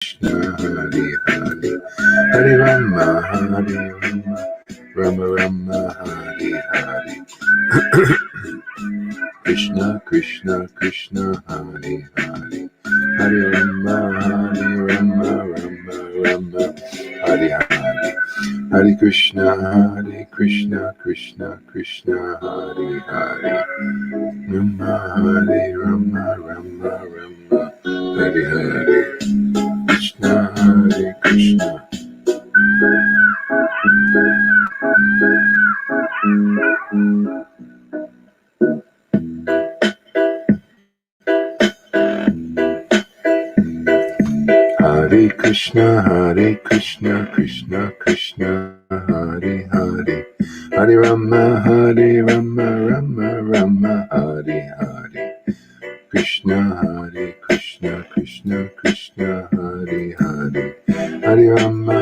Hare Hare, Hare Rama, Rama Rama, Hare Hare, Krishna Krishna, Krishna Hare Hare, Hare Rama, Rama Rama, Hare Hare, Hare Krishna, Krishna Krishna, Hare Hare, Rama Hare Rama, Hare Hare, Krishna Hare Krishna. Hare Krishna, Krishna Krishna, Hare Hare, Hare Rama, Rama Rama, Hare Hare, Krishna Krishna Krishna, Hare Hare, Hare Rama,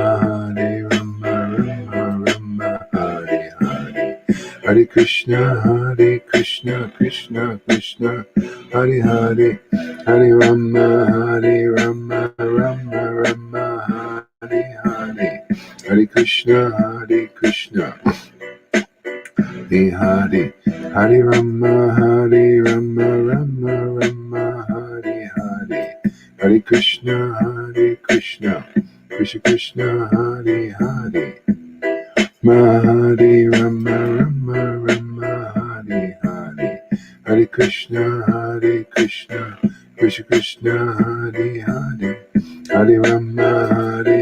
Rama Rama, Hare Hare, Hare Krishna Krishna Krishna, Hare Hare, Hare Rama, Rama Rama, Hare Hare, Hare Krishna Hare Hare, Hare Rama, Rama Rama, Hare Hare, Hare Krishna Krishna Krishna, Hare Hare, Hare Rama, Rama, Hare Hare, Hare Krishna Krishna Krishna, Hare Hare, Hare Rama,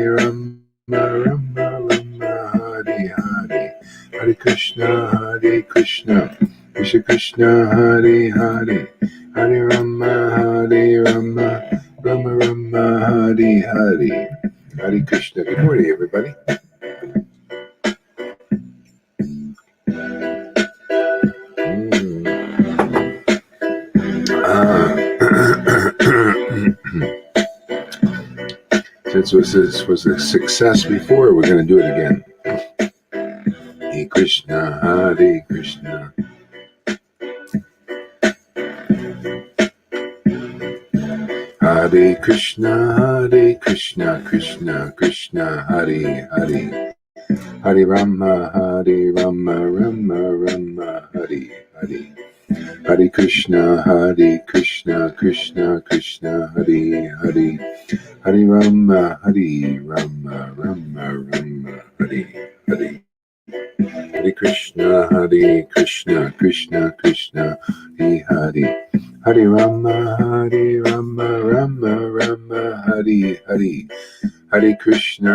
Rama Hare Hare, Hare Krishna Krishna Krishna, Hare Hare, Hare Rama, Rama Hare Hare, Hare Krishna. Good morning, everybody. Since this was a success before, we're going to do it again. Hare Krishna, Hare Krishna. Hare Krishna, Krishna Krishna, Hare Hare, Hare Rama, Rama Rama, Hare Hare, Hare Krishna Krishna Krishna, Hare Hare, Hare Rama, Rama Hare Hare, Hare Krishna Krishna Krishna, Hare Hare, Hare Rama, Rama Hare Hare, Hare Krishna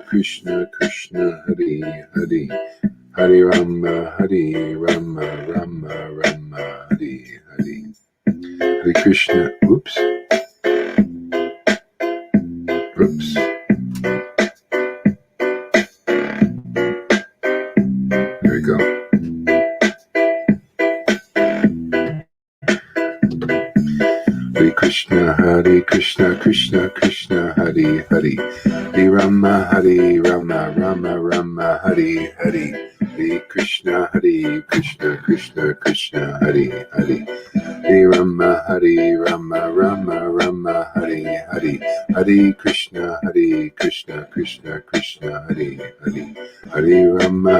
Krishna Krishna, Hare Hare, Hare Rama, Rama Hare Hare, Hare Krishna. Oops. There we go. Hare Krishna Krishna Krishna, Hare Hare, Hare Rama, Rama Hare Hare, Hare Krishna Krishna Krishna, Hare Hare, Hare Rama, Rama Hare Hare, Hare Krishna Krishna Krishna, Hare Hare, Hare Rama,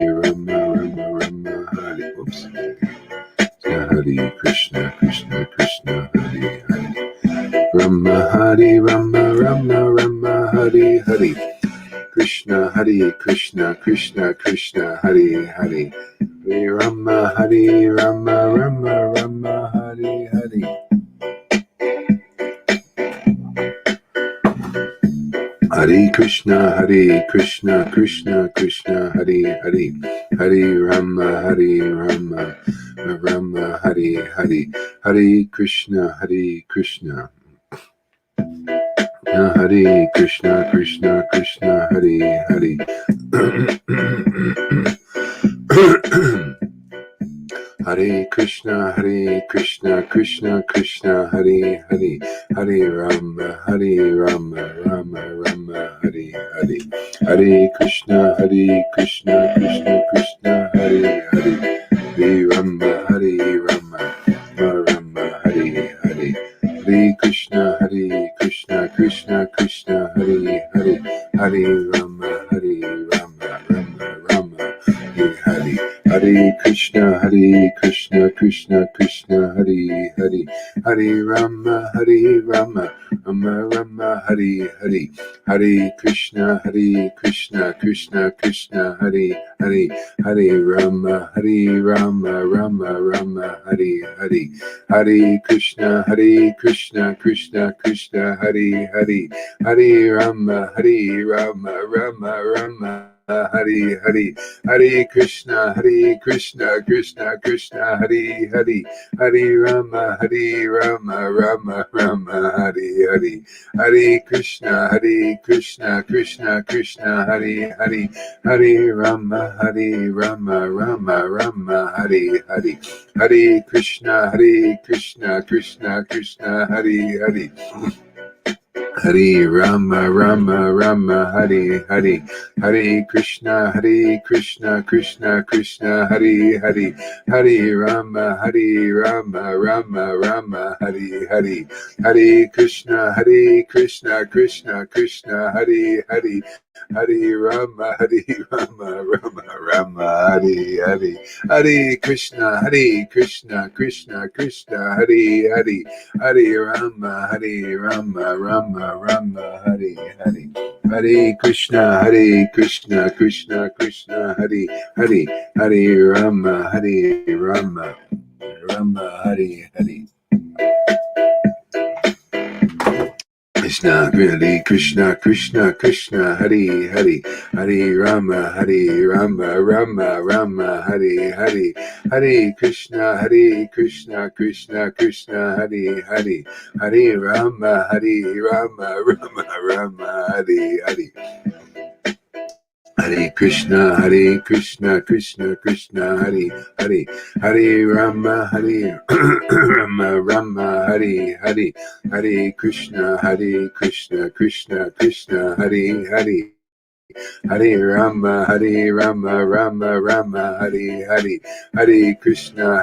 Rama Hare. Oops. Hare Krishna Krishna Hare Hare, Rama Rama Hare Hare, Krishna Krishna Hare Hare, Hare Rama Rama Hare Hare. Hare Krishna Krishna Hare Hare, Hare Rama Rama Hare Hare, Hare Krishna Krishna, Hare Krishna Krishna Hare Hare. Hare Krishna Krishna Hare Hare, Hare Rama Rama Hare Hare, Hare Krishna Krishna Hare Hare, Hare Rama Rama Hare Hare, Hare Krishna Hare Krishna, Krishna Krishna, Hare Hare, Hare Rama, Hare Rama, Rama Rama, Hare Hare. Hare Krishna, Krishna Krishna, Hare Hare, Hare Rama, Rama Rama, Hare Hare. Hare Krishna, Krishna Krishna, Hare Hare, Hare Rama, Rama Rama, Hare Hare. Hare Krishna, Krishna Krishna, Hare Hare, Hare Rama, Rama Rama, Hare Hare. Hare Krishna, Krishna, Hare Hare, Hare Rama, Rama Rama, Hare Hare. Hare Krishna, Krishna, Hare Hare, Hare Rama, Rama Rama, Hare Hare. Hare Krishna, Krishna, Hare Hare. Hare Rama, Rama, Hare Hare. Hare Krishna, Krishna, Hare Hare. Hare Rama, Rama, Hare Hare. Hare Krishna, Krishna, Hare Hare. Hare Rama, Rama, Hare Hare. Hare Krishna, Krishna, Hare Hare. Hare Rama, Rama, Hare Hare. Hare Krishna, Krishna, Hare Hare. Hare Rama, Rama, Hare Hare. Krishna, Hare Krishna, Krishna, Hare Hare. Hare Rama, Rama, Hare Hare. Hare Krishna, Krishna, Hare Hare. Hare Rama, Rama, Hare Hare. Hare Krishna, Krishna, Hare Hare. Hare Rama, Rama, Hare Hare. Hare Krishna, Krishna, Hare Hare. Hare Rama, Rama, Hare Hare. Hare Krishna,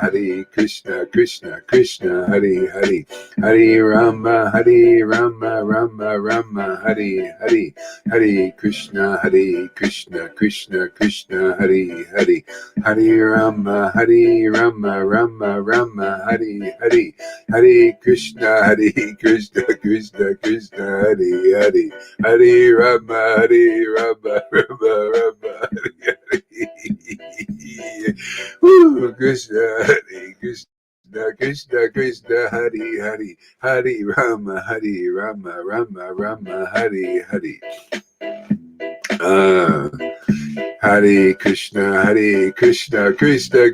Krishna, Hare Hare. Hare Rama, Rama, Hare Hare. Hare Krishna, Krishna, Hare Hare. Hare Rama, Rama, Hare Hare. Hare Krishna, Krishna, Hare Hare. Hare Rama, Rama, Hare Hare. Woo, Krishna, Krishna, Hare Hare. Hare Rama, Rama, Hare Hare. Hare Krishna, Krishna,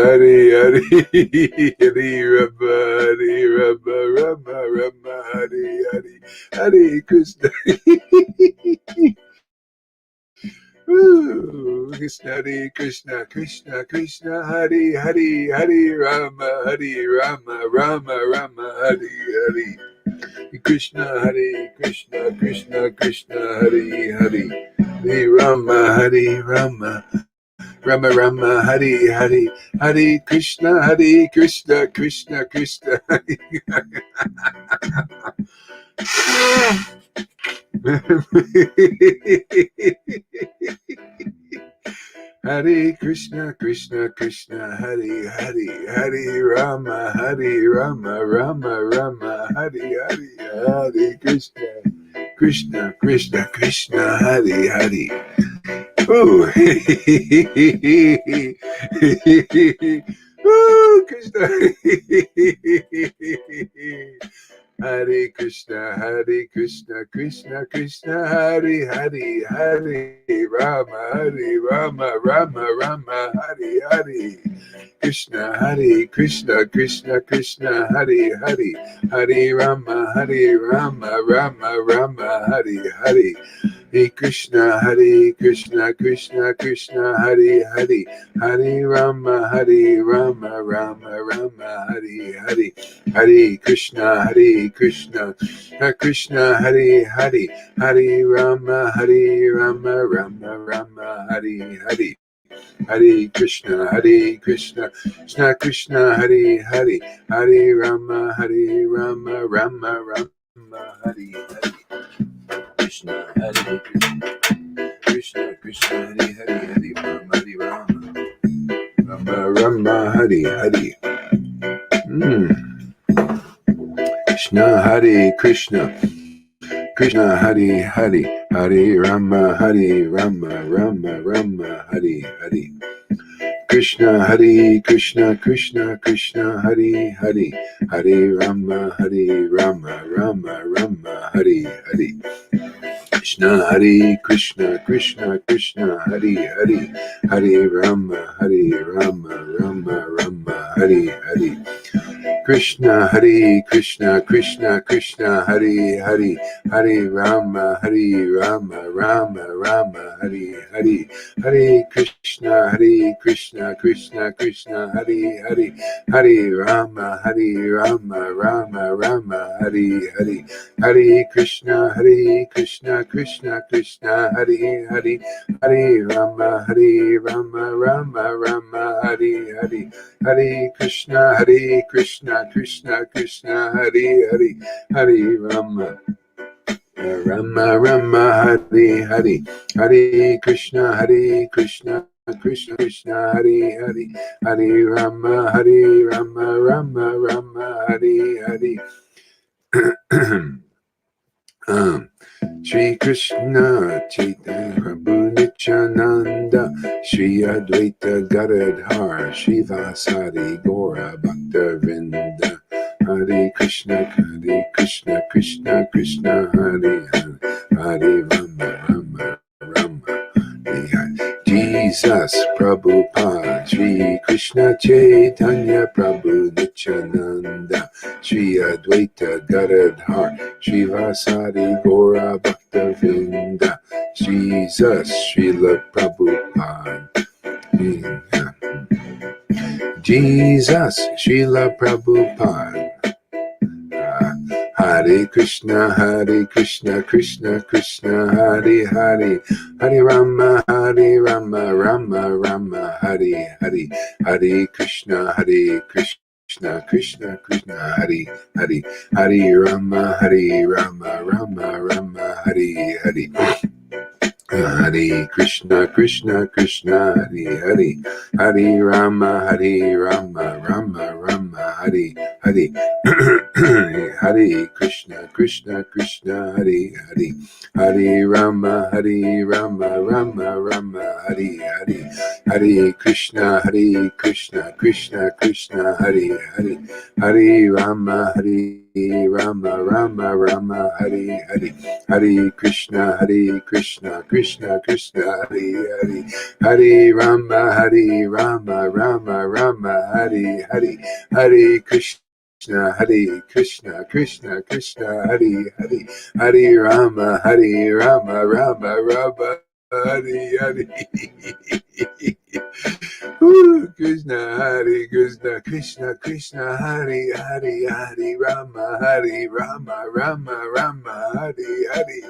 Hare Hare. Hare Rama, Hare Hare. Hare Krishna. Krishna, Krishna, Hare Hare. Hare Rama, Rama, Hare Hare. Krishna, Krishna, Hare Hare. Hare Rama, Rama, Hare Hare. Hare Krishna, Krishna, Hare Hare Krishna, Krishna, Hare Hare. Hare Rama, Rama, Hare Hare. Hare Krishna, Krishna, Hare Hare. Oh, oh, Krishna. Hare Krishna, Krishna, Hare Hare. Hare Rama, Rama, Hare Hare. Krishna, Krishna, Hare Hare. Hare Rama, Rama, Hare Hare. Hare Krishna, Krishna, Hare Hare. Hare Rama, Rama, Hare Hare. Hare Krishna, Krishna, Hare Hare. Hare Rama, Rama, Hare Hare. Hare Krishna, Krishna, Hare Hare. Hare Rama, Rama, Hari Hari. Krishna Hare Krishna, Krishna Krishna Hare Hare, Hare Rama Hare Rama, Rama Rama Hare Hare. Krishna Hare Krishna, Krishna Hare Hare, Hare Rama Rama Rama Hare Hare. Krishna Hare Krishna, Krishna Krishna Hare Hare, Hare Rama Rama Rama Hare Hare. Krishna Hare Krishna, Krishna Krishna Hare Hare, Hare Rama Rama Rama Hare Hare. Krishna Hare Krishna, Krishna Krishna Hare Hare, Hare Rama Rama Rama Hare Hare. Hare Krishna, Krishna Krishna Hare Hare, Hare Rama Rama Rama Hare Hare. Hare Krishna, Krishna Krishna Hare Hare, Hare Rama Rama Rama Hare Hare. Hare Krishna, Krishna Krishna Hare Hare, Hare Rama Rama Hare Hare. Hare Krishna, Krishna Krishna Hare Hare, Hare Rama Rama Rama Hare Hare. Shri Krishna Chaitanya Prabhu Nityananda, Shri Advaita Gadadhar, Shri Vasari Gora Bhakta Vrinda. Hare Krishna Krishna Krishna Hare Hare, Hare Rama Rama Hare. Jesus Prabhupada, Shri Krishna Chaitanya Prabhu Nityananda, Shri Advaita Gadadhar, Shri Vasari Gora Bhakta Vrinda. Jesus Srila Prabhupada. Jesus Srila Prabhupada. Hare Krishna Krishna Krishna Hare Hare, Hare Rama Rama Rama Hare Hare. Hare Krishna Krishna Krishna Hare Hare, Hare Rama Rama Rama Hare Hare. Hare Krishna Krishna Hare Hare, Hare Rama Rama Rama Hare Hare. Hare Krishna Krishna Hare Hare, Hare Rama Rama Rama Hare Hare. Hare Krishna Krishna Hare Hare, Hare Rama Rama Rama Hare Hare. Hare Krishna Krishna Hare Hare, Hare Rama Rama Rama Hare Hare. Hare Krishna Krishna Hare Hare, Hare Rama Rama Rama Hare Hare. Krishna Krishna Hare Hare, Hare Rama Rama Hare Hare.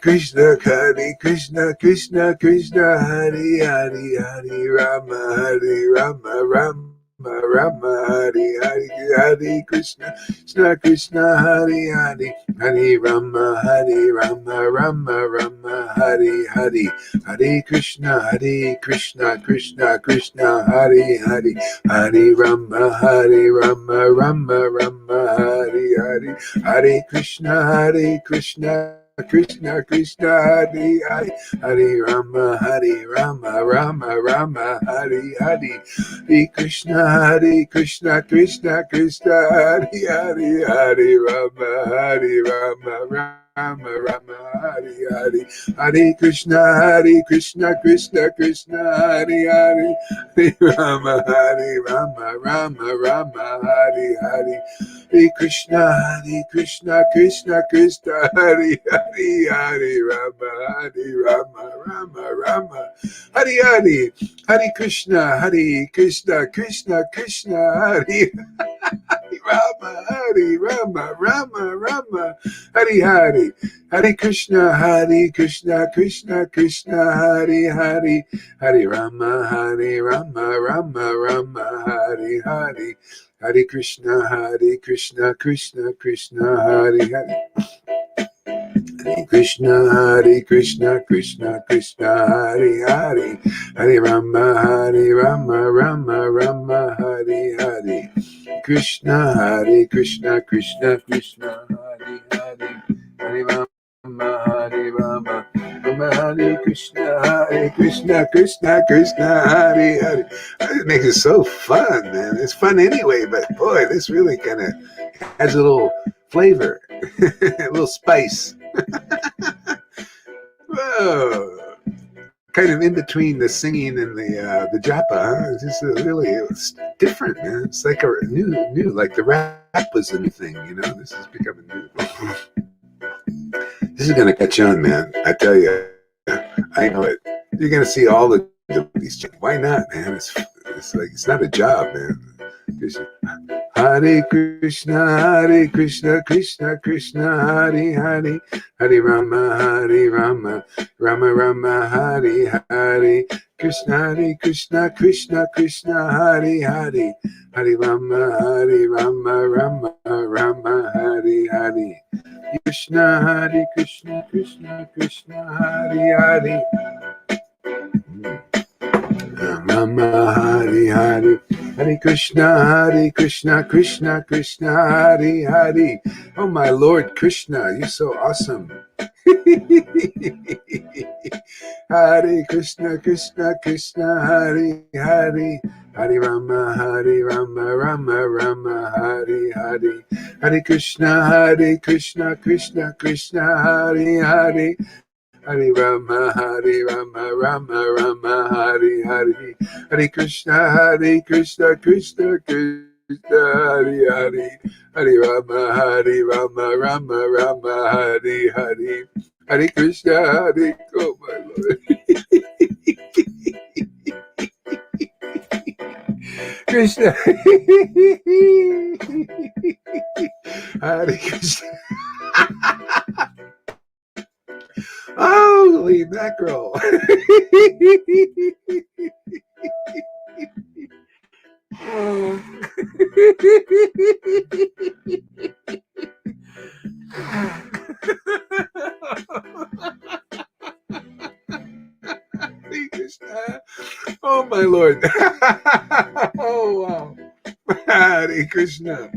Krishna Hare Krishna Krishna Hare Hare, Hare Rama Rama Hare Hare. Hare Krishna Krishna Hare Hare, Hare Rama Rama Hare Hare. Hare Krishna Krishna Hare Hare, Hare Rama Rama Hare Hare. Hare Krishna Krishna Hare Hare, Hare Rama Rama Hare Hare. Hare Krishna Krishna Hare Hare, Hare Rama Rama Hare Hare. Hare Krishna Krishna Hare Hare, Hare Rama Rama Hare Hare. Hare Krishna Krishna Hare Hare, Hare Rama Rama Hare Hare. Hare Krishna Krishna Hare Rama Rama Hare Hare. Hare Krishna Krishna Hare Hare, Hare Rama Rama Hare Hare. Hare Krishna, Krishna Krishna, Hare Hare. Hare Krishna, Krishna Krishna, Hare Hare. Hare Rama, Rama Rama, Hare Hare. Hare Krishna, Krishna Krishna, Hare Hare. Hare Rama, Hare Krishna, Krishna Krishna, Hare Hare. It makes it so fun, man. It's fun anyway, but boy, this really kind of adds a little flavor, a little spice. Whoa. Kind of in between the singing and the japa, huh? It's just it's different, man. It's like a new, like the rap was a new thing, you know. This is becoming new. This is gonna catch on, man. I tell you, I know it. You're gonna see all the these. Why not, man? It's like it's not a job, man. Hare Krishna, Krishna Krishna, Hare Hare. Hare Rama, Rama Rama, Hare Hare. Krishna, Krishna Krishna, Hare Hare. Hare Rama, Rama, Hare Hare. Krishna, Krishna Krishna, Hare Hare. Rama, Hare Hare. Hare Krishna, Krishna Hare Hare. Oh my Lord Krishna, you're so awesome. Hare Krishna, Krishna Hare Hare. Hare Rama, Rama, Hare Hare. Hare Krishna, Krishna Hare Hare. Hare Rama, Rama, Hare Hare. Hare Krishna, Krishna Hare Hare. Hare Rama, Rama, Hare Hare. Hare Krishna, oh my Lord. Krishna. Hare Krishna. Holy mackerel. Oh. Oh my Lord. Oh wow. Hare Krishna.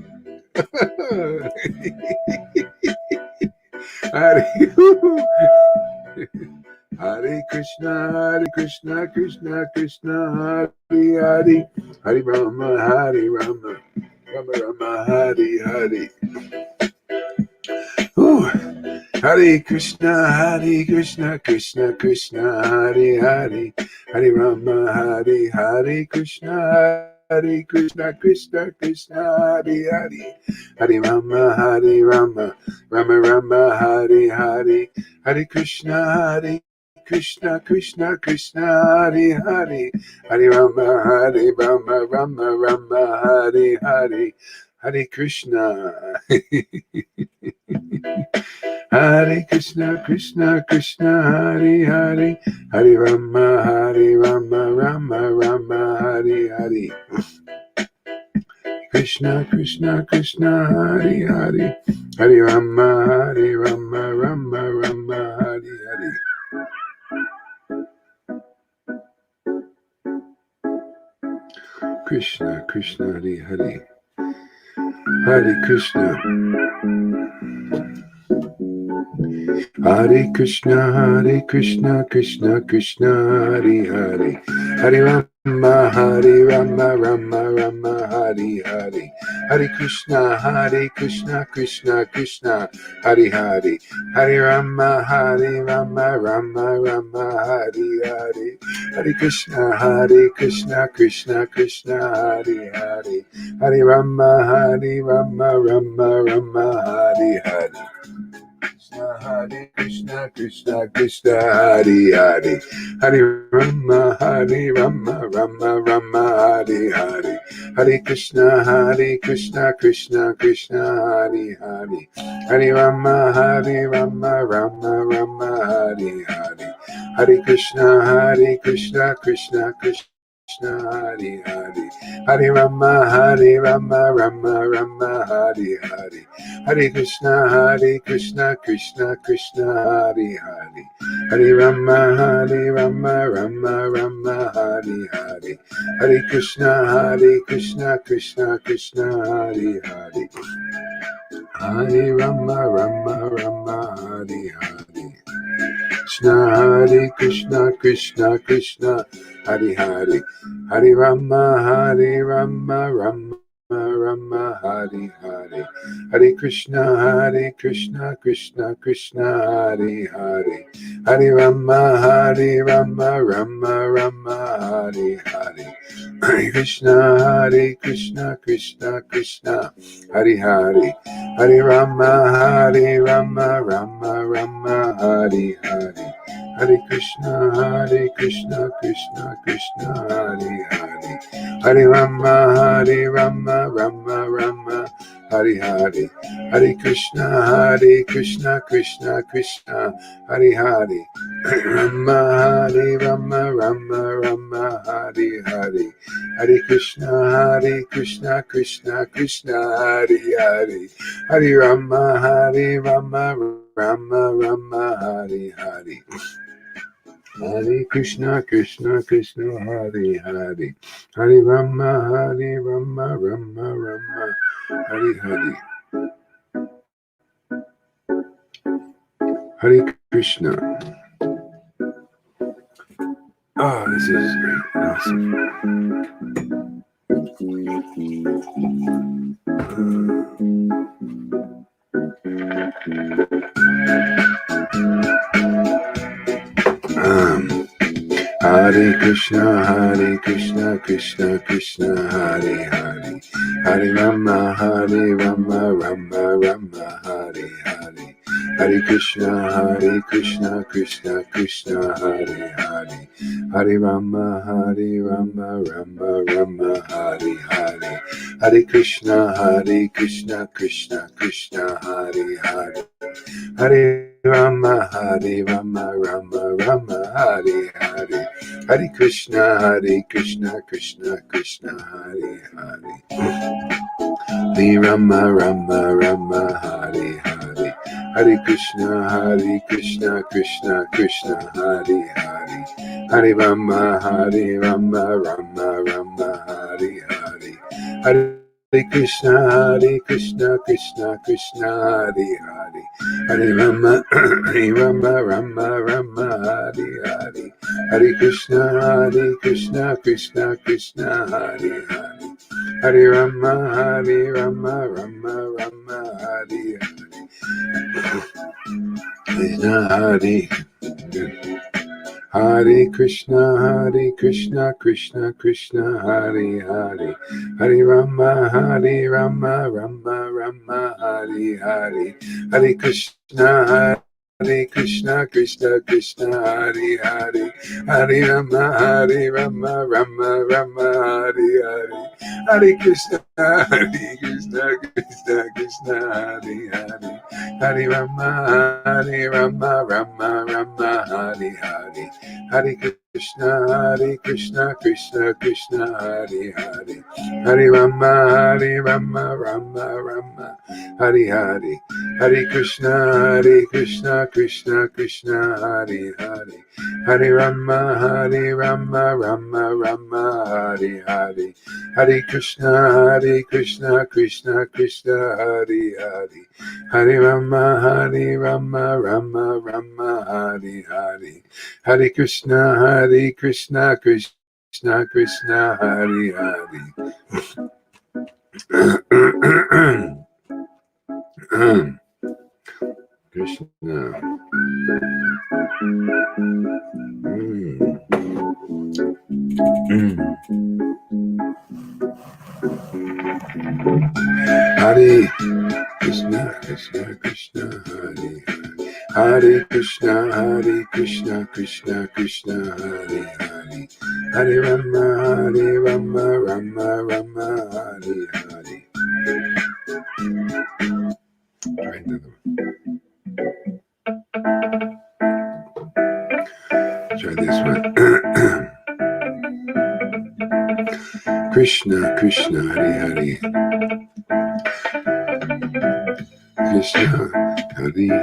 Hare Krishna, Krishna Hare Hare. Hare Rama, Rama Rama, Hare Hare. Ooh. Hare Krishna, Krishna Hare Hare. Hare Rama, Hare Krishna, Krishna Hare Hare. Hare Rama, Rama Hare Hare. Hare Krishna, Krishna Hare Hare. Hare Rama, Rama Hare Hare. Hare Krishna. Hare Krishna, Krishna Hare Hare. Hare Rama, Rama Hare Hare. Krishna Hare Hare. Hare Rama, Rama Hare Hare. Krishna Hare Hare. Hare Krishna. Hare Krishna, Krishna Hare Hare. Hare Rama, Rama Hare Hare. Hare Krishna, Krishna Hare Hare. Hare Rama, Rama Hare Hare. Hare Krishna, Krishna Hare Hare. Hare Rama, Rama Hare Hare. Hare Krishna, Krishna Hare Hare. Hare Rama, Rama Hare Hare. Hare Krishna, Krishna Hare Hare. Hare Rama, Rama Hare Hare. Hare Krishna, Krishna Hari Hari, Hari Rama, Hari Rama, Rama Rama, Hari Hari, Hare Krishna, Krishna Krishna, Hari Hari, Hare Rama, Rama Rama, Hari Hari, Hare Krishna, Krishna Krishna, Hari Hari, Hare Rama, Rama, Hari Hari. Krishna, Krishna Krishna, Hari Hari, Hari Rama, Rama Rama, Hari Hari, Hare Krishna, Krishna Krishna, Hari Hari, Hari Rama, Rama, Hari Hari, Hare Krishna, Krishna Krishna, Hari Hari, Hare Rama, Rama, Hari Hari, Hare Krishna, Krishna, Hari Hari, Hare Rama, Rama, Hari Hari, Hare Krishna, Krishna, Hari Hari, Rama, Rama, Hari Hari, Hare Krishna, Krishna, Hari Hari, Hare Rama, Rama, Hari Hari, Hare Krishna, Krishna, Hari Hari, Hare Rama, Rama, Hari Hari, Hare Krishna. Oh, this is great. Awesome. Hare Krishna, Krishna, Hare Hare, Hare Rama, Rama, Hare Hare, Hare Krishna, Krishna, Hare Hare, Hare Rama, Rama, Hare Hare, Hare Krishna, Krishna, Hare Hare, Hare Rama, Rama, Hare Hare, Hare Krishna, Krishna, Hare Hare, Hare Rama, Hare Hare, Hare Krishna, Krishna, Hare Hare, Hare Rama, Rama, Hare Hare, Hare Krishna, Krishna, Hare Hare, Hare Rama, Rama, Hare Hare, Hare Krishna, Krishna, Hare Hare, Hare Rama, Rama, Hare Hare, Hare Krishna, Krishna, Hare Hare, Hare Rama, Rama, Hare Hare, Hare Krishna, Krishna, Hare Hare, Hare Rama, Rama, Hare Hare, Hare Krishna, Krishna, Hare Hare, Hare Rama, Rama, Hare Hare, Hare Krishna, Krishna, Hare Hare, Hare Rama, Rama, Hare Hare, Hare Krishna, Krishna, Hare Hare, Hare Rama, Rama, Hare Hare, Hare Krishna, Krishna, Hare Hare, Hare Rama, Rama, Hare Hare, Hare Krishna, Krishna, Hare Hare. Krishna. Hare Krishna, Hare Hare, Hare Krishna, Krishna, Hare Hare, Hare Rama, Rama, Hare Hare. Try another one. Try this one. Krishna Krishna Hare Hare, Krishna Hare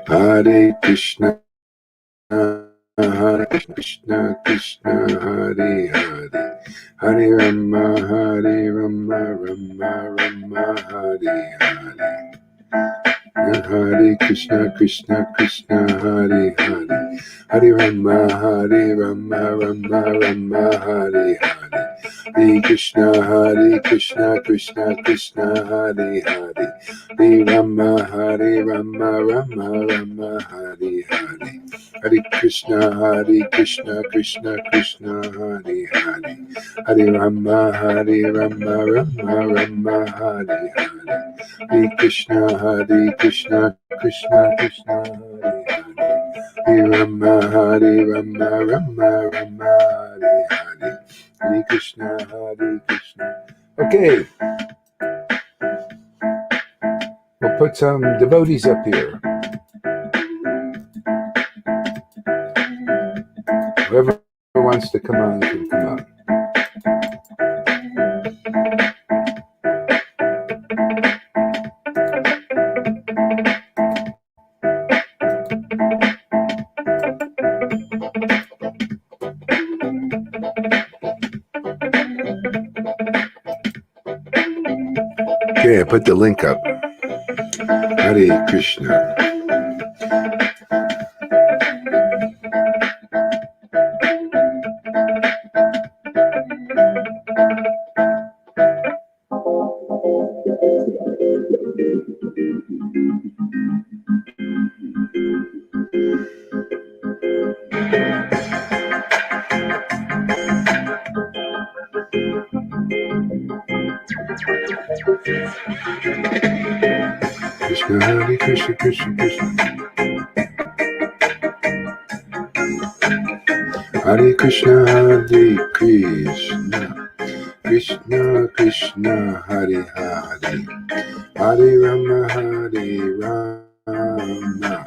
Hare Krishna, Hare Krishna Krishna Hare Hare, Hare Rama Hare Rama, Rama Rama Hare Hare. Hare Krishna Krishna Krishna Hare Hare, Hare Rama Hare Rama, Rama Rama Hare Hare. Hare Krishna Krishna Krishna Hare Hare, Hare Rama Hare Rama, Rama Rama Hare Hare. Hare Krishna Krishna Krishna Hare Hare, Hare Rama Hare Rama, Rama Rama Hare Hare. Hare Krishna Krishna Krishna Hare Hare, Hare Rama Hare Rama, Rama Rama Hare Hare. Hare Krishna Krishna. Okay, we'll put some devotees up here. Whoever wants to come on can come on. Okay, I put the link up. Hare Krishna. Krishna Hare Krishna Krishna Krishna Hare Krishna Hare Krishna Krishna Krishna Hare Hare, Hare Rama Hare Rama,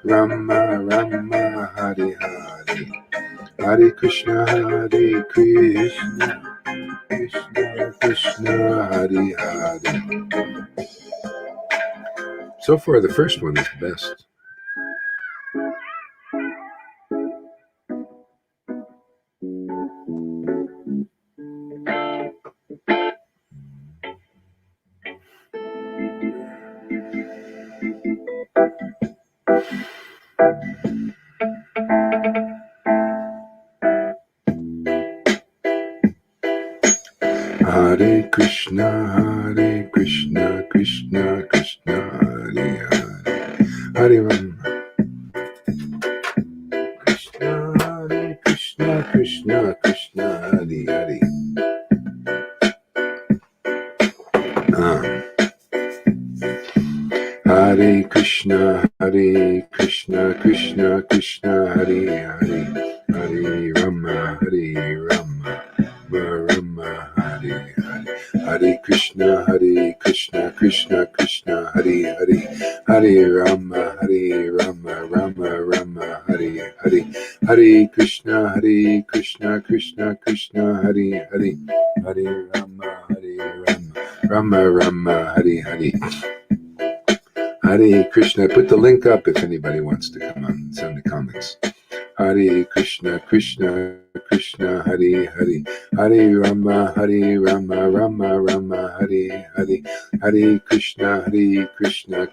Rama Rama Hare Hare. Hare Krishna Krishna Krishna Hare Hare. So far, the first one is best. Hare Krishna Krishna Krishna Hare Hare, Hare Rama. Krishna Krishna Krishna Hare Hare. Hare Krishna Krishna Krishna Hare Hare, Hare Rama Hare Rama, Rama Hare Hare. Hare Krishna Krishna Krishna Hare Hare, Hare Rama Rama, Rama Hare Hare. Hare Krishna Krishna Krishna Hare Hare, Hare Rama Rama, Rama Hare Hare. Hare Krishna. Put the link up if anybody wants to come on. It's in the comments. Hare Krishna Krishna Hare Hare, Hare Rama Rama, Rama Hare Hare. Hare Krishna Krishna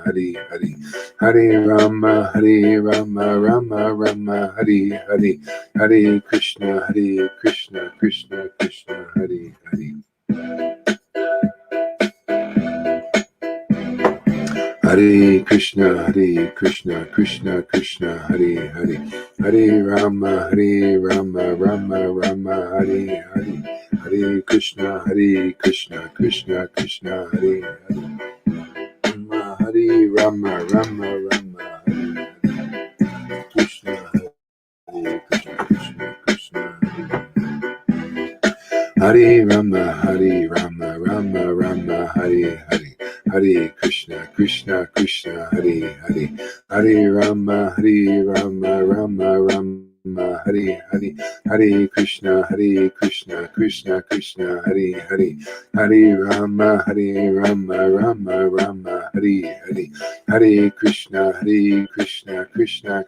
Hare Hare, Hare Rama Rama, Rama Hare Hare. Hare Krishna Krishna Hare Hare. Hare Krishna Krishna Hare Hare, Hare Rama Rama, Rama Hare Hare. Hare Krishna Krishna Hare Hare, Hare Rama Rama, Hare Krishna Krishna Hare Rama Rama Hare Hare. Hare Krishna Krishna Hare Hare, Hare Rama Rama, Rama Hare Hare, Hare Krishna, Krishna Krishna, Hare Hare, Hare Rama, Rama Rama, Hare Hare, Hare Krishna, Krishna Krishna,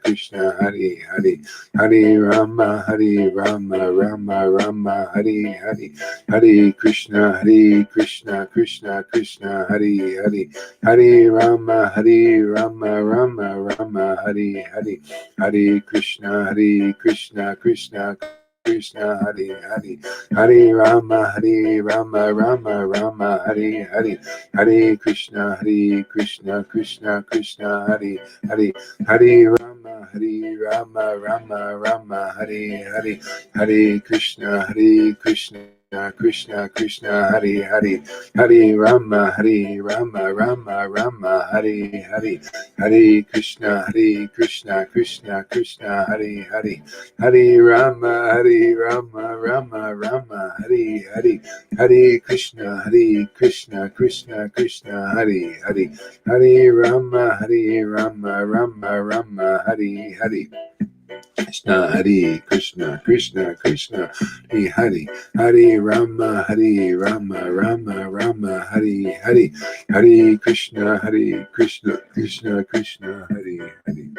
Hare Hare, Hare Rama, Rama Hare Hare, Hare Krishna, Krishna Krishna, Hare Hare, Hare Rama, Rama Hare Hare, Hare Krishna, Krishna Krishna, Hare Hare, Hare Rama, Rama Hare Hare, Hare Krishna, Krishna Krishna, Hare Hare, Hare Rama, Rama Hare Hare, Hare Krishna, Krishna Krishna, Hare Hare, Hare Rama, Rama Hare Hare, Hare Krishna, Krishna Krishna, Hare Hare, Hare Rama, Rama Hare Hare, Hare Krishna, Krishna Krishna, Hare Hare, Hare Rama, Rama Hare Hare, Krishna Hare Krishna, Krishna Hare Hare, Hare Rama, Rama Hare Hare, Hare Krishna, Krishna Hare Hare.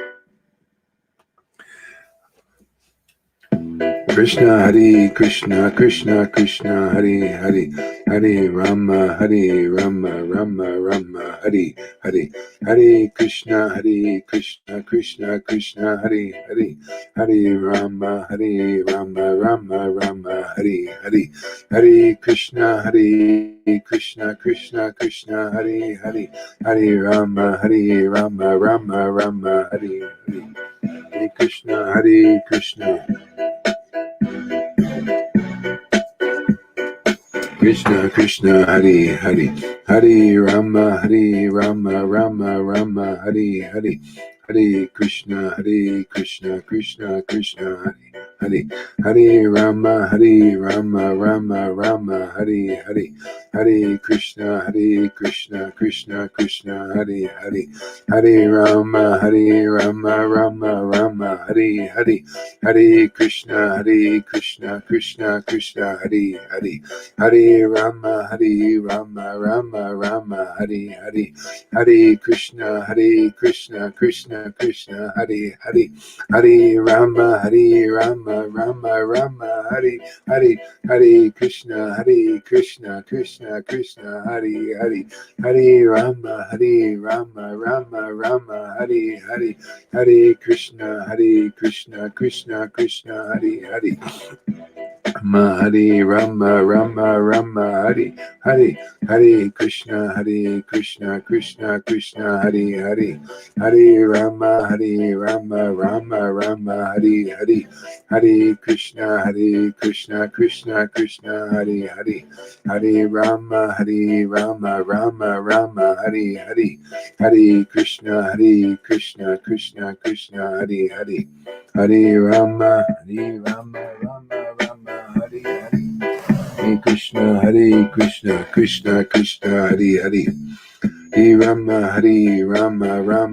Krishna Hare Krishna, Krishna Hare Hare, Hare Rama, Rama Hare Hare, Hare Krishna, Krishna Hare Hare, Hare Rama, Rama Hare Hare, Hare Krishna, Krishna Hare Hare, Hare Rama, Rama Hare Hare, Hare Krishna, Krishna Krishna Hare Hare, Hare Rama, Rama Hare Hare, Hare Krishna, Krishna Krishna Hare Hare, Hare Rama, Rama Hare Hare, Hare Krishna, Krishna Hare Hare, Hare Rama, Rama Hare Hare, Hare Krishna, Krishna Hare Hare, Hare Rama, Rama Hare Hare, Hare Krishna, Krishna Hare Hare, Hare Rama, Rama Hare Hare, Hare Krishna, Krishna Hare Hare, Hare Rama, Rama Hare Hare, Hare Krishna, Krishna Hare Hare, Hare Rama Hare Hare, Hare Krishna, Krishna Hare Hare, Hare Rama, Rama Hare Hare, Hare Krishna, Krishna Hare Hare, Hare Rama, Rama Hare Hare, Hare Krishna, Krishna Hare Hare, Hare Rama,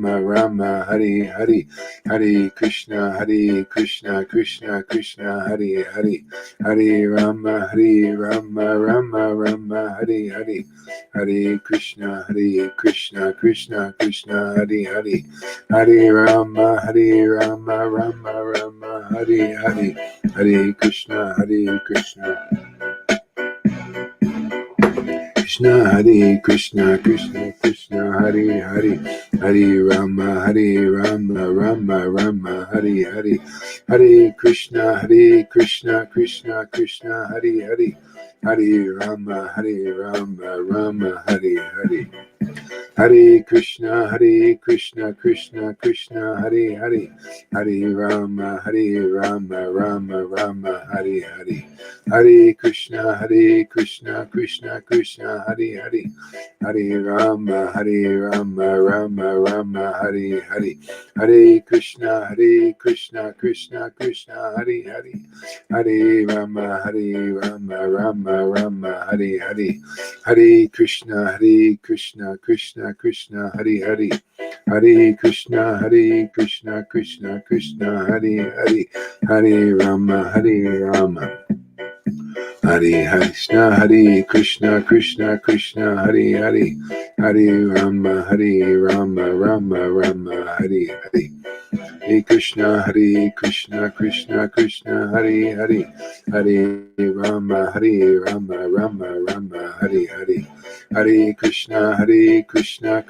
Rama Hare Hare, Hare Krishna, Krishna Hare Hare, Hare Rama, Rama Hare Hare, Hare Krishna, Krishna Hare Hare, Hare Rama, Rama Hare Hare, Hare Krishna, Krishna Hare Hare, Hare Rama, Rama Hare Hare, Hare Krishna, Krishna Krishna Hare Hare, Hare Rama, Rama Hare Hare, Hare Krishna, Krishna Hare Hare, Hare Rama, Rama Hare Hare, Hare Krishna, Krishna Hare Hare, Hare Rama, Rama Hare Hare, Hare Krishna, Krishna Hare Hare, Hare Rama, Rama Hare Hare, Hare Krishna, Krishna Hare Hare, Hare Rama, Rama Hare Hare, Hare Krishna, Krishna Krishna, Krishna Hare Hare, Hare Krishna, Krishna Krishna Hare Hare, Hare Rama, Hare Krishna, Krishna Krishna Hare Hare, Hare Rama, Rama Hare Hare. Hare Krishna, Krishna Krishna Hare Hare, Hare Rama, Rama Hare Hare. Hare Krishna, Krishna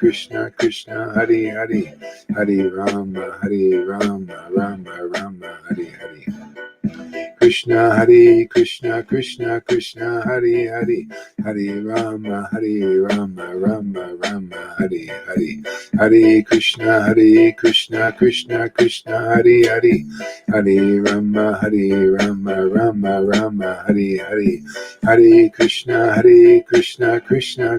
Krishna Hare Hare, Hare Rama, Rama Hare Hare. Krishna, Krishna Krishna Hare Hare, Hare Rama, Rama Hare Hare. Hare Krishna, Krishna Krishna Hare Hare, Hare Rama, Rama Hare Hare. Hare Krishna,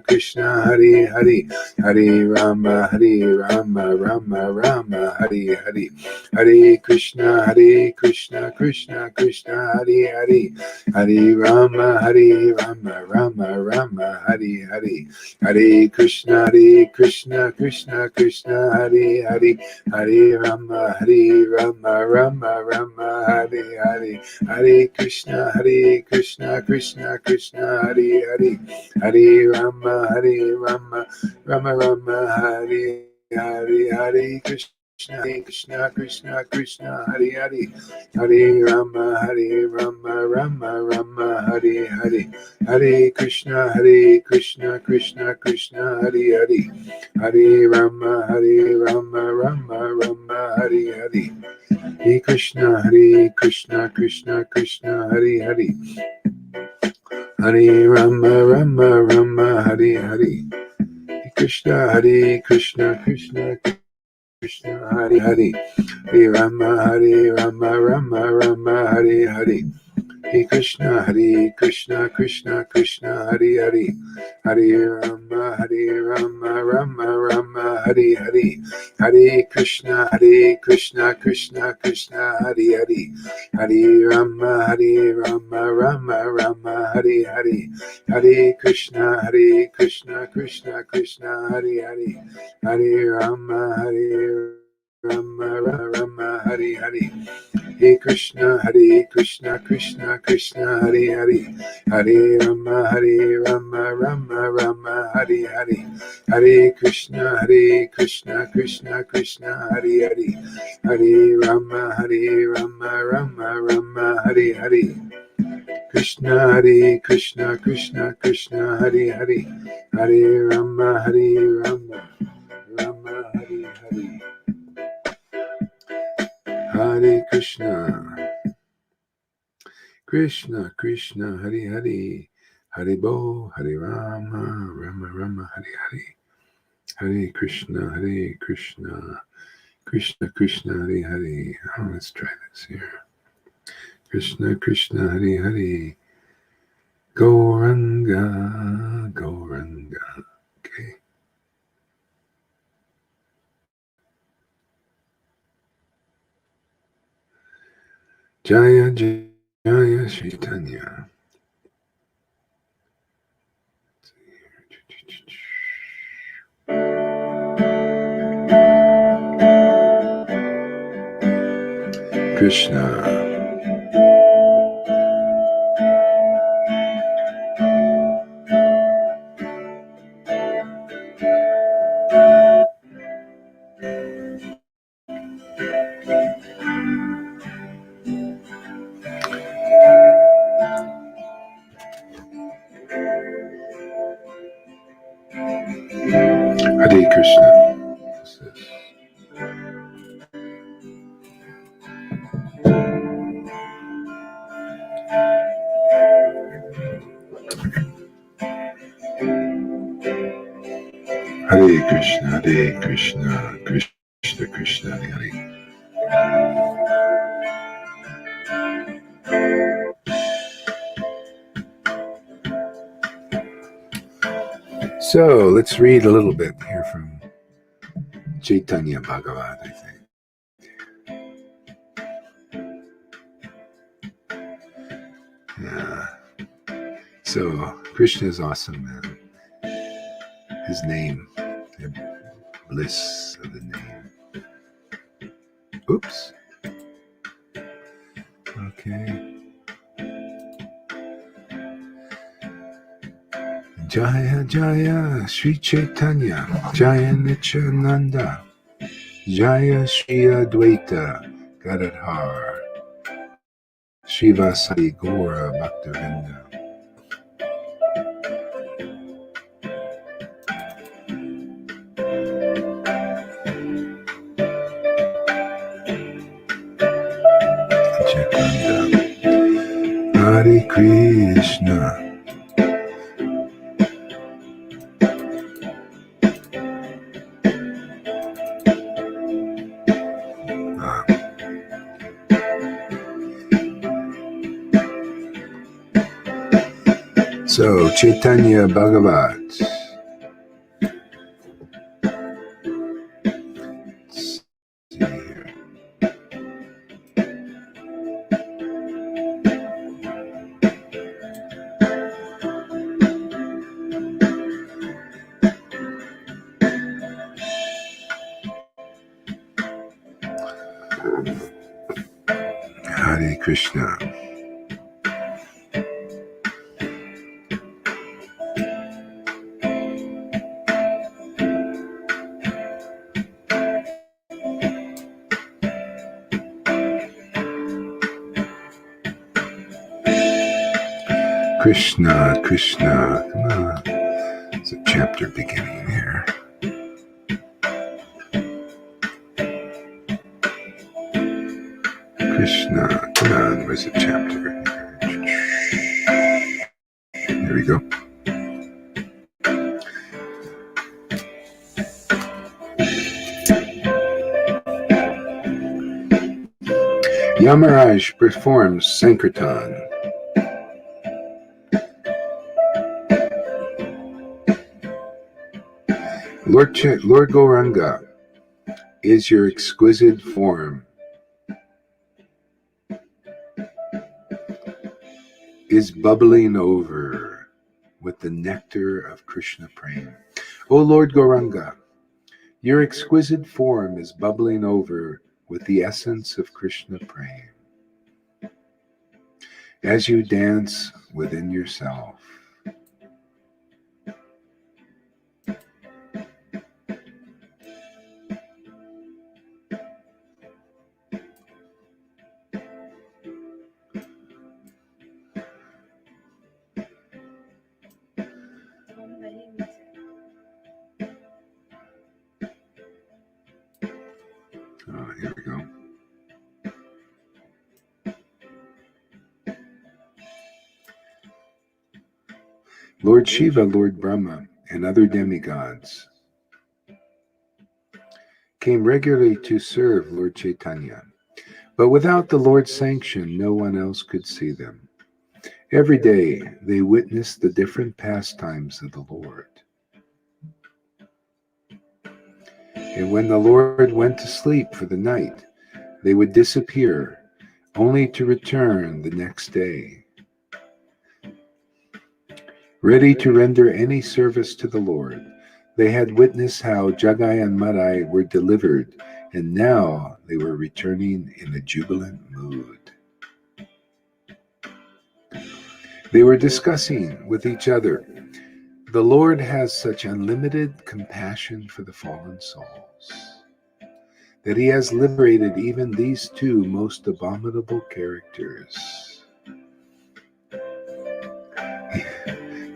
Krishna Hare Hare, Hare Rama, Rama Hare Hare. Hare Krishna, Krishna Hare Hare, Hare Rama, Rama Hare Hare. Hare Krishna, Krishna Hare Hare, Hare Rama, Rama Hare Hare. Hare Krishna, Krishna Hare Hare, Hare Rama, Rama Hare Hare. Hare Krishna, Krishna Hare Hare, Hare Rama, Rama Hare Hare. Hare Krishna, Krishna Hare Hare, Hare Rama, Rama Hare Hare. Hare Krishna, Krishna Hare Hare, Hare Rama, Rama Hare Hare. Hare Krishna, Krishna Hare Hare, Hare Rama, Rama Hare Hare. Hare Krishna, Krishna Hare Hare, Hare Rama, Rama Hare Hare. Hare Krishna, Krishna Hare Hare, Hare Rama, Rama Hare Hare. Hare Krishna, Krishna Hare Hare, Hare Rama, Rama Hare Hare. Hare Krishna, Krishna Hare Hare, Hare Rama, Rama Hare Hare. Hare Krishna, Krishna Hare Hare, Hare Rama, Rama Hare Hare. Krishna, Krishna Hare Hare, Hare Rama, Rama Hare Hare. Hare Krishna, Krishna Hare Hare, Hare Bo, Hare Rama Hare Hare. Hare Krishna, Krishna Hare Hare. Oh, let's try this here. Krishna Hare Hare, Gauranga. Okay. Jaya Chaitanya. Krishna. Hare Krishna. Hare Krishna, Krishna Hare Hare. So let's read a little bit here from Chaitanya Bhagavat, I think. Yeah. So Krishna is awesome, man. His name, bliss of the name. Oops. Okay. Jaya Jaya Sri Chaitanya Jaya Nityananda Jaya Shri Advaita Gadadhar Shivasadi Gora Bhaktivinoda. Hare Krishna. So, Chaitanya Bhagavat. Let's see here. Hare Krishna. Krishna, Krishna, come on. It's a chapter beginning here. Krishna, come on, where's the chapter? Here we go. Yamaraj performs Sankirtan. Lord Gauranga is your exquisite form, is bubbling over with the nectar of Krishna Prema. O Lord Gauranga, your exquisite form is bubbling over with the essence of Krishna Prema. As you dance within yourself, here we go. Lord Shiva, Lord Brahma, and other demigods came regularly to serve Lord Chaitanya, but without the Lord's sanction, no one else could see them. Every day, they witnessed the different pastimes of the Lord. And when the Lord went to sleep for the night, they would disappear, only to return the next day, ready to render any service to the Lord. They had witnessed how Jagai and Madai were delivered, and now they were returning in a jubilant mood. They were discussing with each other, the Lord has such unlimited compassion for the fallen souls, that he has liberated even these two most abominable characters.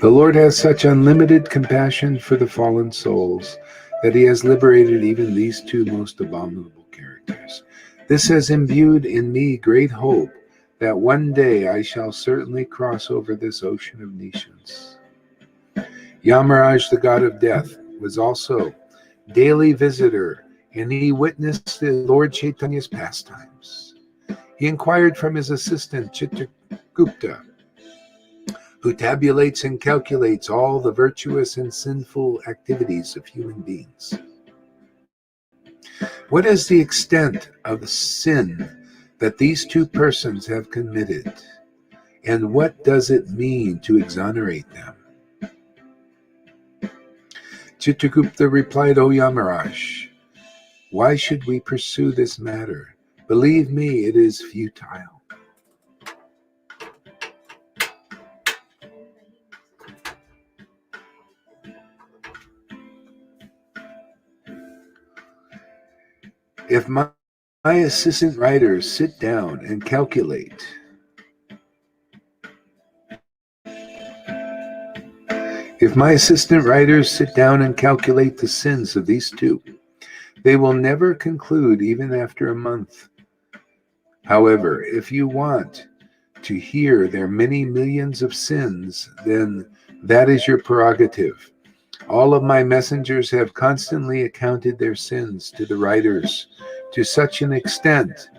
The Lord has such unlimited compassion for the fallen souls that he has liberated even these two most abominable characters. This has imbued in me great hope that one day I shall certainly cross over this ocean of nations. Yamaraj, the god of death, was also daily visitor, and he witnessed the Lord Chaitanya's pastimes. He inquired from his assistant Chitragupta, who tabulates and calculates all the virtuous and sinful activities of human beings. What is the extent of the sin that these two persons have committed, and what does it mean to exonerate them? Chitragupta replied, O Yamaraj, why should we pursue this matter? Believe me, it is futile. If my assistant writers sit down and calculate the sins of these two, they will never conclude even after a month. However, if you want to hear their many millions of sins, then that is your prerogative. All of my messengers have constantly accounted their sins to the writers to such an extent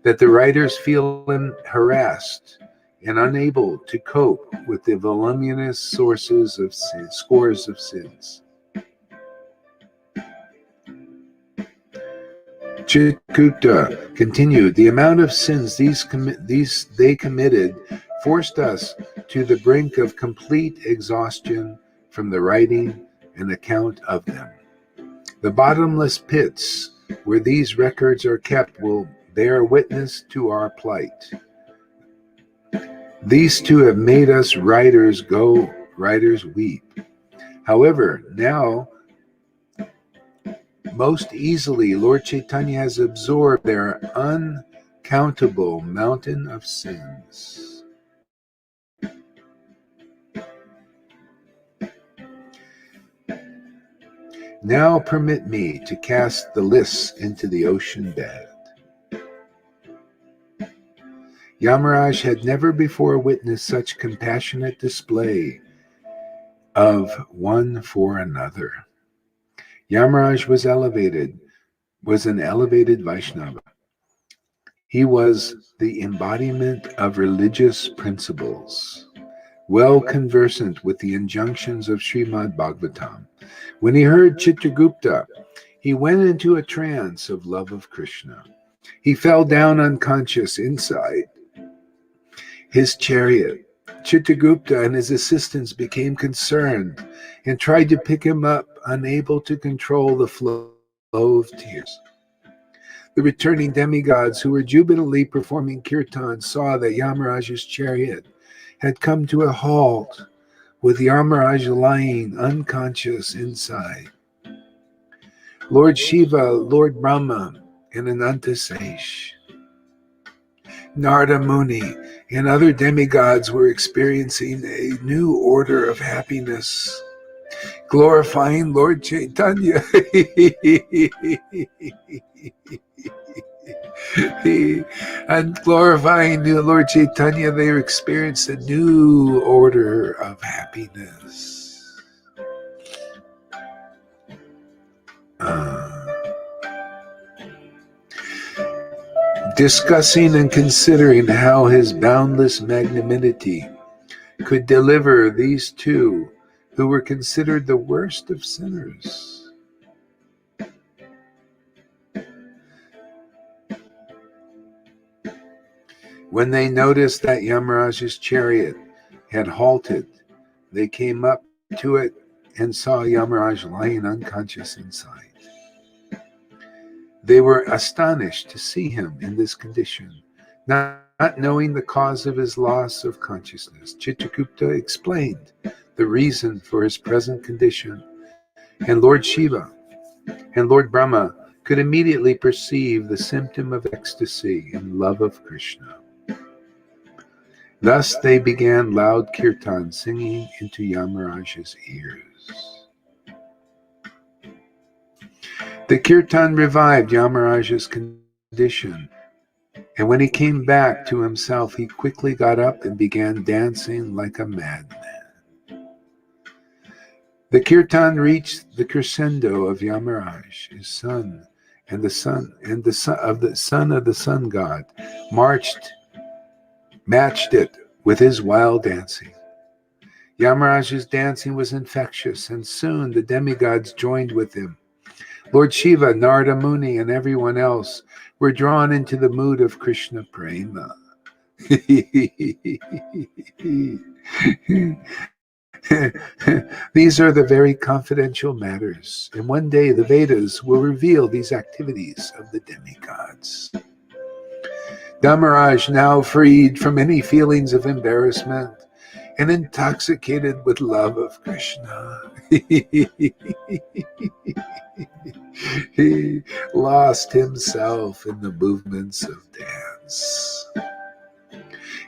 that the writers feel harassed and unable to cope with the voluminous scores of sins. Chitragupta continued, the amount of sins they committed forced us to the brink of complete exhaustion from the writing and account of them. The bottomless pits where these records are kept will bear witness to our plight. These two have made us writers weep. However, now most easily Lord Chaitanya has absorbed their uncountable mountain of sins. Now permit me to cast the lists into the ocean bed. Yamaraj had never before witnessed such compassionate display of one for another. Yamaraj was an elevated Vaishnava. He was the embodiment of religious principles, well conversant with the injunctions of Srimad Bhagavatam. When he heard Chitragupta, he went into a trance of love of Krishna. He fell down unconscious inside his chariot. Chitragupta and his assistants became concerned and tried to pick him up, unable to control the flow of tears. The returning demigods who were jubilantly performing kirtan saw that Yamaraj's chariot had come to a halt, with Yamaraj lying unconscious inside. Lord Shiva, Lord Brahma, and Anantasesh, Narada Muni, and other demigods were experiencing a new order of happiness, glorifying Lord Chaitanya. And glorifying the Lord Chaitanya, they experienced a new order of happiness. Discussing and considering how his boundless magnanimity could deliver these two who were considered the worst of sinners. When they noticed that Yamaraj's chariot had halted, they came up to it and saw Yamaraj lying unconscious inside. They were astonished to see him in this condition. Not knowing the cause of his loss of consciousness, Chitragupta explained the reason for his present condition, and Lord Shiva and Lord Brahma could immediately perceive the symptom of ecstasy and love of Krishna. Thus they began loud kirtan, singing into Yamaraj's ears. The kirtan revived Yamaraj's condition, and when he came back to himself, he quickly got up and began dancing like a madman. The kirtan reached the crescendo of Yamaraj, his son, and the son of the sun god matched it with his wild dancing. Yamaraj's dancing was infectious, and soon the demigods joined with him. Lord Shiva, Narada Muni, and everyone else were drawn into the mood of Krishna prema. These are the very confidential matters, and one day the Vedas will reveal these activities of the demigods. Dharmaraj, now freed from any feelings of embarrassment and intoxicated with love of Krishna, he lost himself in the movements of dance.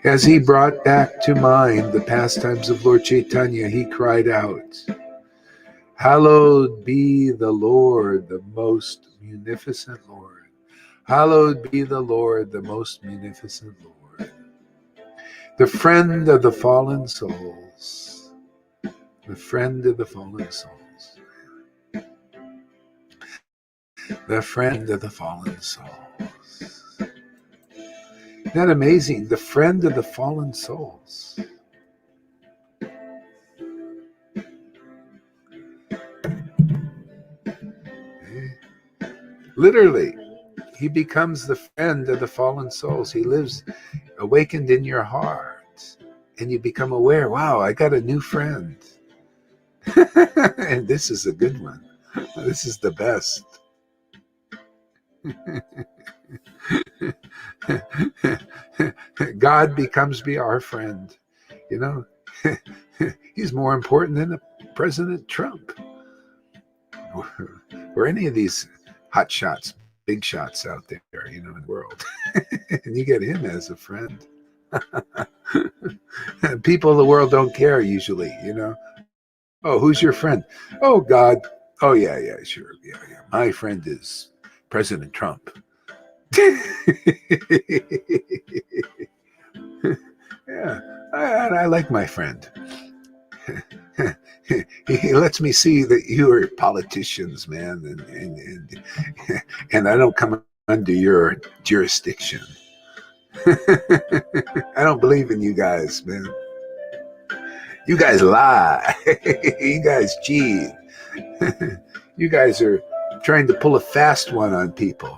As he brought back to mind the pastimes of Lord Chaitanya, he cried out, "Hallowed be the Lord, the most munificent Lord. Hallowed be the Lord, the most munificent Lord. The friend of the fallen souls. The friend of the fallen souls. The friend of the fallen souls." Isn't that amazing? The friend of the fallen souls. Literally, he becomes the friend of the fallen souls. He lives awakened in your heart, and you become aware, wow, I got a new friend. And this is a good one. This is the best. God becomes our friend. You know, he's more important than President Trump or any of these hot shots, big shots out there, in the world. And you get him as a friend. People of the world don't care usually, Oh, who's your friend? Oh, God. Oh, yeah, sure. Yeah. My friend is President Trump. Yeah, I like my friend. He lets me see that you are politicians, man, and I don't come under your jurisdiction. I don't believe in you guys, man. You guys lie. You guys cheat. You guys are trying to pull a fast one on people.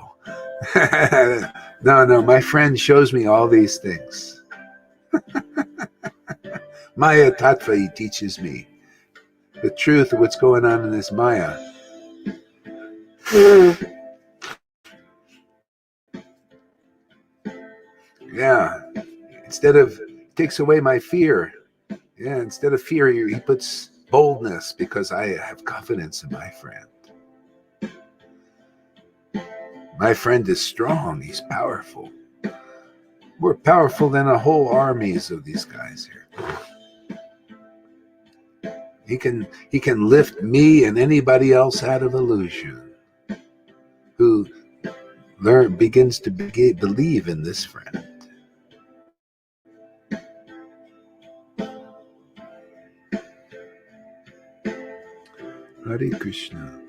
No, my friend shows me all these things. Maya Tattva, he teaches me the truth of what's going on in this Maya. Yeah. Takes away my fear. Yeah, instead of fear, he puts boldness because I have confidence in my friend. My friend is strong. He's powerful. More powerful than a whole armies of these guys here. He can lift me and anybody else out of illusion who begins to believe in this friend. Hare Krishna.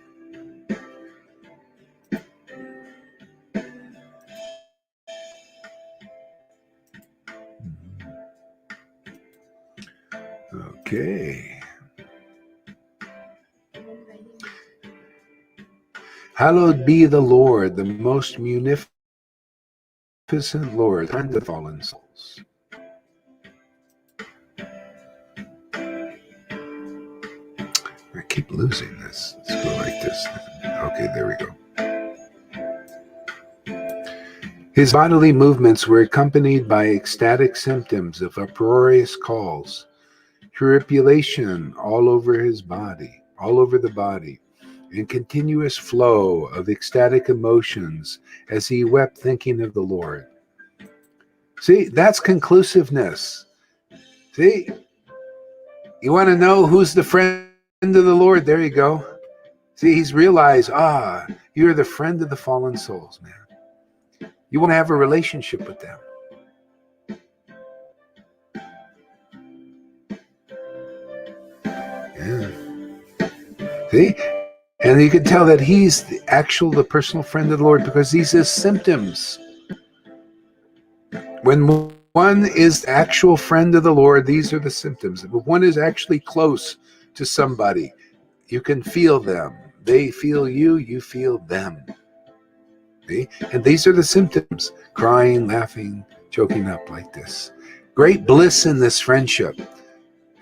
Okay. Hallowed be the Lord, the most munificent Lord, friend of fallen souls. I keep losing this. Let's go like this. Okay, there we go. His bodily movements were accompanied by ecstatic symptoms of uproarious calls, tribulation all over his body, all over the body, and continuous flow of ecstatic emotions as he wept thinking of the Lord. See, that's conclusiveness. See, you want to know who's the friend of the Lord? There you go. See, he's realized, you're the friend of the fallen souls, man. You want to have a relationship with them. Yeah. See? And you can tell that he's the personal friend of the Lord because these are symptoms. When one is the actual friend of the Lord, these are the symptoms. If one is actually close to somebody, you can feel them. They feel you, you feel them. See? And these are the symptoms. Crying, laughing, choking up like this. Great bliss in this friendship.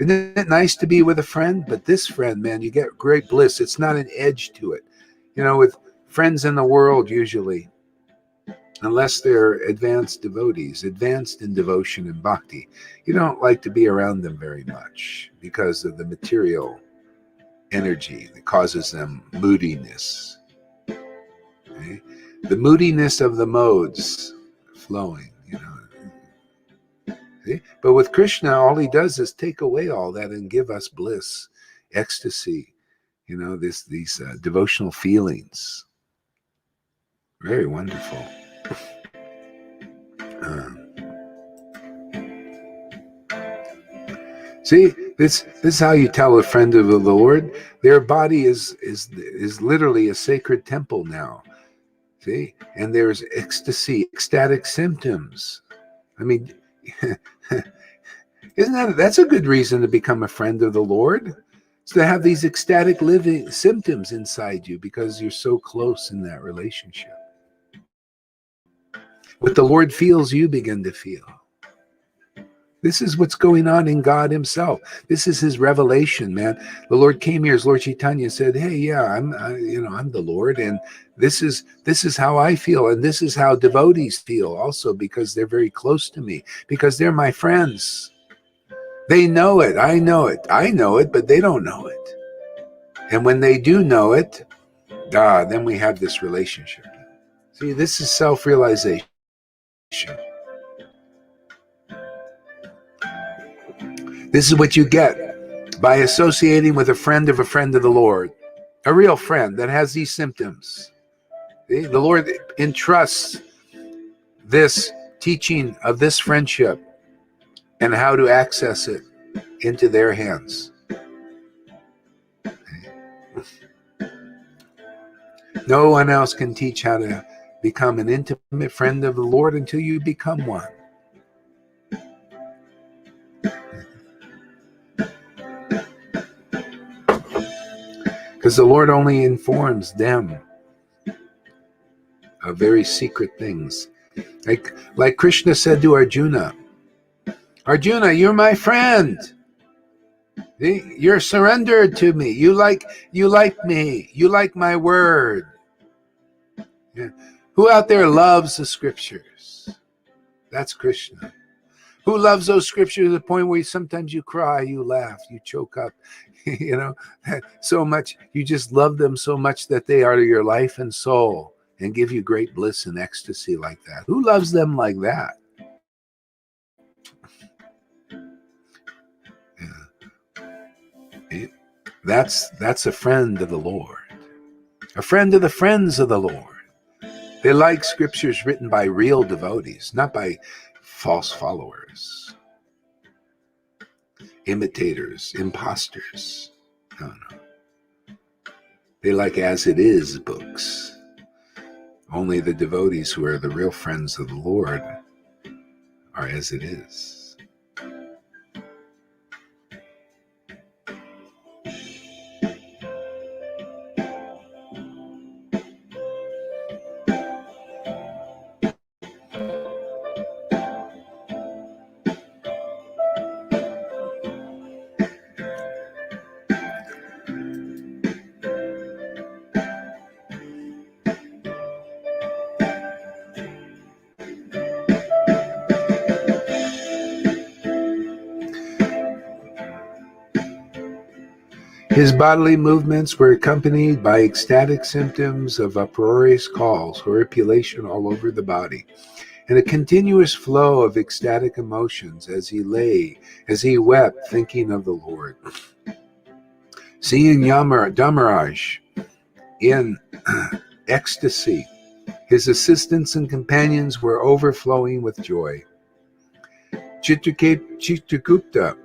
Isn't it nice to be with a friend? But this friend, man, you get great bliss. It's not an edge to it. With friends in the world, usually, unless they're advanced devotees, advanced in devotion and bhakti, you don't like to be around them very much because of the material energy that causes them moodiness. Okay? The moodiness of the modes flowing, See? But with Krishna, all he does is take away all that and give us bliss, ecstasy, these devotional feelings. Very wonderful. See, this is how you tell a friend of the Lord. Their body is literally a sacred temple now. See, and there's ecstasy, ecstatic symptoms. I mean, that's a good reason to become a friend of the Lord? It's to have these ecstatic living symptoms inside you because you're so close in that relationship. What the Lord feels, you begin to feel. This is what's going on in God himself. This is his revelation, man. The Lord came here as Lord Chaitanya said, hey, yeah, I'm the Lord. And this is how I feel. And this is how devotees feel also, because they're very close to me, because they're my friends. They know it. I know it. I know it, but they don't know it. And when they do know it, then we have this relationship. See, this is self-realization. This is what you get by associating with a friend of the Lord, a real friend that has these symptoms. See? The Lord entrusts this teaching of this friendship and how to access it into their hands. No one else can teach how to become an intimate friend of the Lord until you become one. Because the Lord only informs them of very secret things. Like Krishna said to Arjuna, Arjuna, you're my friend. You're surrendered to me. You like me. You like my word. Yeah. Who out there loves the scriptures? That's Krishna. Who loves those scriptures to the point where sometimes you cry, you laugh, you choke up, so much. You just love them so much that they are your life and soul and give you great bliss and ecstasy like that. Who loves them like that? Yeah. That's a friend of the Lord. A friend of the friends of the Lord. They like scriptures written by real devotees, not by false followers, imitators, imposters. No. They like as it is books. Only the devotees who are the real friends of the Lord are as it is. His bodily movements were accompanied by ecstatic symptoms of uproarious calls, horripilation all over the body, and a continuous flow of ecstatic emotions as he wept, thinking of the Lord. Seeing Dhamaraj in ecstasy, his assistants and companions were overflowing with joy. Chitragupta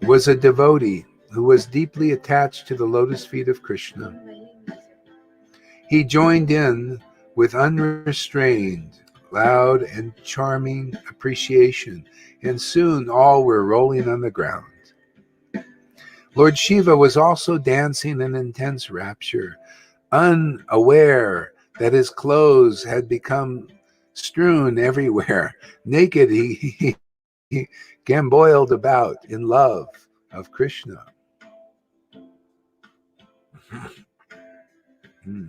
was a devotee who was deeply attached to the lotus feet of Krishna. He joined in with unrestrained, loud, and charming appreciation, and soon all were rolling on the ground. Lord Shiva was also dancing in intense rapture, unaware that his clothes had become strewn everywhere. Naked, he gamboiled about in love of Krishna. Hmm.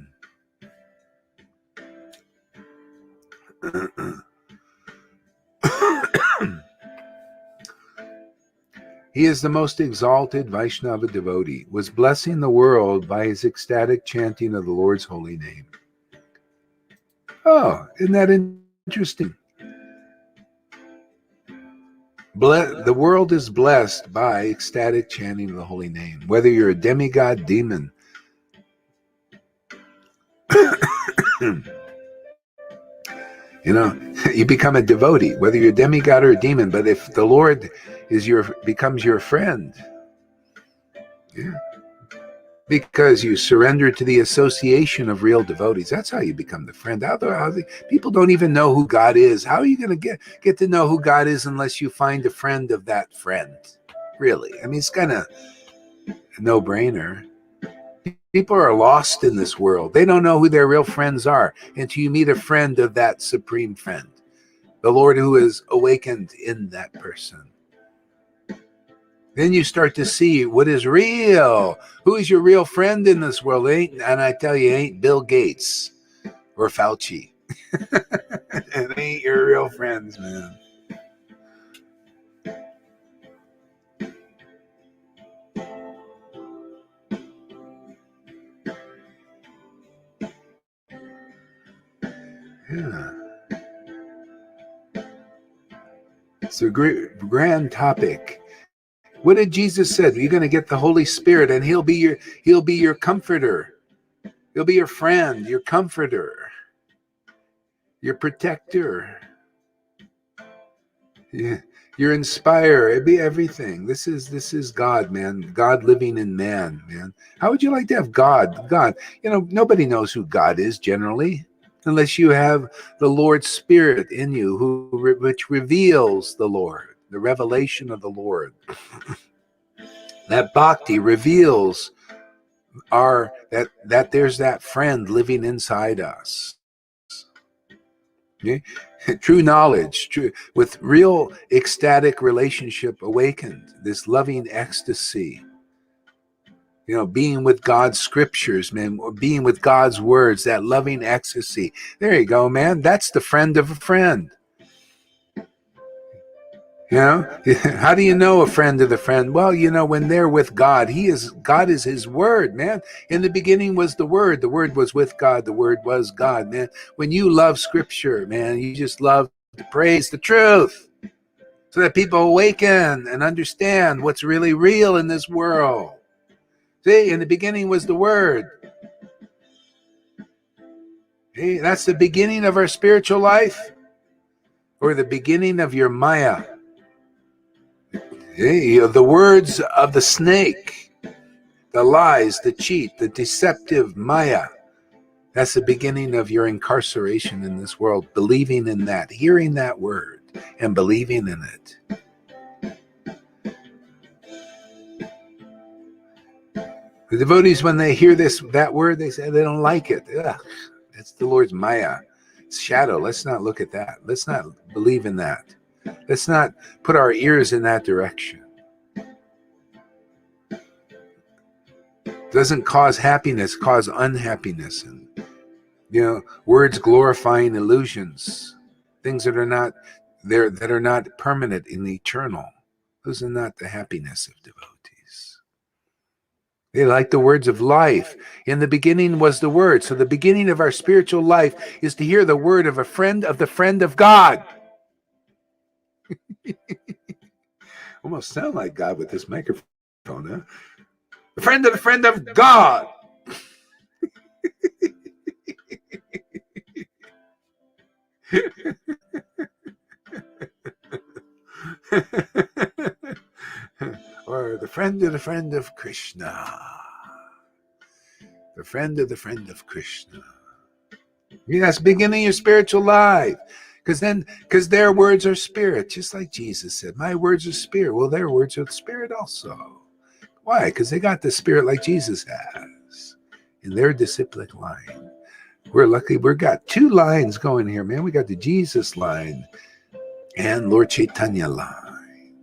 He is the most exalted Vaishnava devotee, was blessing the world by his ecstatic chanting of the Lord's holy name. Oh, isn't that interesting? The world is blessed by ecstatic chanting of the holy name. Whether you're a demigod, demon, you become a devotee, whether you're a demigod or a demon. But if the Lord becomes your friend, yeah, because you surrender to the association of real devotees. That's how you become the friend. People don't even know who God is. How are you going to get to know who God is unless you find a friend of that friend? Really? I mean, it's kind of a no-brainer. People are lost in this world. They don't know who their real friends are until you meet a friend of that supreme friend, the Lord who is awakened in that person. Then you start to see what is real. Who is your real friend in this world? And I tell you, it ain't Bill Gates or Fauci. It ain't your real friends, man. Yeah. It's a great, grand topic. What did Jesus said? You're going to get the Holy Spirit, and He'll be your comforter. He'll be your friend, your comforter, your protector. Yeah, your inspirer. It'd be everything. This is God, man. God living in man, man. How would you like to have God? God. Nobody knows who God is generally, unless you have the Lord's Spirit in you, which reveals the Lord, the revelation of the Lord. That bhakti reveals that there's that friend living inside us. Okay? True knowledge, with real ecstatic relationship awakened, this loving ecstasy. Being with God's scriptures, man, being with God's words, that loving ecstasy. There you go, man. That's the friend of a friend. How do you know a friend of the friend? Well, when they're with God, God is His Word, man. In the beginning was the Word was with God, the Word was God, man. When you love Scripture, man, you just love to praise the truth, so that people awaken and understand what's really real in this world. See, in the beginning was the Word. Hey, that's the beginning of our spiritual life, or the beginning of your Maya. Hey, the words of the snake, the lies, the cheat, the deceptive Maya. That's the beginning of your incarceration in this world, believing in that, hearing that word, and believing in it. The devotees, when they hear that word, they say they don't like it. Ugh, it's the Lord's Maya. It's shadow. Let's not look at that. Let's not believe in that. Let's not put our ears in that direction. Doesn't cause happiness, cause unhappiness. And words glorifying illusions, things that are not permanent and eternal. Those are not the happiness of devotees. They like the words of life. In the beginning was the Word. So the beginning of our spiritual life is to hear the word of the friend of God. Almost sound like God with this microphone, huh? The friend of God. Or the friend of Krishna. The friend of Krishna. Yeah, that's beginning your spiritual life. Because their words are spirit, just like Jesus said, my words are spirit. Well, their words are spirit also. Why? Because they got the spirit like Jesus has in their disciplic line. We're lucky we've got two lines going here, man. We got the Jesus line and Lord Chaitanya line.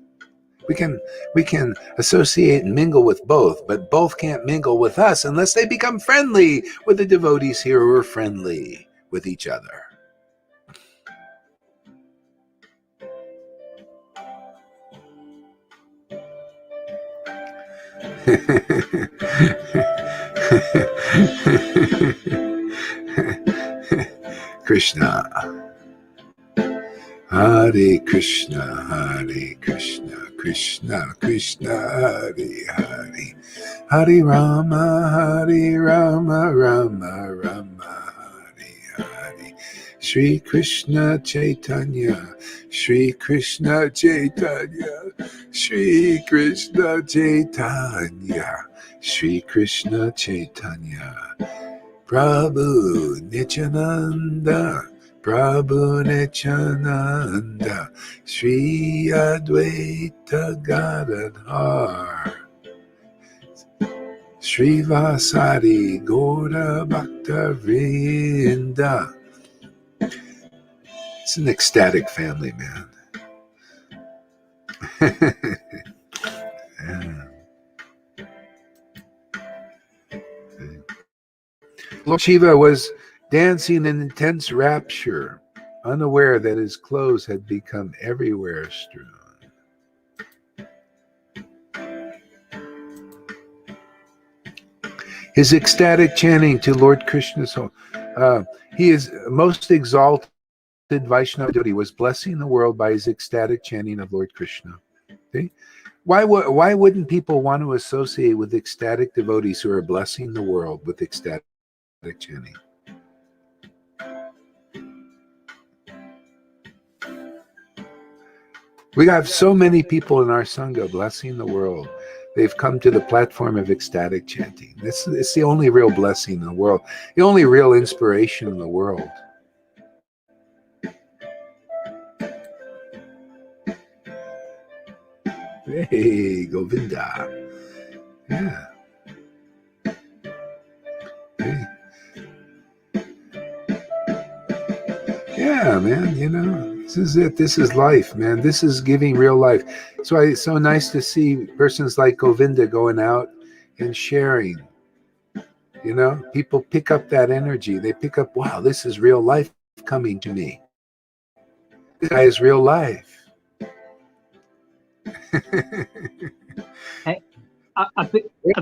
we can associate and mingle with both, but both can't mingle with us unless they become friendly with the devotees here who are friendly with each other. Krishna. Hare Krishna, Hare Krishna, Krishna Krishna, Hare Hare, Hare Rama, Rama Rama, Hare Hare. Shri Krishna Chaitanya, Shri Krishna Chaitanya, Shri Krishna Chaitanya, Shri Krishna Chaitanya, Prabhu Nityananda, Prabhu Nityananda, Sri Advaita Gadadhar, Sri Vasari Gaura Bhakta Vrinda. It's an ecstatic family, man. Yeah. Lord Shiva was dancing in intense rapture, unaware that his clothes had become everywhere strewn. His ecstatic chanting to Lord Krishna's home. He is most exalted Vaishnava devotee, was blessing the world by his ecstatic chanting of Lord Krishna. See? Why wouldn't people want to associate with ecstatic devotees who are blessing the world with ecstatic chanting? We have so many people in our Sangha blessing the world. They've come to the platform of ecstatic chanting. It's the only real blessing in the world, the only real inspiration in the world. Hey, Govinda. Yeah. Hey. Yeah, man, you know, this is it. This is life, man. This is giving real life. So it's so nice to see persons like Govinda going out and sharing. You know, people pick up that energy. They pick up, wow, this is real life coming to me. This guy is real life. Hey, I've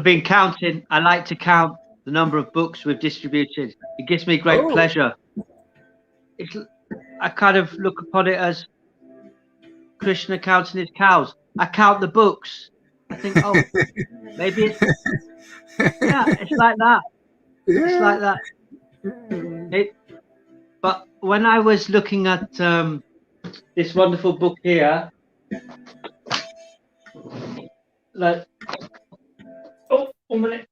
been counting. I like to count the number of books we've distributed. It gives me great pleasure. I kind of look upon it as Krishna counting his cows. I count the books. I think, oh, maybe it's like that. Yeah. It's like that. But when I was looking at this wonderful book here, like, oh, 1 minute.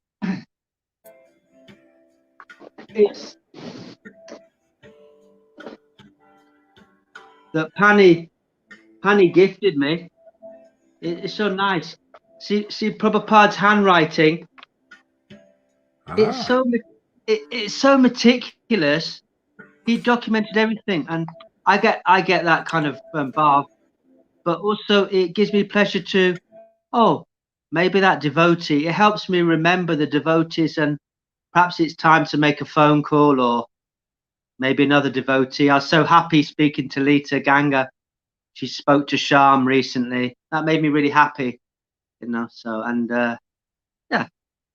It's that Pani gifted me. It's so nice. See Prabhupada's handwriting. It's so meticulous. He documented everything, and I get that kind of bar. But also, it gives me pleasure to, oh, maybe that devotee. It helps me remember the devotees, and perhaps it's time to make a phone call, or maybe another devotee. I was so happy speaking to Lita Ganga. She spoke to Sham recently. That made me really happy, you know. So, and yeah,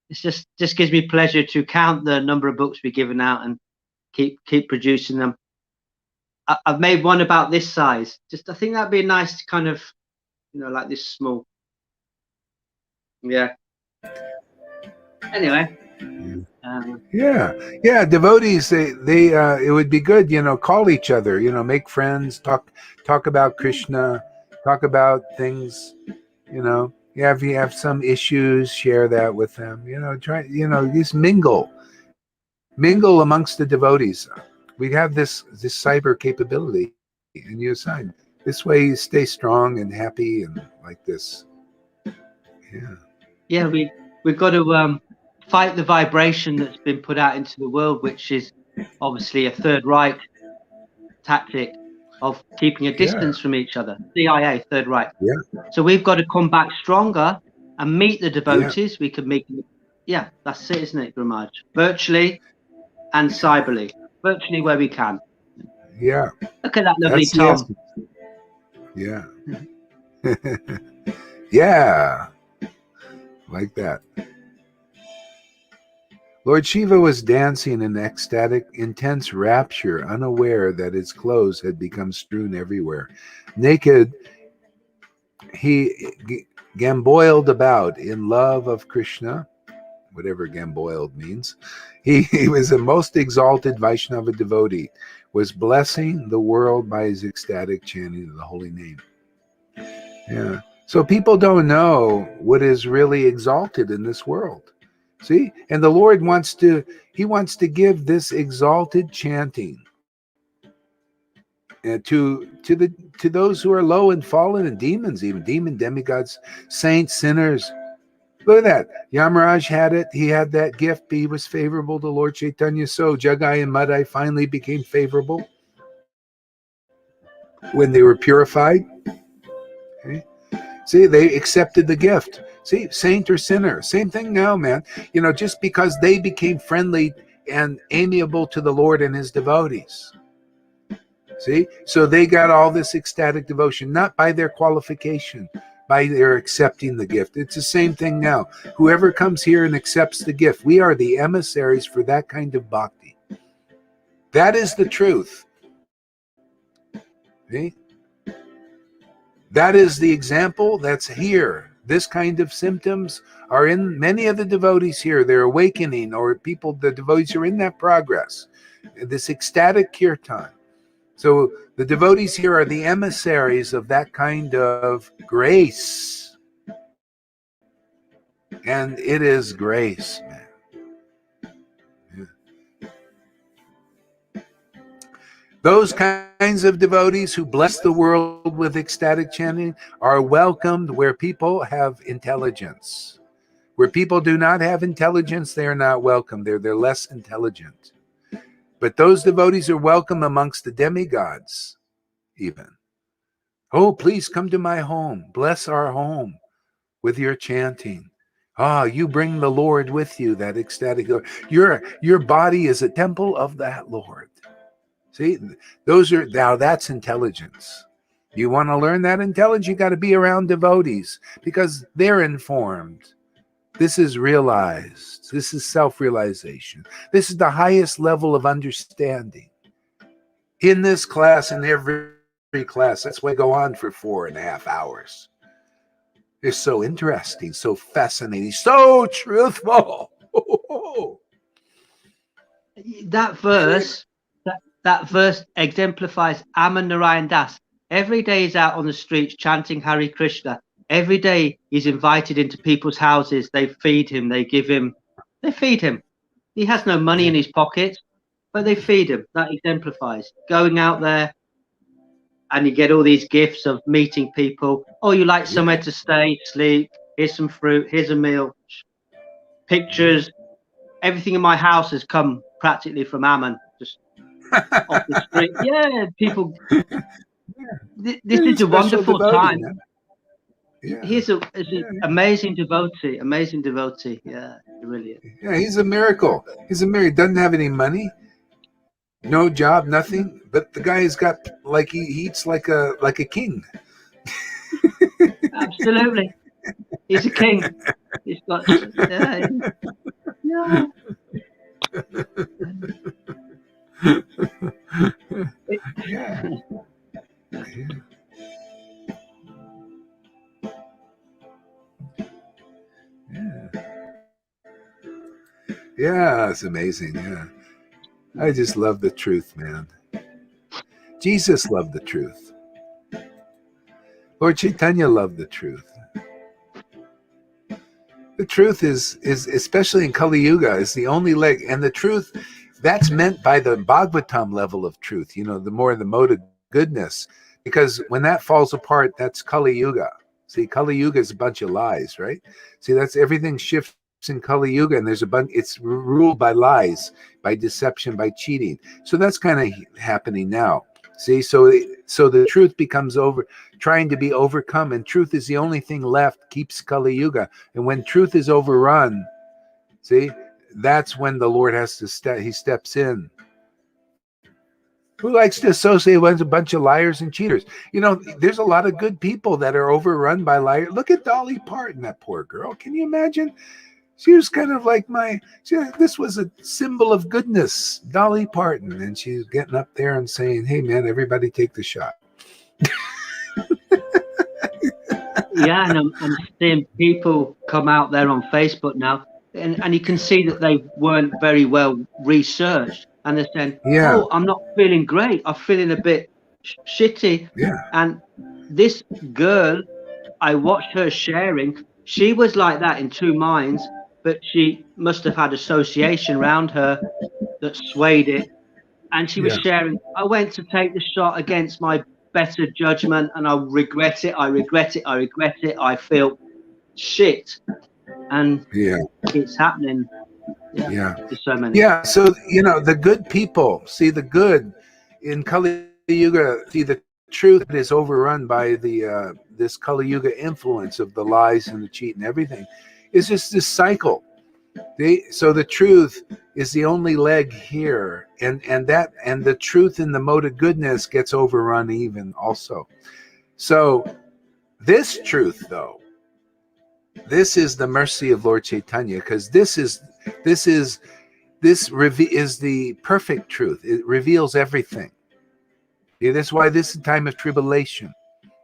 it's just gives me pleasure to count the number of books we've given out and keep producing them. I've made one about this size. I think that'd be nice to kind of, you know, like this small. Yeah. Anyway. Yeah. Devotees, they it would be good, you know, call each other, you know, make friends, talk about Krishna, talk about things, you know. If you have some issues, share that with them. You know, just mingle amongst the devotees. We have this cyber capability, and you assign this way you stay strong and happy and like this. Yeah, we've got to fight the vibration that's been put out into the world, which is obviously a Third Reich tactic. of keeping a Yeah. distance from each other. CIA, Third Reich. Yeah. So we've got to come back stronger and meet the Yeah. devotees. We can meet them. Yeah, that's it, isn't it, Gramaj? Virtually and cyberly. Virtually where we can. Yeah. Look at that lovely That's the Tom. essence. Yeah. Yeah. Like that. Lord Shiva was dancing in ecstatic, intense rapture, unaware that his clothes had become strewn everywhere. Naked, he gamboiled about in love of Krishna, whatever gamboiled means. He was a most exalted Vaishnava devotee, was blessing the world by his ecstatic chanting of the holy name. Yeah. So people don't know what is really exalted in this world. See? And the Lord wants to give this exalted chanting to those who are low and fallen, and demons, even demon demigods, saints, sinners. Look at that. Yamaraj had it. He had that gift. He was favorable to Lord Chaitanya. So Jagai and Madai finally became favorable when they were purified. Okay? See, they accepted the gift. See, saint or sinner, same thing now, man. Just because they became friendly and amiable to the Lord and his devotees. See, so they got all this ecstatic devotion, not by their qualification, by their accepting the gift. It's the same thing now. Whoever comes here and accepts the gift, we are the emissaries for that kind of bhakti. That is the truth. See? That is the example that's here. This kind of symptoms are in many of the devotees here. They're awakening, or the devotees are in that progress. This ecstatic kirtan. So the devotees here are the emissaries of that kind of grace. And it is grace, man. Yeah. Those kinds of devotees who bless the world with ecstatic chanting are welcomed where people have intelligence. Where people do not have intelligence, they are not welcome. They're less intelligent. But those devotees are welcome amongst the demigods, even. Oh, please come to my home. Bless our home with your chanting. You bring the Lord with you, that ecstatic Lord. Your body is a temple of that Lord. See, that's intelligence. You want to learn that intelligence, you got to be around devotees because they're informed. This is realized. This is self-realization. This is the highest level of understanding. In this class, in every class, that's why I go on for 4.5 hours. They're so interesting, so fascinating, so truthful. That verse, that verse exemplifies Aman Narayan Das. Every day he's out on the streets chanting Hare Krishna. Every day he's invited into people's houses. They feed him. They feed him. He has no money in his pocket, but they feed him. That exemplifies going out there, and you get all these gifts of meeting people. Oh, you like somewhere to stay, sleep. Here's some fruit. Here's a meal. Pictures. Everything in my house has come practically from Ammon, just off the street. Yeah, people. This is a wonderful time. Yeah. He's an amazing devotee. Amazing devotee. Yeah, he really is. Yeah, he's a miracle. He doesn't have any money, no job, nothing. But the guy has got he eats like a king. Absolutely, he's a king. He's got yeah. Yeah. Yeah, it's amazing. Yeah. I just love the truth, man. Jesus loved the truth. Lord Chaitanya loved the truth. The truth is especially in Kali Yuga, is the only leg. And the truth, that's meant by the Bhagavatam level of truth, the more the mode of goodness. Because when that falls apart, that's Kali Yuga. See, Kali Yuga is a bunch of lies, right? See, that's everything shifts in Kali Yuga, and it's ruled by lies, by deception, by cheating. So that's kind of happening now. See, so So the truth becomes trying to be overcome, and truth is the only thing left, keeps Kali Yuga. And when truth is overrun, see, that's when the Lord has to he steps in. Who likes to associate with a bunch of liars and cheaters? There's a lot of good people that are overrun by liars. Look at Dolly Parton, that poor girl. Can you imagine? She was kind of like this was a symbol of goodness, Dolly Parton. And she's getting up there and saying, hey, man, everybody take the shot. Yeah, and I'm seeing people come out there on Facebook now, and you can see that they weren't very well researched. And they're saying, Yeah. oh, I'm not feeling great. I'm feeling a bit shitty. Yeah. And this girl, I watched her sharing. She was like that in two minds, but she must have had association around her that swayed it. And she was sharing, I went to take the shot against my better judgment, and I regret it. I regret it. I regret it. I feel shit. And it's happening. Yeah. There's so many. Yeah. So, the good people, see the good in Kali Yuga, see the truth is overrun by the this Kali Yuga influence of the lies and the cheat and everything. It's just this cycle. So the truth is the only leg here, and the truth in the mode of goodness gets overrun even also. So this truth, though, this is the mercy of Lord Chaitanya, because this is the perfect truth. It reveals everything. See, that's why this is a time of tribulation.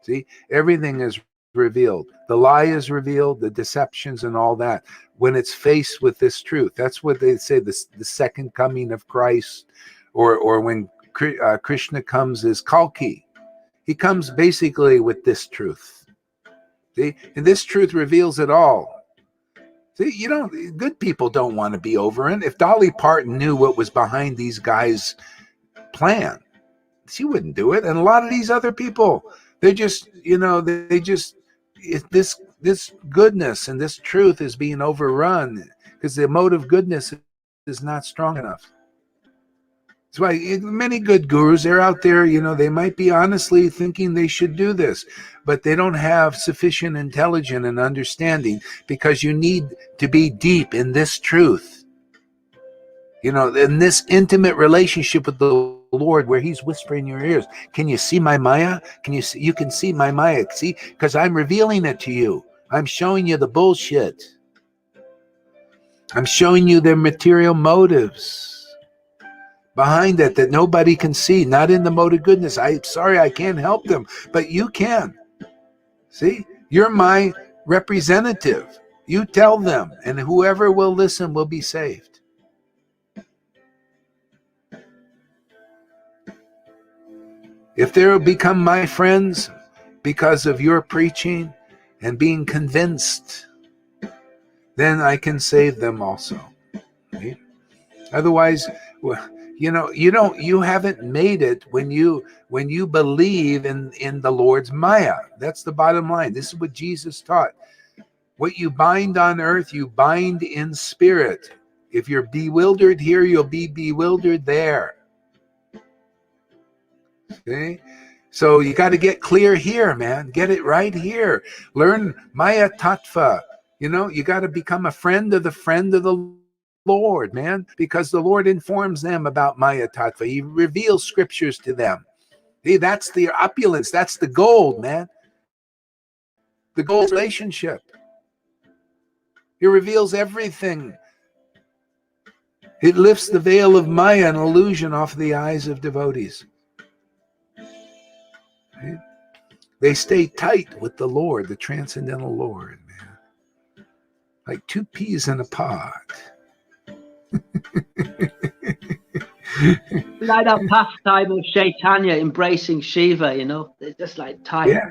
See, everything is revealed. The lie is revealed, the deceptions and all that. When it's faced with this truth, that's what they say, the second coming of Christ, or when Krishna comes as Kalki. He comes basically with this truth. See, and this truth reveals it all. See, good people don't want to be over it. If Dolly Parton knew what was behind these guys' plan, she wouldn't do it. And a lot of these other people, this goodness and this truth is being overrun because the mode of goodness is not strong enough. That's why many good gurus, they're out there, they might be honestly thinking they should do this, but they don't have sufficient intelligence and understanding, because you need to be deep in this truth. In this intimate relationship with the Lord, where he's whispering in your ears, can you see my Maya? You can see my Maya, see? Because I'm revealing it to you. I'm showing you the bullshit. I'm showing you their material motives behind it that nobody can see, not in the mode of goodness. I'm sorry, I can't help them, but you can. See? You're my representative. You tell them, and whoever will listen will be saved. If they'll become my friends because of your preaching and being convinced, then I can save them also. Right? Otherwise, you haven't made it when you believe in the Lord's Maya. That's the bottom line. This is what Jesus taught. What you bind on earth, you bind in spirit. If you're bewildered here, you'll be bewildered there. Okay? So you got to get clear here, man. Get it right here. Learn Maya Tattva. You got to become a friend of the Lord, man, because the Lord informs them about Maya Tattva. He reveals scriptures to them. See, that's the opulence. That's the gold, man. The gold relationship. He reveals everything. It lifts the veil of Maya and illusion off the eyes of devotees. Right? They stay tight with the Lord, the transcendental Lord, man. Like two peas in a pod. Like that pastime of Chaitanya embracing Shiva, they're just like tight. Yeah.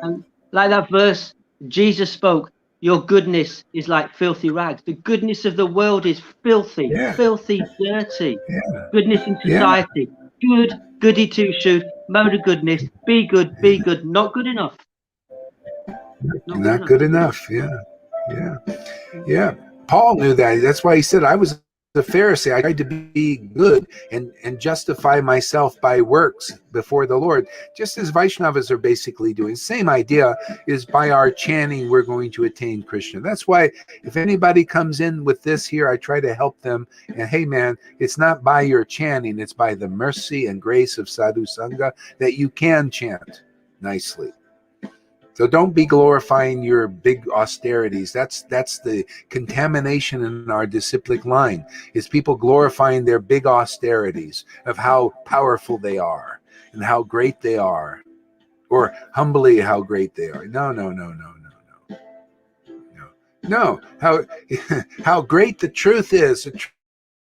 And like that verse Jesus spoke, your goodness is like filthy rags. The goodness of the world is filthy, filthy, dirty. Yeah. Goodness in society. Yeah. Goody two shoes, mode of goodness, be good, not good enough. Not good enough. Yeah. Paul knew that. That's why he said, I was a Pharisee, I tried to be good and justify myself by works before the Lord, just as Vaishnavas are basically doing. Same idea is by our chanting, we're going to attain Krishna. That's why if anybody comes in with this here, I try to help them. And hey, man, it's not by your chanting, it's by the mercy and grace of Sadhu Sangha that you can chant nicely. So don't be glorifying your big austerities. That's the contamination in our disciplic line, is people glorifying their big austerities of how powerful they are and how great they are, or humbly how great they are. No, no, no, no, no, no, no. How great the truth is. The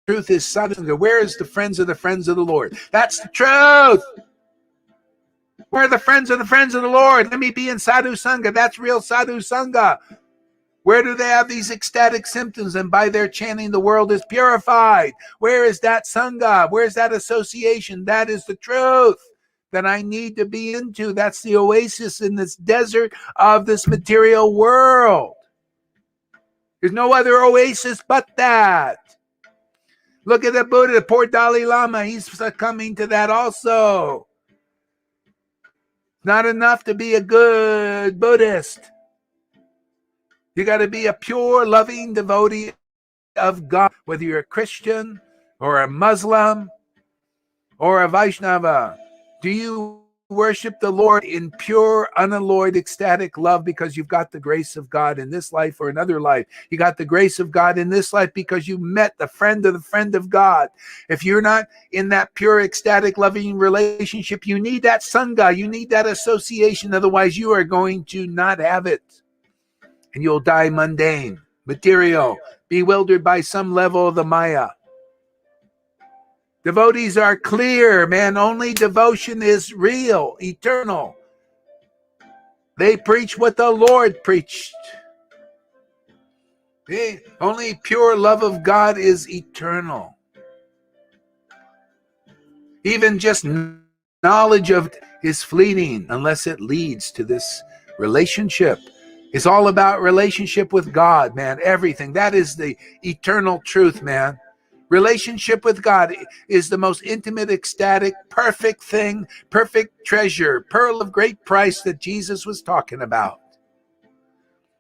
truth is sadhu. Where is the friends of the Lord? That's the truth. Where are the friends of the Lord? Let me be in Sadhu Sangha. That's real Sadhu Sangha. Where do they have these ecstatic symptoms? And by their chanting, the world is purified. Where is that Sangha? Where's that association? That is the truth that I need to be into. That's the oasis in this desert of this material world. There's no other oasis but that. Look at the Buddha, the poor Dalai Lama. He's succumbing to that also. Not enough to be a good Buddhist. You got to be a pure, loving devotee of God, whether you're a Christian or a Muslim or a Vaishnava. Do you worship the Lord in pure, unalloyed, ecstatic love because you've got the grace of God in this life or another life? You got the grace of God in this life because you met the friend of God. If you're not in that pure, ecstatic, loving relationship, you need that Sangha, you need that association. Otherwise, you are going to not have it. And you'll die mundane, material, bewildered by some level of the Maya. Devotees are clear, man. Only devotion is real, eternal. They preach what the Lord preached. Only pure love of God is eternal. Even just knowledge of it is fleeting unless it leads to this relationship. It's all about relationship with God, man. Everything. That is the eternal truth, man. Relationship with God is the most intimate, ecstatic, perfect thing, perfect treasure, pearl of great price that Jesus was talking about.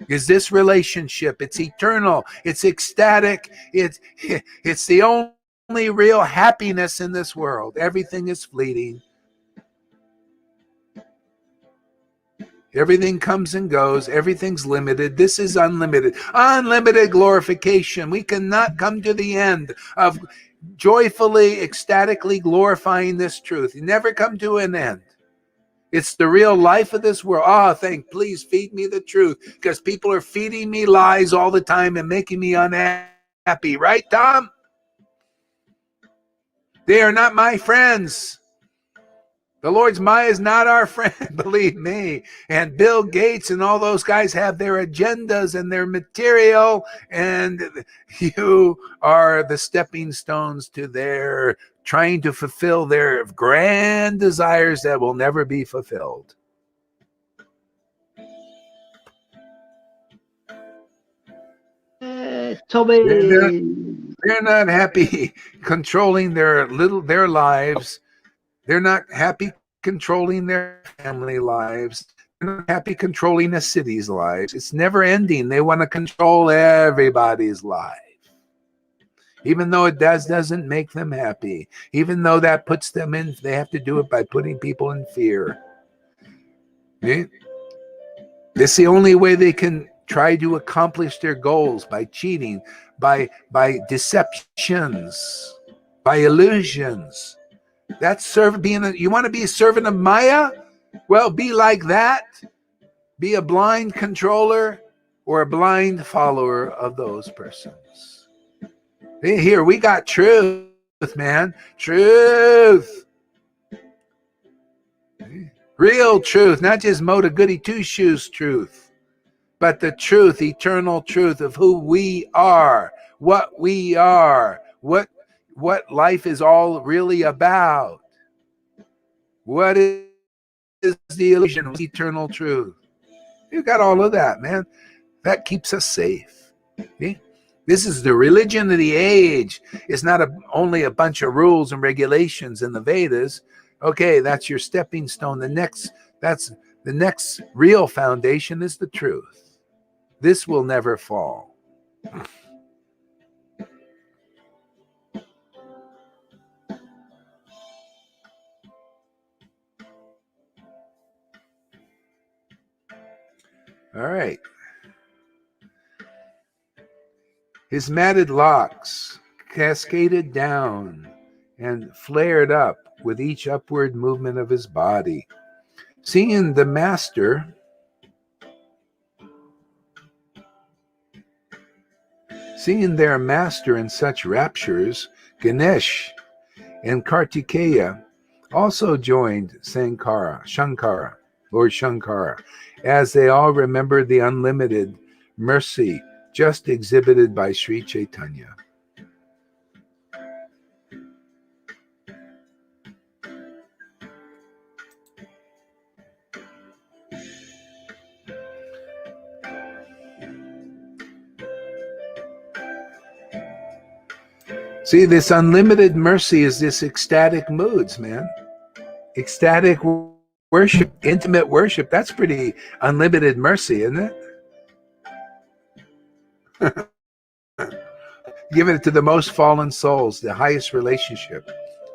Is this relationship? It's eternal. It's ecstatic. It's the only real happiness in this world. Everything is fleeting. Everything comes and goes. Everything's limited. This is unlimited. Unlimited glorification. We cannot come to the end of joyfully, ecstatically glorifying this truth. You never come to an end. It's the real life of this world. Please feed me the truth, because people are feeding me lies all the time and making me unhappy. Right, Tom? They are not my friends. The Lord's Maya is not our friend, believe me. And Bill Gates and all those guys have their agendas and their material, and you are the stepping stones to their trying to fulfill their grand desires that will never be fulfilled. Tommy. They're not happy controlling their lives. They're not happy controlling their family lives. They're not happy controlling a city's lives. It's never ending. They want to control everybody's life. Even though it doesn't make them happy. Even though that puts them in, they have to do it by putting people in fear. Okay? It's the only way they can try to accomplish their goals, by cheating, by deceptions, by illusions. That's you want to be a servant of Maya? Well, be like that. Be a blind controller or a blind follower of those persons. Here, we got truth, man. Truth. Real truth, not just Mota Goody Two Shoes truth, but the truth, eternal truth of who we are, what we are, what life is all really about. What is the illusion of eternal truth? You got all of that, man. That keeps us safe. Okay? This is the religion of the age. It's not only a bunch of rules and regulations in the Vedas. Okay, that's your stepping stone. That's the next real foundation is the truth. This will never fall. All right. His matted locks cascaded down and flared up with each upward movement of his body. Seeing their master in such raptures, Ganesh and Kartikeya also joined Lord Shankara, as they all remembered the unlimited mercy just exhibited by Sri Chaitanya. See, this unlimited mercy is this ecstatic moods, man. Ecstatic worship, intimate worship. That's pretty unlimited mercy, isn't it? Giving it to the most fallen souls, the highest relationship.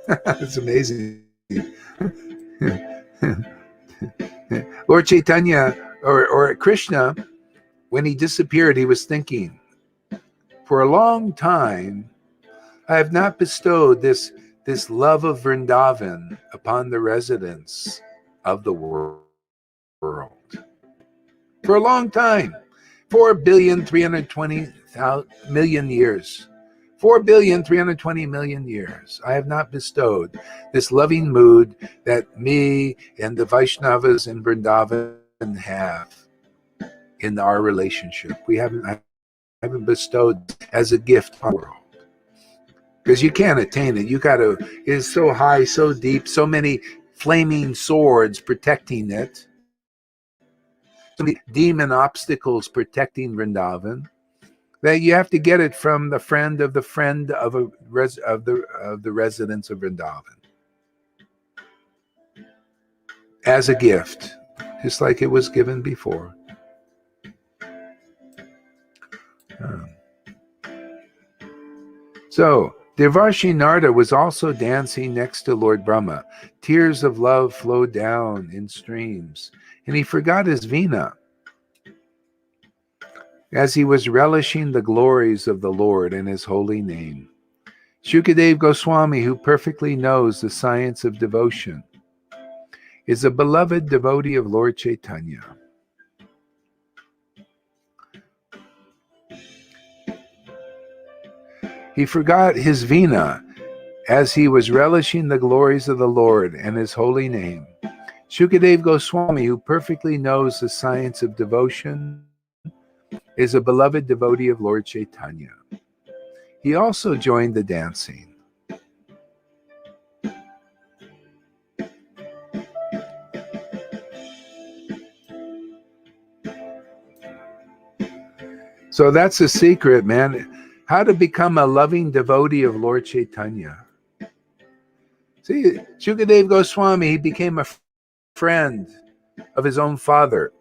It's amazing. Lord Chaitanya or Krishna, when he disappeared, he was thinking, for a long time, I have not bestowed this love of Vrindavan upon the residents of the world. For a long time, 4,320,000,000 years. 4,320,000,000 years. I have not bestowed this loving mood that me and the Vaishnavas in Vrindavan have in our relationship. I haven't bestowed as a gift on the world. Because you can't attain it. It's so high, so deep, so many flaming swords protecting it. So many demon obstacles protecting Vrindavan, that you have to get it from the friend of the friend of the residents of Vrindavan as a gift, just like it was given before. So Devarshi Narada was also dancing next to Lord Brahma. Tears of love flowed down in streams, and he forgot his veena as he was relishing the glories of the Lord and his holy name. Shukadeva Goswami, who perfectly knows the science of devotion, is a beloved devotee of Lord Chaitanya. He forgot his veena as he was relishing the glories of the Lord and his holy name. Shukadeva Goswami, who perfectly knows the science of devotion, is a beloved devotee of Lord Chaitanya. He also joined the dancing. So that's the secret, man. How to become a loving devotee of Lord Chaitanya. See, Shukadeva Goswami, he became a friend of his own father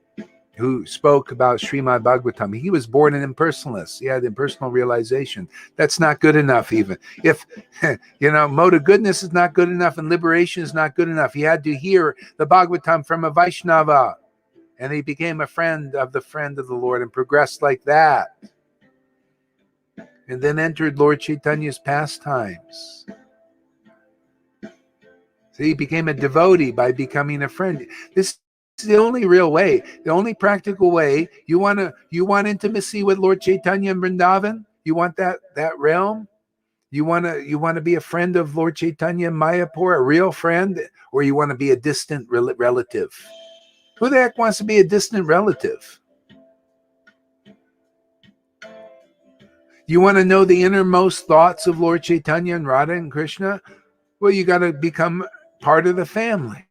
who spoke about Srimad Bhagavatam. He was born an impersonalist. He had impersonal realization. That's not good enough even. If, mode of goodness is not good enough and liberation is not good enough. He had to hear the Bhagavatam from a Vaishnava. And he became a friend of the Lord and progressed like that. And then entered Lord Chaitanya's pastimes. So he became a devotee by becoming a friend. This is the only real way, the only practical way. You want intimacy with Lord Chaitanya and Vrindavan? You want that realm? You want to be a friend of Lord Chaitanya and Mayapur, a real friend, or you want to be a distant relative? Who the heck wants to be a distant relative? You want to know the innermost thoughts of Lord Chaitanya and Radha and Krishna? Well, you got to become part of the family.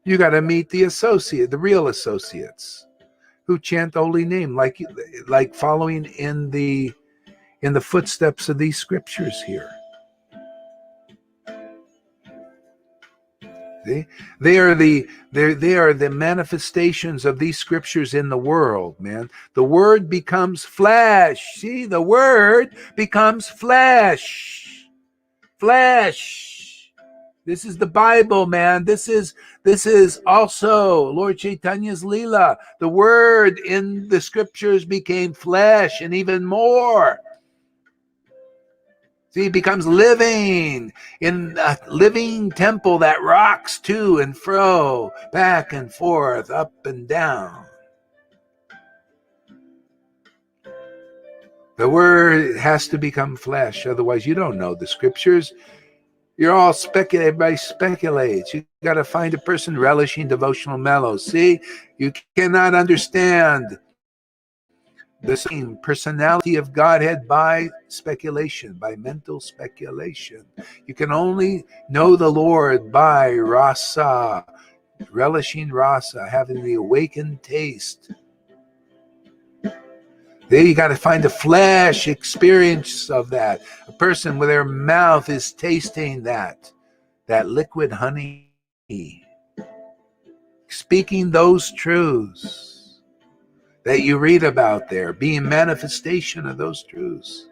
You got to meet the real associates. who chant the holy name, like following in the footsteps of these scriptures here. They are the manifestations of these scriptures in the world, man. The word becomes flesh. See, the word becomes flesh. Flesh. This is the Bible, man. This is also Lord Chaitanya's Leela. The word in the scriptures became flesh, and even more. See, it becomes living in a living temple that rocks to and fro, back and forth, up and down. The word has to become flesh, otherwise you don't know the scriptures. You're all speculating. Everybody speculates. You got to find a person relishing devotional mellows. See, you cannot understand the same personality of Godhead by speculation, by mental speculation. You can only know the Lord by rasa, relishing rasa, having the awakened taste. Then you got to find the flesh experience of that. A person with their mouth is tasting that liquid honey, speaking those truths that you read about there, being manifestation of those truths.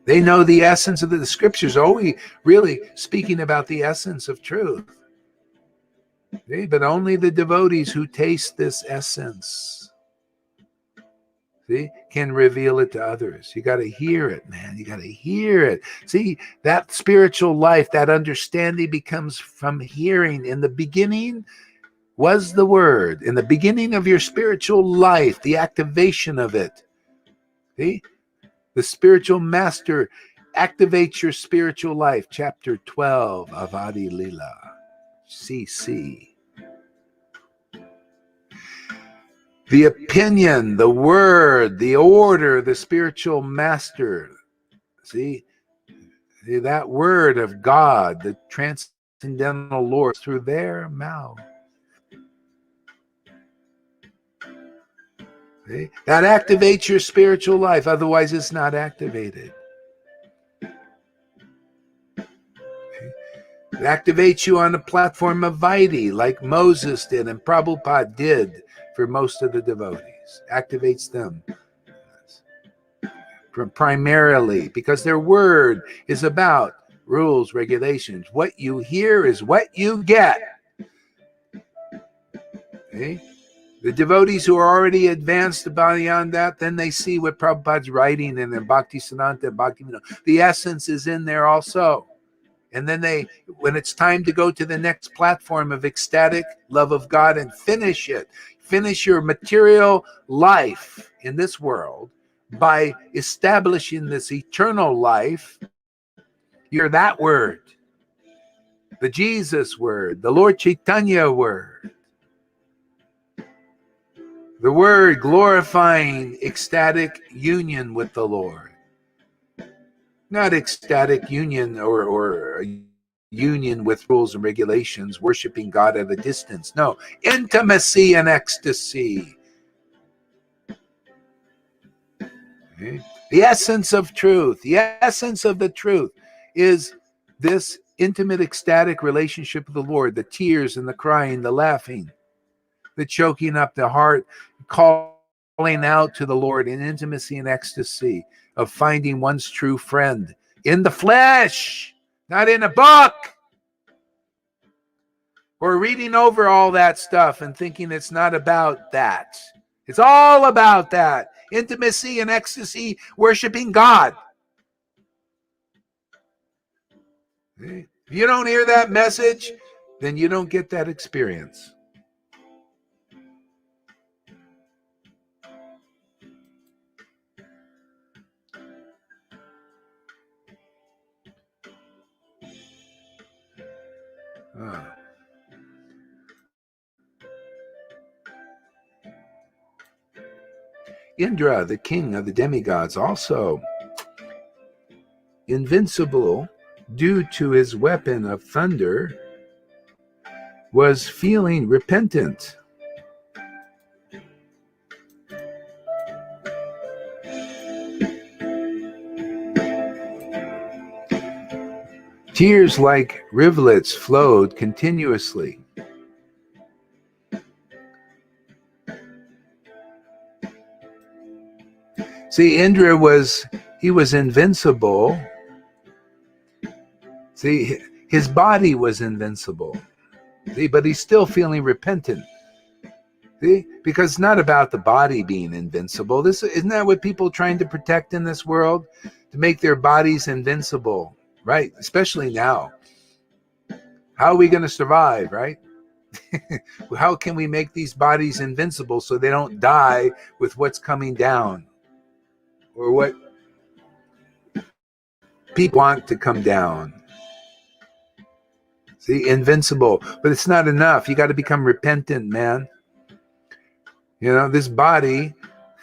They know the essence of the scriptures. Are we really speaking about the essence of truth? But only the devotees who taste this essence, can reveal it to others. You got to hear it, man. You got to hear it. See, that spiritual life, that understanding becomes from hearing. In the beginning was the word. In the beginning of your spiritual life, the activation of it. See? The spiritual master activates your spiritual life. Chapter 12 of Adi Lila. CC. The opinion, the word, the order, the spiritual master. See, that word of God, the transcendental Lord, through their mouth. See? That activates your spiritual life. Otherwise, it's not activated. It activates you on the platform of Vaidhi, like Moses did and Prabhupada did for most of the devotees. Activates them primarily because their word is about rules, regulations. What you hear is what you get. Okay? The devotees who are already advanced beyond that, then they see what Prabhupada's writing in their Bhakti Siddhanta, Bhakti. The essence is in there also. And then when it's time to go to the next platform of ecstatic love of God and finish it, finish your material life in this world by establishing this eternal life, you're that word, the Jesus word, the Lord Chaitanya word, the word glorifying ecstatic union with the Lord. Not ecstatic union or union with rules and regulations, worshiping God at a distance. No, intimacy and ecstasy. Okay? The essence of truth, the essence of the truth is this intimate, ecstatic relationship with the Lord, the tears and the crying, the laughing, the choking up the heart, calling out to the Lord in intimacy and ecstasy of finding one's true friend in the flesh, not in a book. Or reading over all that stuff and thinking it's not about that. It's all about that. Intimacy and ecstasy, worshiping God. If you don't hear that message, then you don't get that experience. Indra, the king of the demigods, also invincible due to his weapon of thunder, was feeling repentant. Tears like rivulets flowed continuously. See, Indra was invincible. See, his body was invincible. See, but he's still feeling repentant. See, because it's not about the body being invincible. This isn't that what people are trying to protect in this world, to make their bodies invincible, right? Especially now. How are we going to survive, right? How can we make these bodies invincible so they don't die with what's coming down or what people want to come down? See, invincible, but it's not enough. You got to become repentant, man. You know, this body,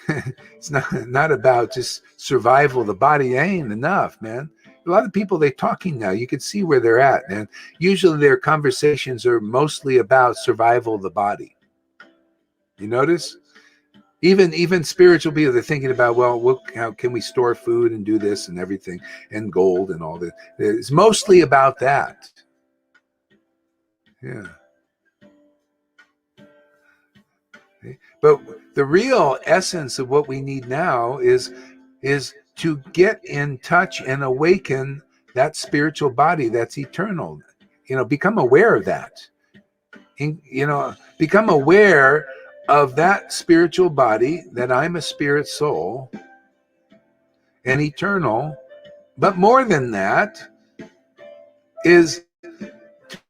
it's not about just survival. The body ain't enough, man. A lot of people, they're talking now. You can see where they're at, man. Usually their conversations are mostly about survival of the body. You notice? Even spiritual people, they're thinking about, well, how can we store food and do this and everything and gold and all that. It's mostly about that. Yeah. But the real essence of what we need now is to get in touch and awaken that spiritual body that's eternal. You know, become aware of that. You know, become aware of that spiritual body, that I'm a spirit soul and eternal. But more than that is to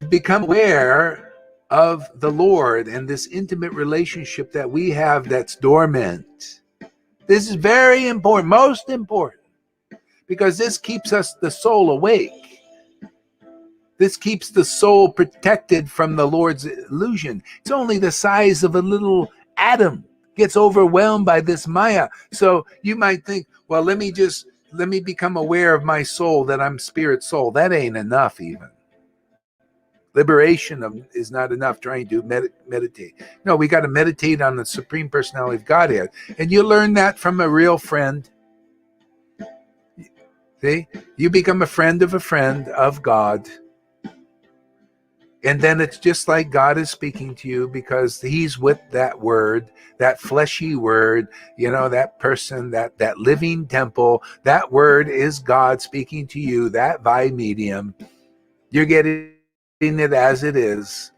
become aware of the Lord and this intimate relationship that we have that's dormant. This is very important, most important, because this keeps the soul awake. This keeps the soul protected from the Lord's illusion. It's only the size of a little atom, gets overwhelmed by this Maya. So you might think, well, let me become aware of my soul, that I'm spirit soul. That ain't enough even. Liberation is not enough trying to meditate. No, we got to meditate on the Supreme Personality of Godhead. And you learn that from a real friend. See? You become a friend of God. And then it's just like God is speaking to you, because he's with that word, that fleshy word, you know, that person, that living temple. That word is God speaking to you, that by medium. You're getting it as it is.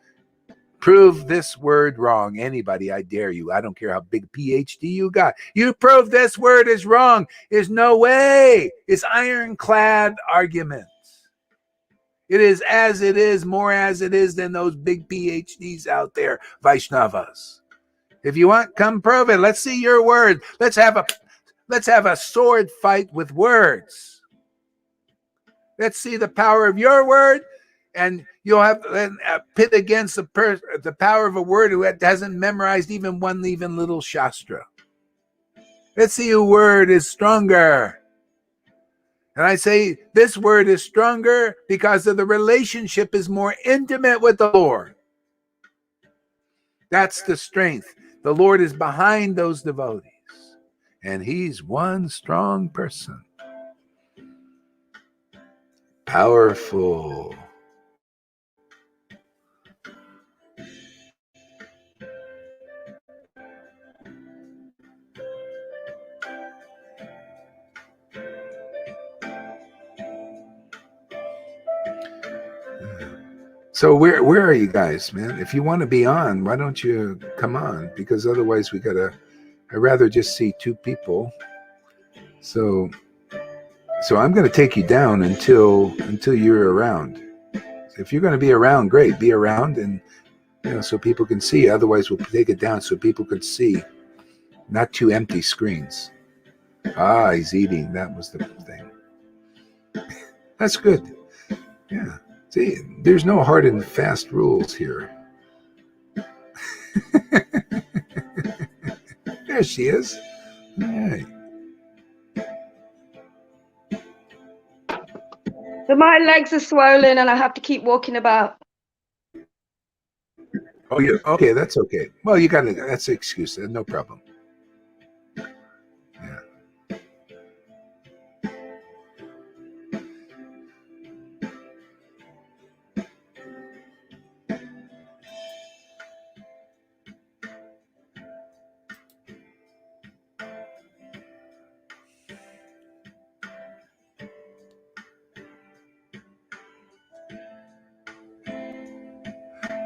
Prove this word wrong. Anybody, I dare you. I don't care how big PhD you got. You prove this word is wrong. There's no way. It's ironclad argument. It is as it is, more as it is than those big PhDs out there, Vaishnavas. If you want, come prove it. Let's see your word. Let's have a sword fight with words. Let's see the power of your word, and you'll have a pit against the power of a word who hasn't memorized even one little shastra. Let's see whose word is stronger. And I say this word is stronger because of the relationship is more intimate with the Lord. That's the strength. The Lord is behind those devotees. And he's one strong person. Powerful. So where are you guys, man? If you want to be on, why don't you come on? Because otherwise I'd rather just see two people. So I'm going to take you down until you're around. If you're going to be around, great, be around, and so people can see. Otherwise we'll take it down so people can see, not two empty screens. Ah, he's eating. That was the thing. That's good. Yeah. See, there's no hard and fast rules here. There she is. All right. But my legs are swollen and I have to keep walking about. Oh, yeah. Okay, that's okay. Well, that's an excuse. No problem. Yeah.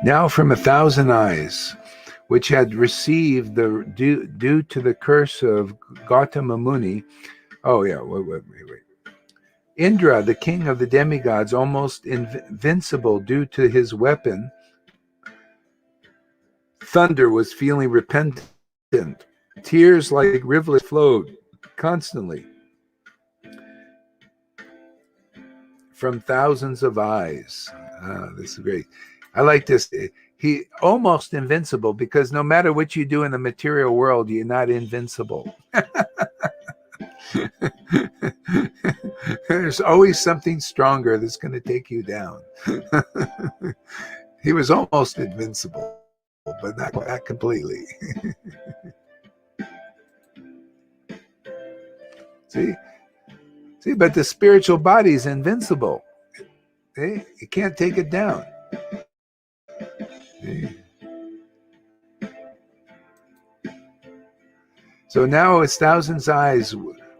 Now from 1,000 eyes, which had received the due to the curse of Gautama Muni. Oh yeah, wait. Indra, the king of the demigods, almost invincible due to his weapon, thunder, was feeling repentant. Tears like rivulets flowed constantly from thousands of eyes. This is great. I like this. He almost invincible because no matter what you do in the material world, you're not invincible. There's always something stronger that's going to take you down. He was almost invincible, but not completely. See, but the spiritual body is invincible. You can't take it down. So now its thousands eyes,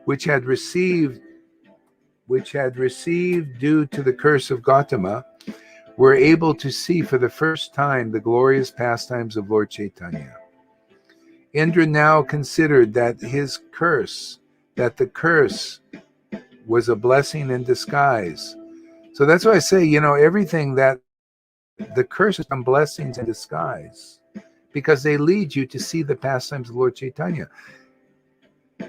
which had received due to the curse of Gautama, were able to see for the first time the glorious pastimes of Lord Chaitanya. Indra now considered that the curse was a blessing in disguise. So that's why I say, everything that the curses are blessings in disguise, because they lead you to see the pastimes of Lord Chaitanya.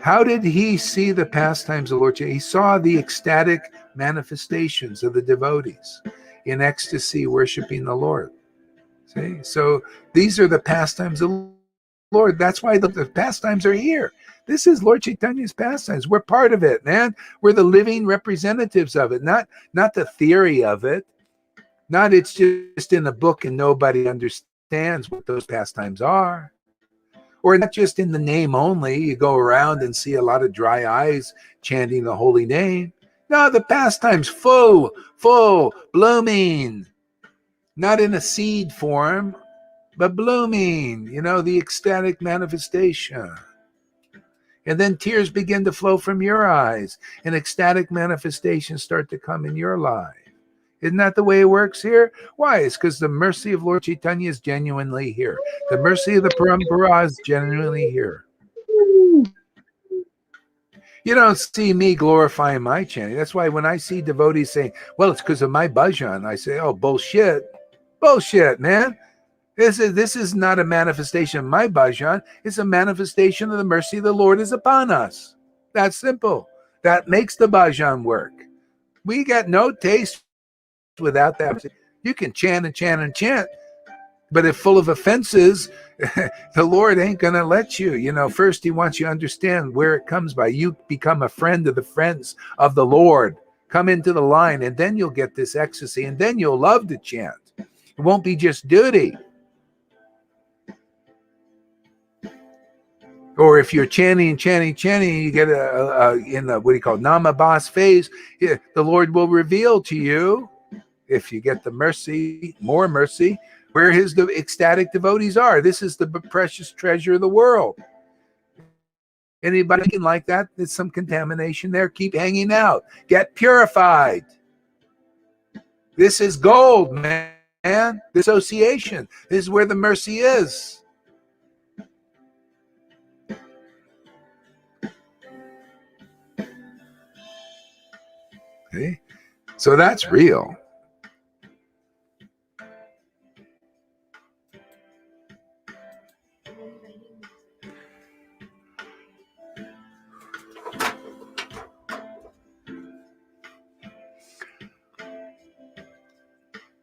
How did he see the pastimes of Lord Chaitanya? He saw the ecstatic manifestations of the devotees in ecstasy worshiping the Lord. See? So these are the pastimes of the Lord. That's why the pastimes are here. This is Lord Chaitanya's pastimes. We're part of it, man. We're the living representatives of it, not the theory of it. Not it's just in a book and nobody understands what those pastimes are. Or not just in the name only. You go around and see a lot of dry eyes chanting the holy name. No, the pastime's full, blooming. Not in a seed form, but blooming, the ecstatic manifestation. And then tears begin to flow from your eyes, and ecstatic manifestations start to come in your life. Isn't that the way it works here? Why? It's because the mercy of Lord Chaitanya is genuinely here. The mercy of the Parampara is genuinely here. You don't see me glorifying my chanting. That's why when I see devotees saying, well, it's because of my bhajan, I say, oh, bullshit. Bullshit, man. This is not a manifestation of my bhajan. It's a manifestation of the mercy of the Lord is upon us. That's simple. That makes the bhajan work. We got no taste without that. You can chant and chant and chant, but if full of offenses, the Lord ain't going to let you. First he wants you to understand where it comes by. You become a friend of the friends of the Lord. Come into the line, and then you'll get this ecstasy, and then you'll love to chant. It won't be just duty. Or if you're chanting, you get in the what do you call Namabas phase, the Lord will reveal to you, if you get the mercy, more mercy, where his ecstatic devotees are. This is the precious treasure of the world. Anybody like that? There's some contamination there. Keep hanging out. Get purified. This is gold, man. The association. This is where the mercy is. Okay? So that's real.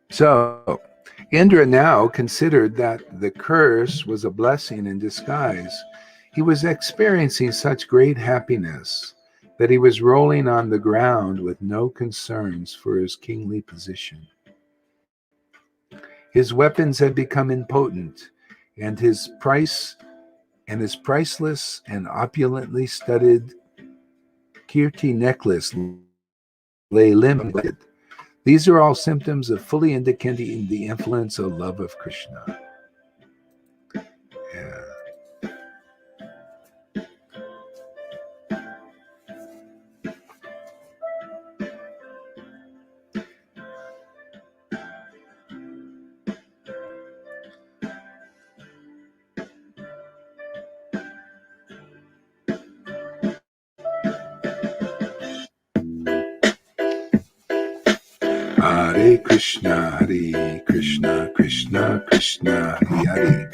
So Indra now considered that the curse was a blessing in disguise. He was experiencing such great happiness that he was rolling on the ground with no concerns for his kingly position. His weapons had become impotent, and his priceless and opulently studded kirti necklace lay limited. These are all symptoms of fully indicating the influence of love of Krishna. Yeah. Hare Krishna, Krishna Krishna, Hare Hare.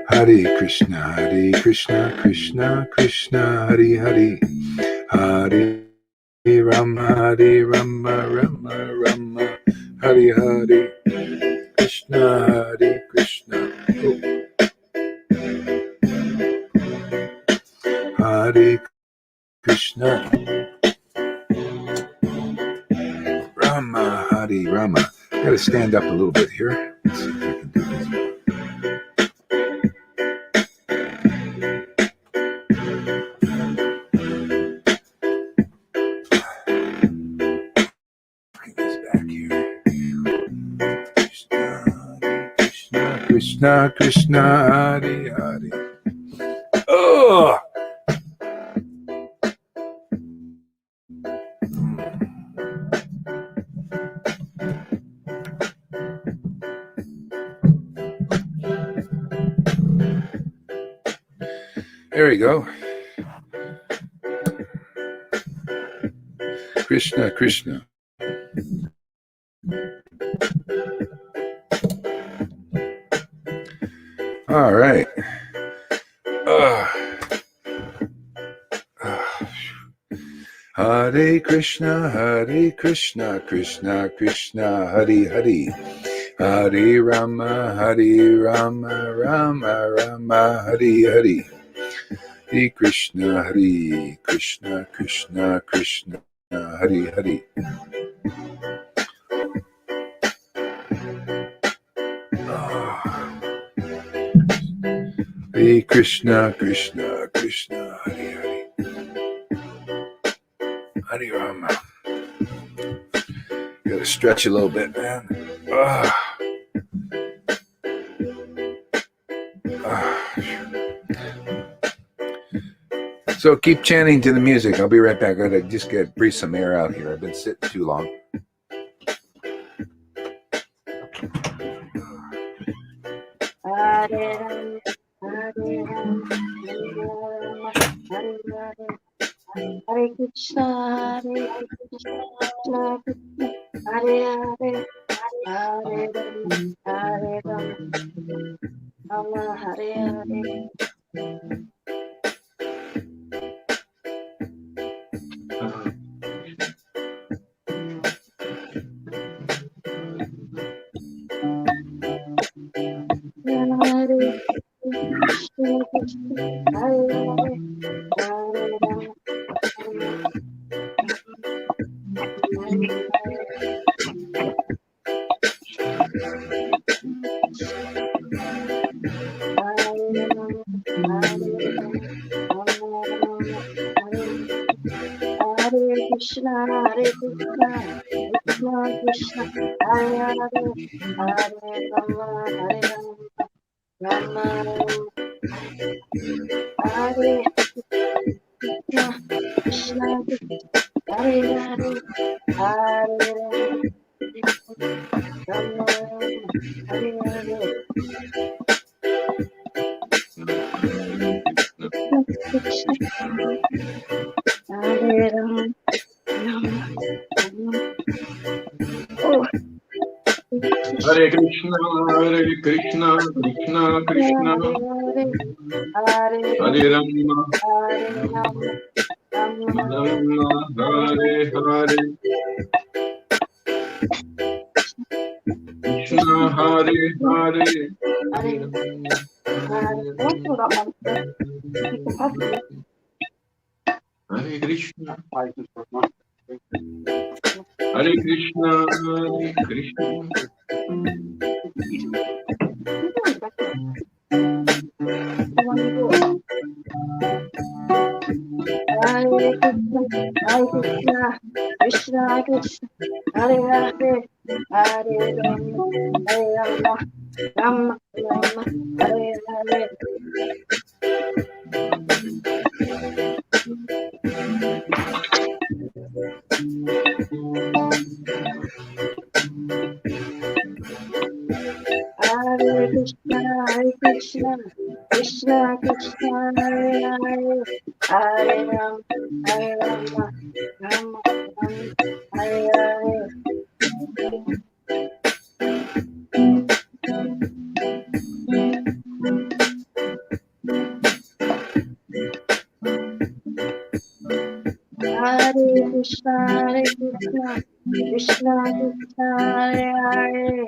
Hare Krishna, Krishna Krishna, Hare Hare. Hare Rama, Rama Rama, Hare Hare. Krishna, Hare Krishna. Hare Krishna, Rama, Hare Rama. I gotta stand up a little bit here. Let's see if I can do this. Bring this back here. Krishna, Krishna, Hare Hare. Oh! There we go. Krishna, Krishna. All right. Hare Krishna, Krishna Krishna, Hare Hare. Hare Rama, Rama Rama, Hare Hare. Hare Krishna, Krishna Krishna, Hare Hare. Hare Krishna, Krishna Krishna, Hare Hare. Hare Rama. Gotta stretch a little bit, man. So keep chanting to the music. I'll be right back. I gotta just breathe some air out here. I've been sitting too long. Hare Krishna, Krishna Krishna, Hare Hare, Hare Rama, Rama Hare Hare. Krishna, Hare Krishna, Krishna Krishna, Hare Hare, Hare Rama, Rama Hare Krishna, Krishna Hare Hare, Hare Rama, Hare Hare. Krishna, Hare Rama, oh. Hare Krishna, Krishna Krishna, Hare Hare Rama, Rama, Rama Hare Hare, Krishna Hare Hare, Hare Krishna, Hare Krishna, Krishna. Hare Krishna, Krishna Krishna, Hare Hare, Hare Rama, Rama Rama, Hare Hare. Hare Krishna, Krishna Krishna, Hare Hare, Hare Rama, Rama Krishna, Hare Krishna, Krishna Krishna, Hare Hare,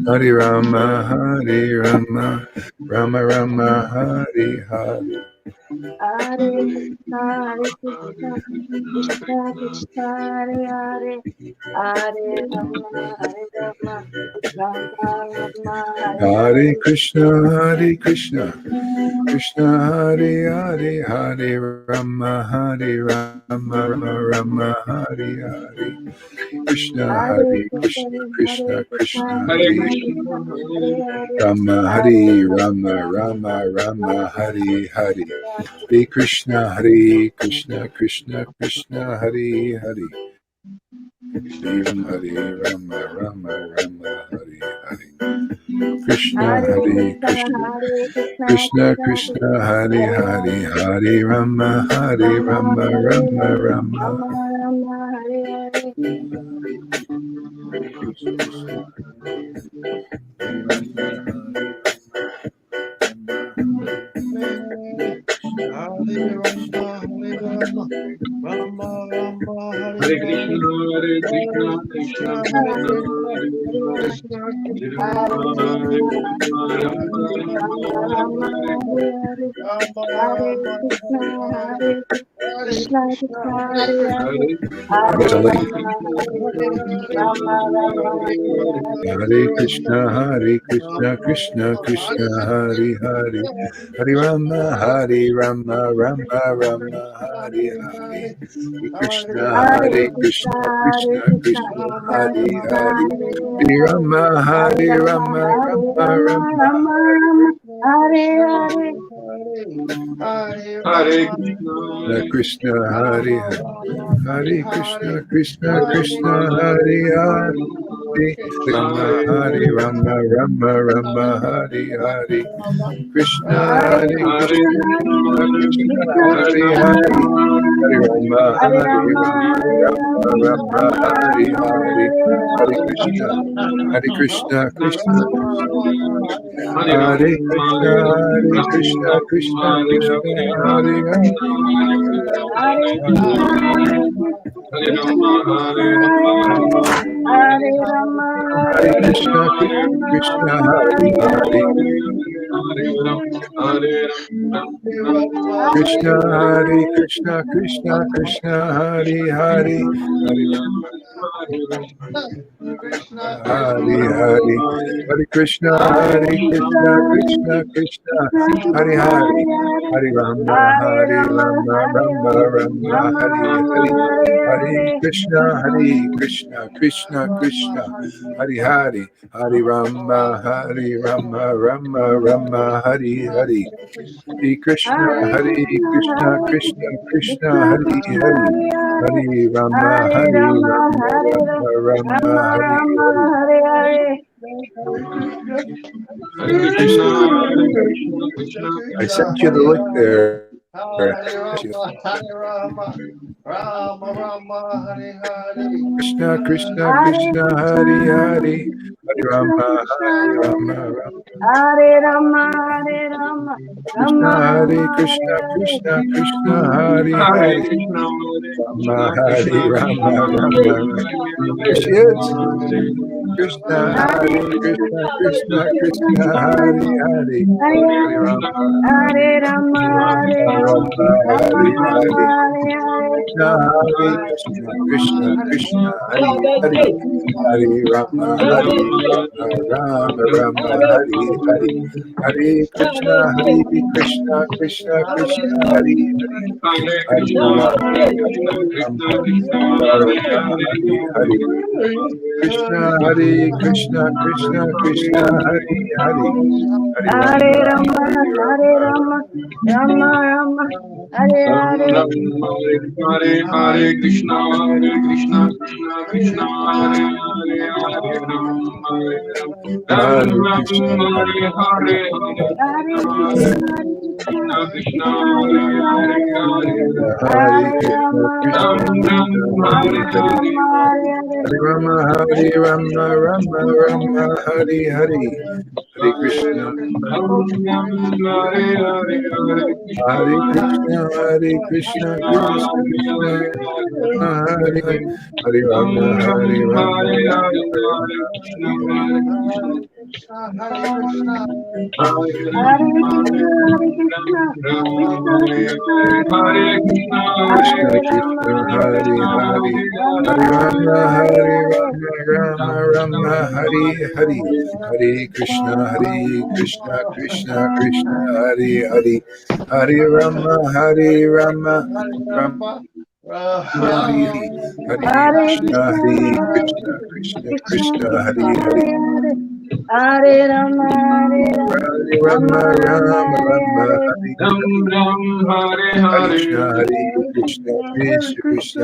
Hare Ram, Hare Rama, Rama Ram, Hare Hare. Hare Krishna, Hare Krishna, Hare Rama, Hare Rama, Rama Rama, Hare Hare. Hare Krishna, Hare Krishna, Krishna Krishna, Hare Hare, Hare Rama, Hare Rama, Rama Rama, Hare Hare Hare. Krishna, Hare Krishna, Krishna Hare Hare, Hare Rama, Hare Rama, Rama Rama, Hare Hare. Krishna Hare Hare Krishna, Krishna, Hare Krishna Krishna, Krishna Hare Hare Krishna Krishna, Krishna, Hare Hare Hare, Rama, Hare Hare Rama, Rama, Rama Rama, Hare Hare. Hare Hare Krishna, Hare Krishna, Krishna Krishna, Hare Hare. Hare Rama, Rama Rama, Hare Hare. Krishna Hare Hare Krishna, Krishna, Hare Krishna, Krishna Krishna Krishna, Krishna, Hare Hare Hare. Hare, Hare Rama, Hare Rama Rama, Hare Rama Hare, Rama. Rama Rama, Hare Hare. Hare Rama, Hare Rama, Rama Rama, Hare Hare Hare, Krishna, Hare Hare Krishna, Krishna, Krishna Hare Krishna, Krishna, Hare Hare, Krishna Hare Krishna, Rama, Hare Hare Hare, Rama, Rama Hare Rama, Rama, Hare Hare Hare. Rama, Rama Rama, Krishna, Hare Hare, Hare Hare Krishna, Krishna, Krishna Hare Hare Krishna, Hare, Hare Krishna, Hare There's a Hare link. Rama, Krishna Krishna, Hare Hare Hare, Hare, Rama Rama, Hare Hare Rama, Hare. Hare Hare Krishna, Rama, Hare Krishna, Rama Krishna Rama, Krishna, Hare Hare Hare. Hare Rama, Hare Rama, Rama Rama, Hare Hare. Hare Krishna, Hare Hare Krishna, Krishna, Hare Krishna Krishna, Krishna, Krishna Hare Krishna, Hare. Hare Hare Hare, Rama, Hare Hare Rama, Rama, Hare Rama Rama, Rama, Rama Hare Rama, Hare Hare. Hare Krishna, Krishna, Hare Hare. Hare Krishna, Krishna Krishna, Hare Hare Hare. Rama, Hare Hare Rama, Rama Rama, Hare Hare. Krishna, Hare Hare Krishna, Krishna, Krishna Hare Krishna, Krishna, Hare Krishna Hare. Krishna, Hare Rama, Hare Hare Rama, Rama, Hare Rama Rama, Rama, Rama Hare Rama, Hare. Hare Hare Hare. Krishna, Hare Krishna, Krishna Krishna. Hare Hare Ram, Krishna, Hare Ram, Hare Ram Krishna, Ram, Krishna Hare Krishna, Hare, Hare Hare Krishna, Hare. Hare Krishna, Hare Hare Krishna, Hare Hare Ram, Krishna, Krishna, Hare Ram, Hare Ram Hare, Ram, Hare Rama, Hare Hare Rama, Krishna, Hare Rama Krishna, Rama, Hare Hare Hare. Hare. Hare Ram, Hare Ram, Ram Ram, Hare Krishna, Krishna, Hare Hare Krishna, Krishna Krishna, Hare Hare. Hare Rama, Hare Hare. Hare Krishna, Hare Hare Krishna, Krishna, Hare Krishna Krishna, Krishna, Hare Krishna, Hare. Hare Hare, Hare Rama, Hare Hare Rama, Rama, Hare Rama Rama, Rama, Rama Hare Rama, Hare. Hare Hare Hare. Krishna, Hare Krishna, Krishna Krishna, Hare Hare. Hare Rama, Hare Rama, Rama Rama, Hare Hare. Hare Krishna, Hare Hare Krishna, Krishna, Hare Krishna Krishna, Krishna, Hare Krishna, Hare. Hare Hare, Hare Rama, Hare Hare Rama, Rama, Hare Rama, Rama Rama, Rama Hare Rama, Hare. Hare Hare. Hare Krishna, Hare Krishna, Krishna I Krishna, sent you the Hare link Hare. there. Hare Rama, Hare Rama, Rama Rama, Hare Hare, Krishna, Krishna, Hare Krishna, Krishna, Hare Hare. Hare Hare Krishna, Rama, Krishna, Hare Rama, Hare Rama Hare Rama, Hare Rama, Krishna, Rama Hare Rama, Krishna, Hare Hare. Krishna Krishna, Hare Hare Hare. Krishna, Hare Rama, Krishna, Krishna Hare Rama, Krishna, Rama Hare Rama. Hare, There Hare she is. Hare. Krishna, Hare Hare Krishna, Krishna, Krishna Krishna Krishna, Krishna, Krishna Hare Hare. Hare Hare Hare, Rama, Hare Rama, Hare Rama, Rama, Rama Hare Rama, Hare. Hare Hare. Krishna, Hare Krishna, Krishna Krishna, Hare Hare. Hare Rama, Hare Rama, Rama Rama, Hare Hare. Hare Krishna, Hare Krishna, Krishna Krishna, Hare Hare. Hare Hare Krishna, Rama, Hare Rama Krishna, Krishna Rama, Krishna, Rama Hare Rama, Hare, Hare Hare. Hare Krishna, Hare Krishna, Krishna Krishna, Hare Hare. Hare Hare Rama, Rama, Hare Hare Rama, Rama, Rama Rama, Hare Ram Hare, Ram Hare Hare Hare Krishna Krishna Krishna Hare Hare Hare Ram Hare Ram Ram Hare Ram Krishna, Hare Hare Hare Hare Krishna, Hare Krishna, Krishna Krishna Krishna Hare Krishna, Hare Hare Hare Hare, Hare Hare Krishna, Rama, Krishna Hare Ram Hare, Ram Krishna, Hare Hare Rama Hare. Hare Rama, Hare Hare, Hare Rama, Hare Hare Rama, Krishna, Rama Krishna Rama, Krishna, Hare Hare. Hare Krishna, Ram Ram Hare Hare Hare Hare Krishna, Hare Krishna, Krishna Krishna Krishna, Hare Hare Hare. Hare Ram Rama, Ram Hare Rama, Hare Rama Hare Hare Rama, Krishna Hare Hare. Hare Krishna Hare Krishna, Hare Hare Ram Hare Krishna, Hare Ram Krishna, Ram Krishna Hare Krishna, Hare Hare Hare Hare, Krishna Hare Krishna Hare Krishna Rama, Krishna, Hare Hare Krishna Rama, Hare. Hare Rama Hare Hare Rama, Rama, Hare Hare Hare, Rama, Rama Ram Rama, Ram Hare Hare Hare. Hare Hare Krishna, Hare Krishna, Krishna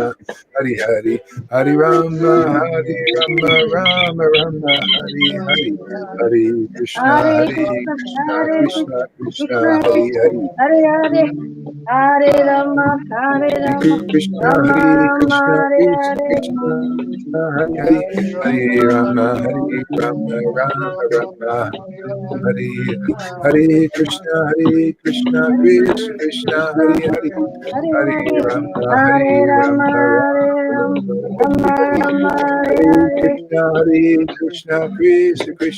Krishna, Hare Hare. Hare Rama, Hare Rama, Rama Hare Hare. Hare Hare Krishna, Krishna, Hare Hare Krishna, Krishna, Krishna Krishna Krishna, Krishna, Hare Hare. Hare Hare, Hare Rama, Hare Rama, Hare Rama Rama, Rama, Rama Hare Rama, Hare, Hare Ram Hare. Ram Hare Hare Hare Krishna, Hare Hare Krishna, Krishna, Hare Krishna Krishna, Krishna, Hare Hare. Hare Rama, Hare Rama, Rama Rama, Hare Hare. Hare Krishna, Hare Hare Krishna, Krishna, Hare Krishna Krishna, Krishna, Krishna Hare Krishna, Hare. Hare Hare, Hare Rama, Hare Rama, Hare Krishna, Rama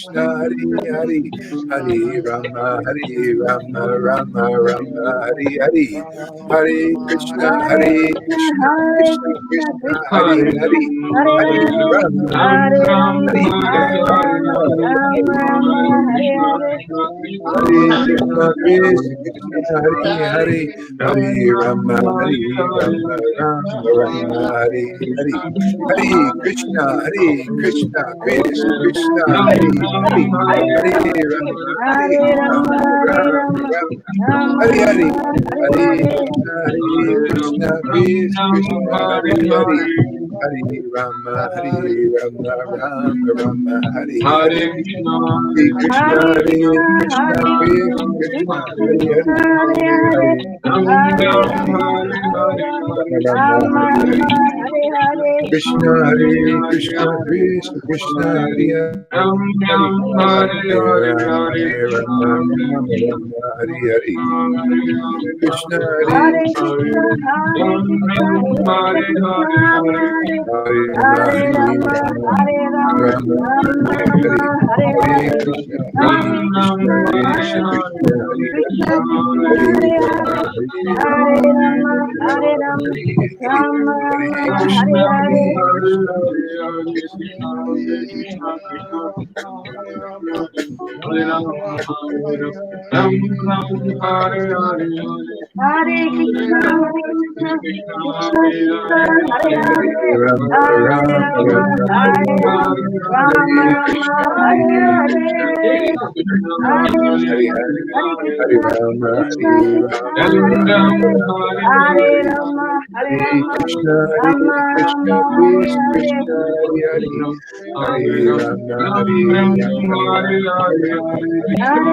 Hare Rama, Krishna, Hare Krishna Hare, Krishna, Hare Hare. Hare Rama, Hare Rama, Rama Rama, Hare Hare Krishna, Hare Krishna, Hare Krishna Krishna, Krishna, Hare Hare. Hare Hare Hare, Rama, Hare Hare Rama, Rama, Hare Rama Rama, Rama, Hare Rama Hare. Rama, Hare Hare Hare, Krishna, Hare Krishna, Krishna Krishna, Hare Hare. Hare Rama, Hare Rama, Rama Rama, Hare Hare. Hare Krishna, Hare Hare Krishna, Krishna, Hare Krishna Krishna, Krishna, Krishna Hare Hare Krishna, Hare. Hare Ram Hare Hare, Rama, Ram Hare Ram Rama, Hare Hare Hare Rama, Hare Rama, Rama Hare Rama Hare Rama, Hare Hare. Hare Krishna Hare, Krishna Krishna Hare Hare Krishna, Hare Krishna Krishna, Hare Hare. Ram Hare Ram Rama, Hare Hare Hare Rama, Rama Rama, Hare Hare Hare. Krishna Krishna Hare Krishna, Hare Krishna, Krishna Krishna, Ram Hare Ram Hare. Hare Hare Hare Rama, Hare Hare Rama, Rama, Hare Rama Rama, Rama, Rama Hare Hare. Rama, Hare Hare Hare, Krishna, Hare Hare Ram Krishna, Ram Krishna Ram Krishna, Hare Hare Hare. Hare Hare Rama, Hare Rama, Rama Rama, Hare Hare Hare. Krishna Hare Krishna, Hare Hare Krishna, Krishna, Hare Krishna Krishna, Krishna, Krishna Hare Krishna, Hare. Hare Hare, Hare Ram Hare Ram Hare Rama, Hare Hare Krishna, Hare Rama, Rama Hare Rama, Rama Hare Hare. Rama, Hare Hare, Krishna Hare Krishna, Krishna Krishna, Hare Ram Hare. Ram Hare Hare Hare Rama, Hare Hare Krishna Rama, Hare Rama Krishna Rama, Hare Hare. Krishna Hare Hare Krishna, Krishna, Hare Ram Krishna, Ram Krishna Hare Krishna, Hare Hare Hare Hare, Hare Rama, Hare Hare Rama, Rama, Hare Rama, Rama Rama Hare Rama, Hare. Hare Hare Hare, Krishna, Ram Hare Hare Ram Krishna, Krishna, Hare Hare Krishna Hare Krishna, Krishna, Hare Krishna Hare. Krishna, Hare Hare Rama, Hare, Hare Hare Rama, Rama, Hare Rama Rama, Hare Hare. Rama Hare Rama, Ram Krishna, Hare Ram Hare, Hare Hare Krishna, Hare Krishna Hare Krishna, Krishna Hare Hare Hare. Krishna Krishna Krishna Hare Hare Hare Ram Hare Ram Ram Ram Hare Hare Hare Hare Krishna, Hare Krishna, Hare Krishna Krishna Hare Krishna, Hare Hare Hare Hare Hare, Rama, Hare Rama Rama, Rama, Hare Hare Rama, Hare. Rama Hare Rama, Krishna, Hare Hare Krishna, Hare, Krishna Krishna, Hare Hare Krishna, Hare. Hare Hare Krishna, Rama, Krishna Hare Krishna, Rama, Hare Rama Hare, Rama, Hare Hare Hare. Rama, Hare Hare Rama, Krishna, Hare Rama Krishna, Rama, Hare Krishna Hare, Krishna, Hare Hare. Hare Rama, Hare Rama, Rama Rama, Hare Hare Hare. Krishna,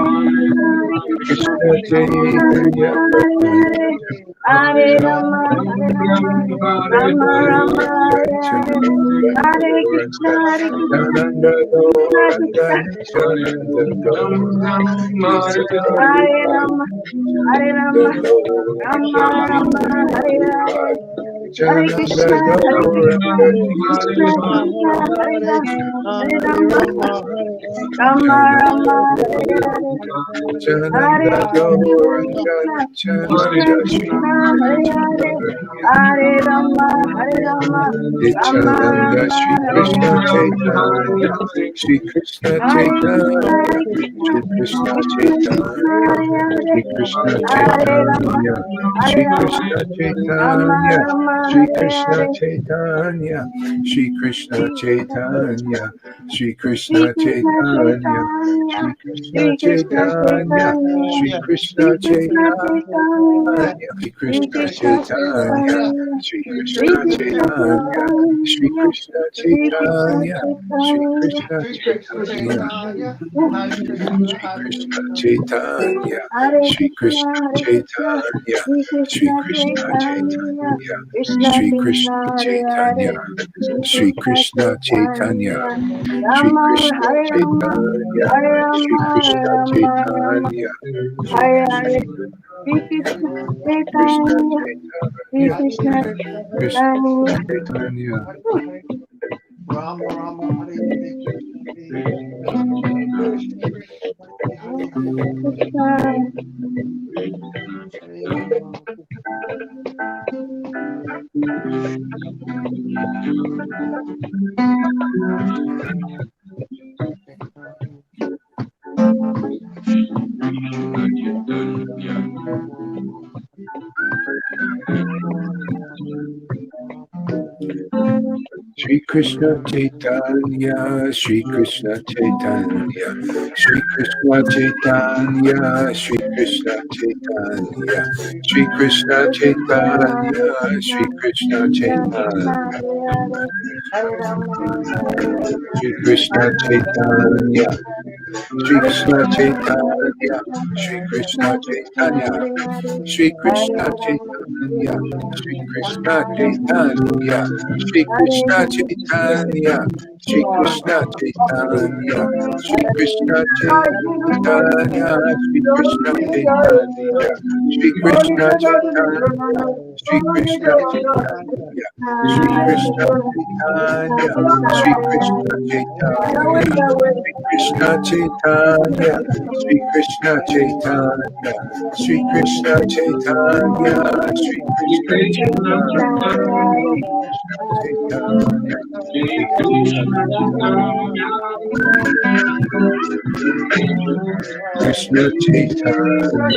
Hare Hare Krishna, Krishna Krishna Chaitanya Krishna, Hare Prabhu Hare, Hare Rama, Hare Rama, Rama Rama, Hare Hare, Hare Krishna, Hare Krishna, Nityananda Krishna Gauranga Krishna, Nityananda Gaur Hare Rama, Hare Nityananda Rama, Rama Gauranga Rama, Hare Hare, Hare Nityananda Krishna, Hare Krishna, Gauranga Krishna Krishna, Hare Rama, Hare Rama, Rama Nityananda Rama, Hare Hare, Hare Nityananda Gauranga Krishna, Krishna Nityananda Shri Krishna, Hare Krishna Hare, Hare Rama, Hare Rama, Rama Nityananda Rama, Shri Hare Krishna Hare, Chaitanya Shri Krishna Hare Krishna, Chaitanya Hare Krishna, Shri Krishna Krishna Krishna, Chaitanya Hare Hare, Shri Krishna Hare Rama, Chaitanya Hare Shri Rama, Krishna Rama Chaitanya Rama, Shri Krishna Chaitanya, Shri Krishna Chaitanya, Shri Krishna Chaitanya, Shri Krishna Chaitanya, Shri Krishna Chaitanya, Shri Krishna Chaitanya, Shri Krishna Chaitanya, Shri Krishna Chaitanya, Shri Krishna Chaitanya, Shri Krishna Chaitanya, Shri Krishna Chaitanya, Shri Krishna Chaitanya, Shri Krishna Chaitanya, Shri Krishna Chaitanya, Shri Krishna Chaitanya, Shri Krishna Chaitanya, Shri Hare Krishna Krishna Chaitanya, Shri Chaitanya, Krishna Krishna Chaitanya, Chaitanya, Rama Rama Hare Hare Krishna Krishna Hare Hare Krishna. Hare Rama Shri Krishna Chaitanya, Shri Krishna Chaitanya, Shri Krishna Chaitanya, Shri Krishna Chaitanya, Shri Krishna Chaitanya, Shri Krishna Chaitanya, Hare Rama, Hare Rama, Shri Krishna Rama Chaitanya, Shri Hare Krishna Krishna, Hare Chaitanya, Krishna, Shri Krishna Krishna Krishna, Chaitanya, Hare Hare, Shri Hare Krishna Rama, Hare Chaitanya, Rama, Shri Krishna Rama Rama, Chaitanya, Shri Hare Krishna Krishna, Chaitanya, Shri Krishna Chaitanya, Shri Krishna Chaitanya, Shri Krishna Chaitanya, Shri Krishna Chaitanya, Shri Krishna Chaitanya, Shri Krishna Chaitanya, Shri Krishna Chaitanya, Shri Krishna Chaitanya, Shri Krishna Chaitanya, Shri Krishna Chaitanya, Shri Krishna Chaitanya, Krishna Chaitanya, Shri Krishna Krishna Chaitanya, Shri Krishna Chaitanya, Shri Krishna Chaitanya, Shri Krishna Chaitanya,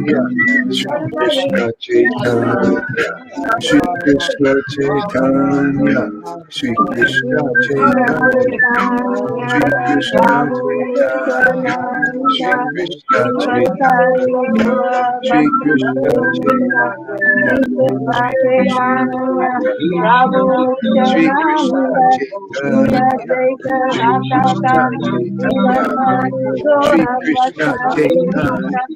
Shri Krishna Chaitanya, Shri Krishna Chaitanya, Shri Krishna Chaitanya, Shri Krishna Chaitanya, Shri Krishna Prabhu Chaitanya, Shri Krishna Nityananda, Jaya Chaitanya, Jaita Shri Ratata, Krishna Chaitanya, Nirvana Shri Dora Krishna Sata, Hare Krishna, Chaitanya,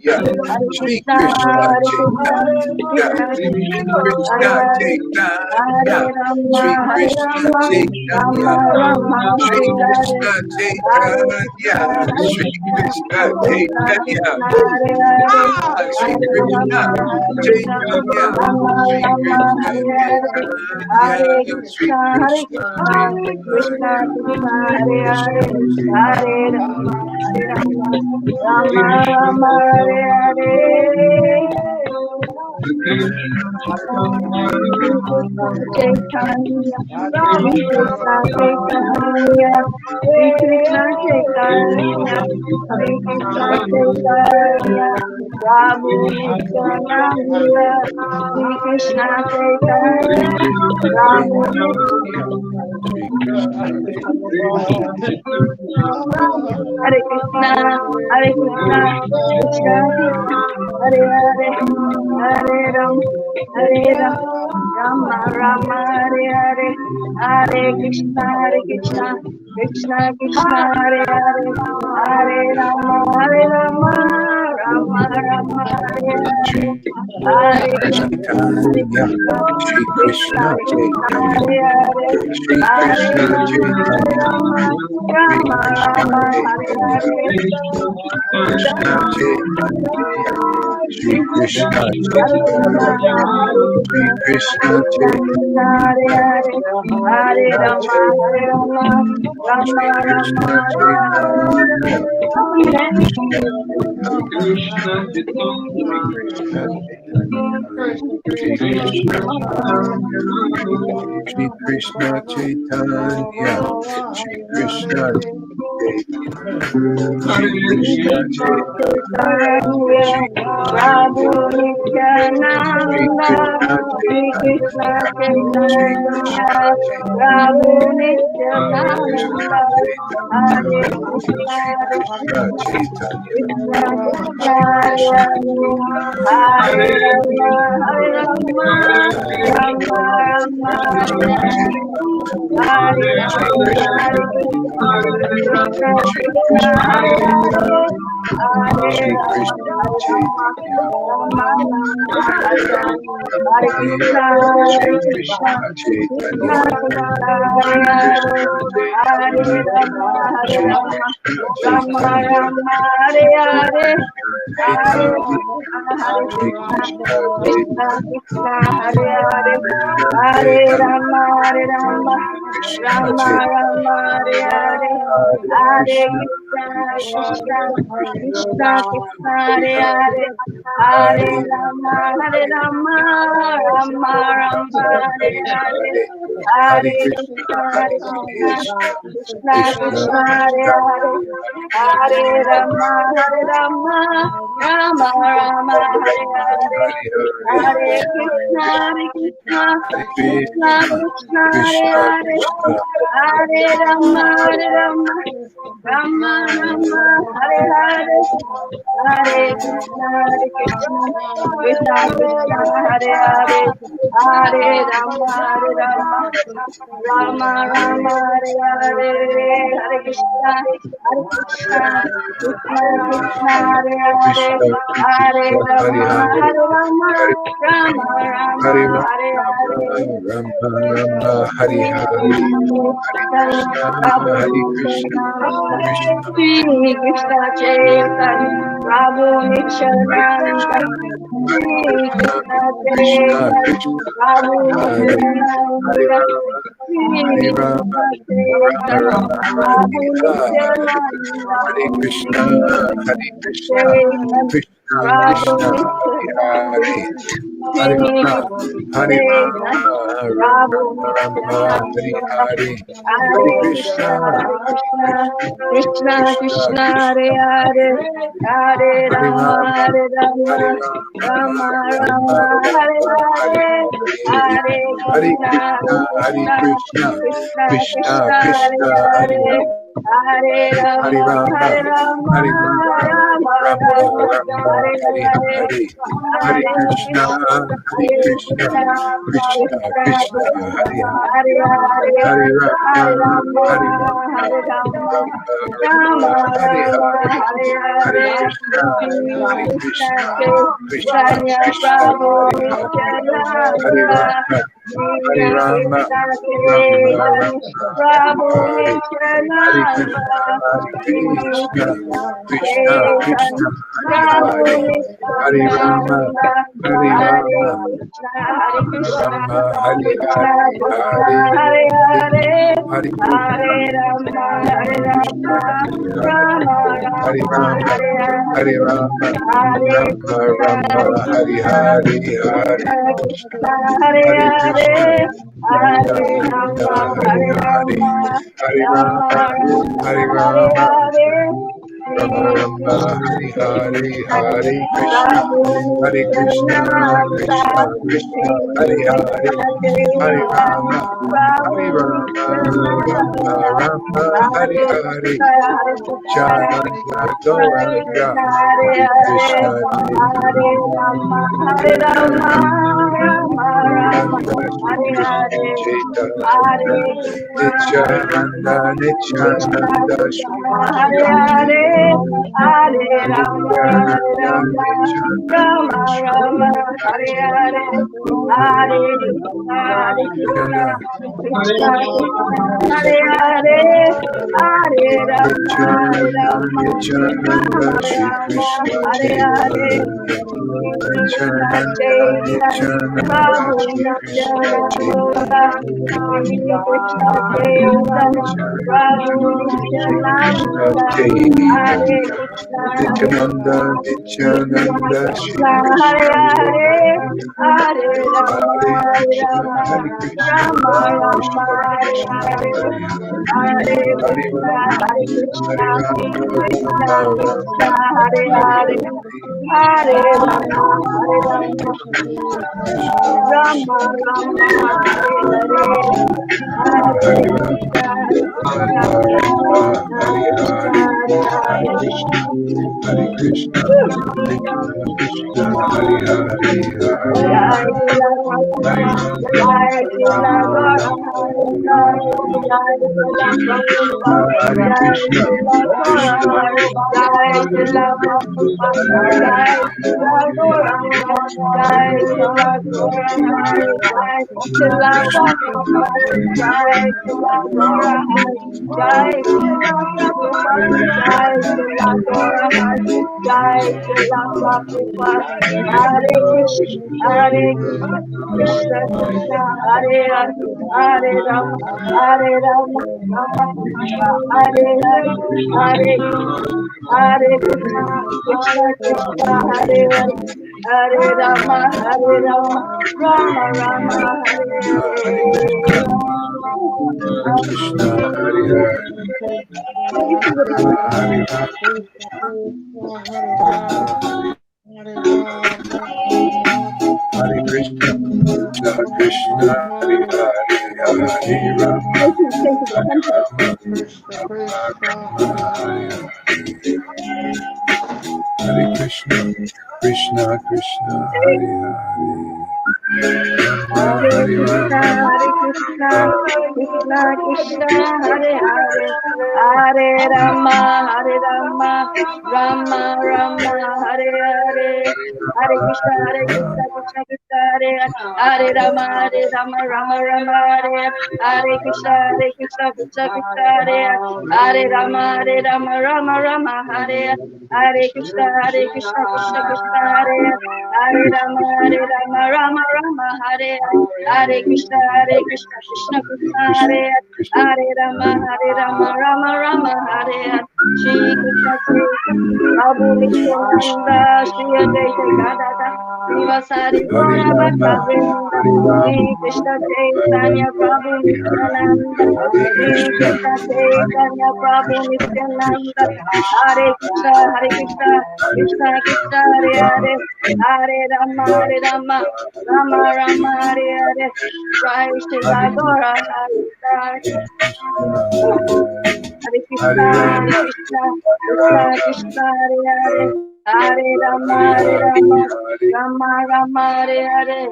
Hare Shri Krishna, Krishna Hare Krishna, Chaitanya, Krishna Shri Krishna, Hare Krishna Hare, Chaitanya, Hare Rama, Shri Hare Krishna Rama, Chaitanya, Rama Rama, Shri Hare Hare, Krishna Hare Chaitanya, Krishna, Hare Shri Krishna, Krishna Krishna Chaitanya, Krishna, Woo! Hare Hare, Shri Hare Krishna Rama, Hare Rama, Chaitanya, Rama Shri Rama, Krishna Hare Hare, Chaitanya, Hare Shri Krishna, Hare Krishna Krishna, Krishna Chaitanya, Krishna, Shri Hare Hare, Krishna Hare Chaitanya, Rama, Hare Rama, Rama Rama, Hare Hare. Shri Krishna Chaitanya, Shri Krishna Chaitanya, Shri Krishna Chaitanya, Shri Krishna Chaitanya, Prabhu Nityananda, Shri Krishna Shri Chaitanya, Krishna Prabhu Chaitanya, Shri Krishna Hare Krishna, Hare Krishna, Krishna Krishna, Hare Hare, Hare Ram, Hare Ram, Rama Rama, Hare Hare, Hare Krishna, Krishna Krishna, Hare Hare, Hare Rama, Rama Rama, Hare Hare, Hare Krishna, Chaitanya, Shri Krishna Krishna Krishna, Chaitanya, Hare Hare, Shri Hare Krishna Rama, Chaitanya, Shri Rama Krishna Rama, Hare Chaitanya, Hare, Krishna Chaitanya, Shri Hare Krishna Rama, Chaitanya, Hare Shri Krishna, Krishna Krishna Krishna, Hare Chaitanya, Hare, Hare Krishna Rama, Chaitanya, Rama Shri Rama, Krishna Hare Chaitanya, Shri Hare. Krishna Chaitanya, Shri Krishna Chaitanya, Shri Krishna Chaitanya, Shri Krishna Chaitanya, Shri Krishna Chaitanya, Shri Krishna Chaitanya, Chaitanya, Shri Prabhu Nityananda, Nityananda, Shri Krishna Chaitanya, Prabhu Nityananda, Hare Krishna, Krishna Krishna, Hare Hare Rama, Hare Rama, Rama Rama, Hare Hare Hare Krishna, Krishna Krishna, Hare Hare, Hare Rama, Hare Rama, Rama Rama, Hare Hare Krishna, Krishna Krishna, Krishna Hare Hare, Hare Rama, Hare Rama, Rama Rama, Hare Hare, Hare Krishna, Hare Krishna, Krishna Krishna, Hare Hare, Hare Rama, Hare Rama, Rama Rama, Hare Hare, Hare Krishna, Krishna Krishna, Krishna Hare Hare, Hare Rama, Hare Rama, Rama Rama, Hare Hare, Hare Krishna, Krishna Krishna, Krishna Hare Hare, Hare Rama, Hare Rama, Rama Rama, Hare Hare, Hare Krishna, Krishna Krishna, Krishna Hare Hare, Hare Rama, Hare Rama, Rama Rama, Hare Hare, Hare Krishna, Krishna Krishna, Hare Hare, Hare Rama, Hare Rama, Rama Rama, Hare Hare, Hare Krishna, Krishna Krishna, Hare Hare, Hare Rama, Hare Rama, Rama Rama, Hare Hare, Hari Hari, Hare Krishna, Shri Krishna Chaitanya, Prabhu Nityananda, Shri Krishna Chaitanya, Prabhu Nityananda, Shri Krishna Chaitanya, Prabhu Nityananda, Hare Krishna, Shri Hare Krishna Krishna, Chaitanya, Krishna Prabhu Krishna, Nityananda, Hare Shri Hare Krishna Rama, Hare Chaitanya, Prabhu Rama, Hare Nityananda, Hare, Hare Hare Krishna, Krishna, Hare Krishna, Krishna Krishna Krishna, Hare Krishna, Hare, Hare Hare Rama, Rama, Hare Rama, Hare Rama Rama, Rama, Hare Hare Hare, Hare, Hare Hare Krishna, Krishna, Hare Hare Krishna, Krishna, Krishna Krishna Krishna, Hare Krishna, Hare Hare, Hare Hare Rama, Rama, Hare Rama, Hare Rama, Rama Rama Rama, Rama, Hare Hare Hare, Hare, Hare Hare Krishna, Krishna, Hare Hare Krishna, Krishna, Krishna Krishna Krishna, Krishna, Hare Hare Hare, Hare Rama, Hare Rama, Hare Hare Rama, Rama, Rama Hare Rama, Hare, Hare Hare Hare, Krishna, Shri Hare Krishna Krishna, Krishna Chaitanya, Krishna, Prabhu Hare Hare Nityananda, Rama, Hare Shri Rama, Krishna Rama Chaitanya, Rama, Hare Prabhu Hare, Hare Nityananda, Krishna, Hare Shri Krishna, Krishna Krishna Krishna, Chaitanya, Hare Prabhu Hare, Hare Rama, Nityananda, Hare Hare Rama, Krishna, Hare Krishna, Rama, Hare Krishna Hare, Krishna, Hare Hare Hare, Hare Hare Rama, Hare Rama, Rama Hare Rama, Rama, Hare Hare Hare, Rama, Hare Rama Krishna, Rama, Hare Hare Krishna, Hare, Hare Krishna Krishna, Krishna, Hare Hare Krishna, Hare, Krishna Hare Krishna, Rama, Hare Hare Hare, Rama, Hare Rama Rama, Rama, Hare Hare Rama, Hare, Rama Shri Rama, Hare Krishna Hare, Krishna, Hare Krishna, Prabhu Hare Krishna, Nityananda, Krishna Krishna, Shri Hare Hare, Krishna Hare Chaitanya, Rama, Prabhu Hare Rama, Rama Nityananda, Rama, Hare Hare Hare, Krishna, Hare Krishna, Nityananda Krishna Gauranga, Krishna, Hare Hare Hare, Krishna, Hare Rama, Hare Rama, Rama Rama, Nityananda Shri Hare Krishna Hare, Chaitanya, Hare Krishna, Hare Nityananda, Krishna, Krishna Nityananda Shri Krishna, Hare Krishna Hare, Hare Rama, Hare Nityananda, Rama, Nityananda Rama Shri Rama, Hare Krishna Hare, Hare Krishna, Hare Krishna, Krishna Krishna, Hare Hare, Hare Rama, Hare Nityananda, Rama, Nityananda Rama Shri Rama, Krishna Hare Hare, Chaitanya, Shri Krishna Nityananda, Chaitanya, Nityananda Prabhu Shri Nityananda, Nityananda, Shri Hare Krishna, Hare, Hare Rama, Hare Hare Krishna, Rama, Hare Krishna, Rama Hare Rama, Krishna, Hare Krishna Hare, Hare Hare, Hare Hare Krishna, Rama, Hare Hare Krishna, Rama, Krishna Rama Krishna, Rama, Hare Hare Hare, Hare, Hare Rama, Hare Rama, Rama Rama, Hare Hare, Hare Hare Krishna, Rama, Hare Krishna, Hare Rama, Krishna Hare Krishna, Hare, Hare Hare Hare. Krishna, Hare Krishna, Krishna Krishna, Hare Hare, Hare Jai Rama, Jila Prabhupada, Hare Rama, Jai Jila Rama Gora Rama, Hari Jai, Jai Jila Prabhupada, Hare Jai Krishna, Jila Gora Krishna Hari, Krishna, Jai Hare Jila Prabhupada, Jai Jila Gora Hari, Jai Jila Gora Hari, Jai Jila Prabhupada, Jai Jila Gora Hari, Jai Jila Prabhupada, Jai Jila Gora Hari, Jai Jila Prabhupada. Hare Krishna, Hare Krishna, Krishna Krishna, Hare Hare, Hare Rama, Hare Rama, Rama Rama, Hare Hare, Hare Krishna, Hare Krishna, Krishna Krishna, Hare Hare, Hare Rama, Hare Rama, Rama Rama, Hare Hare. Krishna, Hare Hare, Hare Rama, Hare Krishna, Krishna Krishna, Hare Hare, Hare Rama, Thank you, the Hare temple. Rama, Rama Rama, Hare Hare, Hare Krishna, Krishna Krishna, Hare Hare, Rama Hare Hare Krishna, Rama, Hare Krishna, Krishna Krishna, Hare Hare, Hare Rama, Hare Rama, Rama Rama, Hare Hare, Hare Krishna, Krishna Krishna, Hare Hare Rama, Rama Rama, Hare Hare Krishna, Krishna Krishna, Hare Rama, Rama Rama, Hare Hare Krishna, Krishna Krishna, Hare Rama, Rama Rama, Hare Krishna, Krishna Krishna, Krishna Krishna, Hare Rama, Hare Rama Rama, Hare Shri Krishna Chaitanya Prabhu Nityananda, Shri Advaita Gadada, Srivasari Hare Gaura Rama, Bhatta Vrinda, Hare Shri Rama, Krishna Chaitanya Prabhu Hare Hare, Nityananda, Hare Shri Krishna, Krishna Hare Chaitanya Prabhu Krishna, Nityananda, Krishna Krishna, Hare Krishna, Hare Krishna Krishna, Hare Rama, Hare, Hare Rama, Rama Rama, Hare Rama Rama, Hare, Hare Hare, Jai Shri Hare Gora Hare Hare Krishna, Hare Rama, Krishna Krishna, Hare Hare, Hare Rama, Hare Hare, Rama Rama, Hare Hare,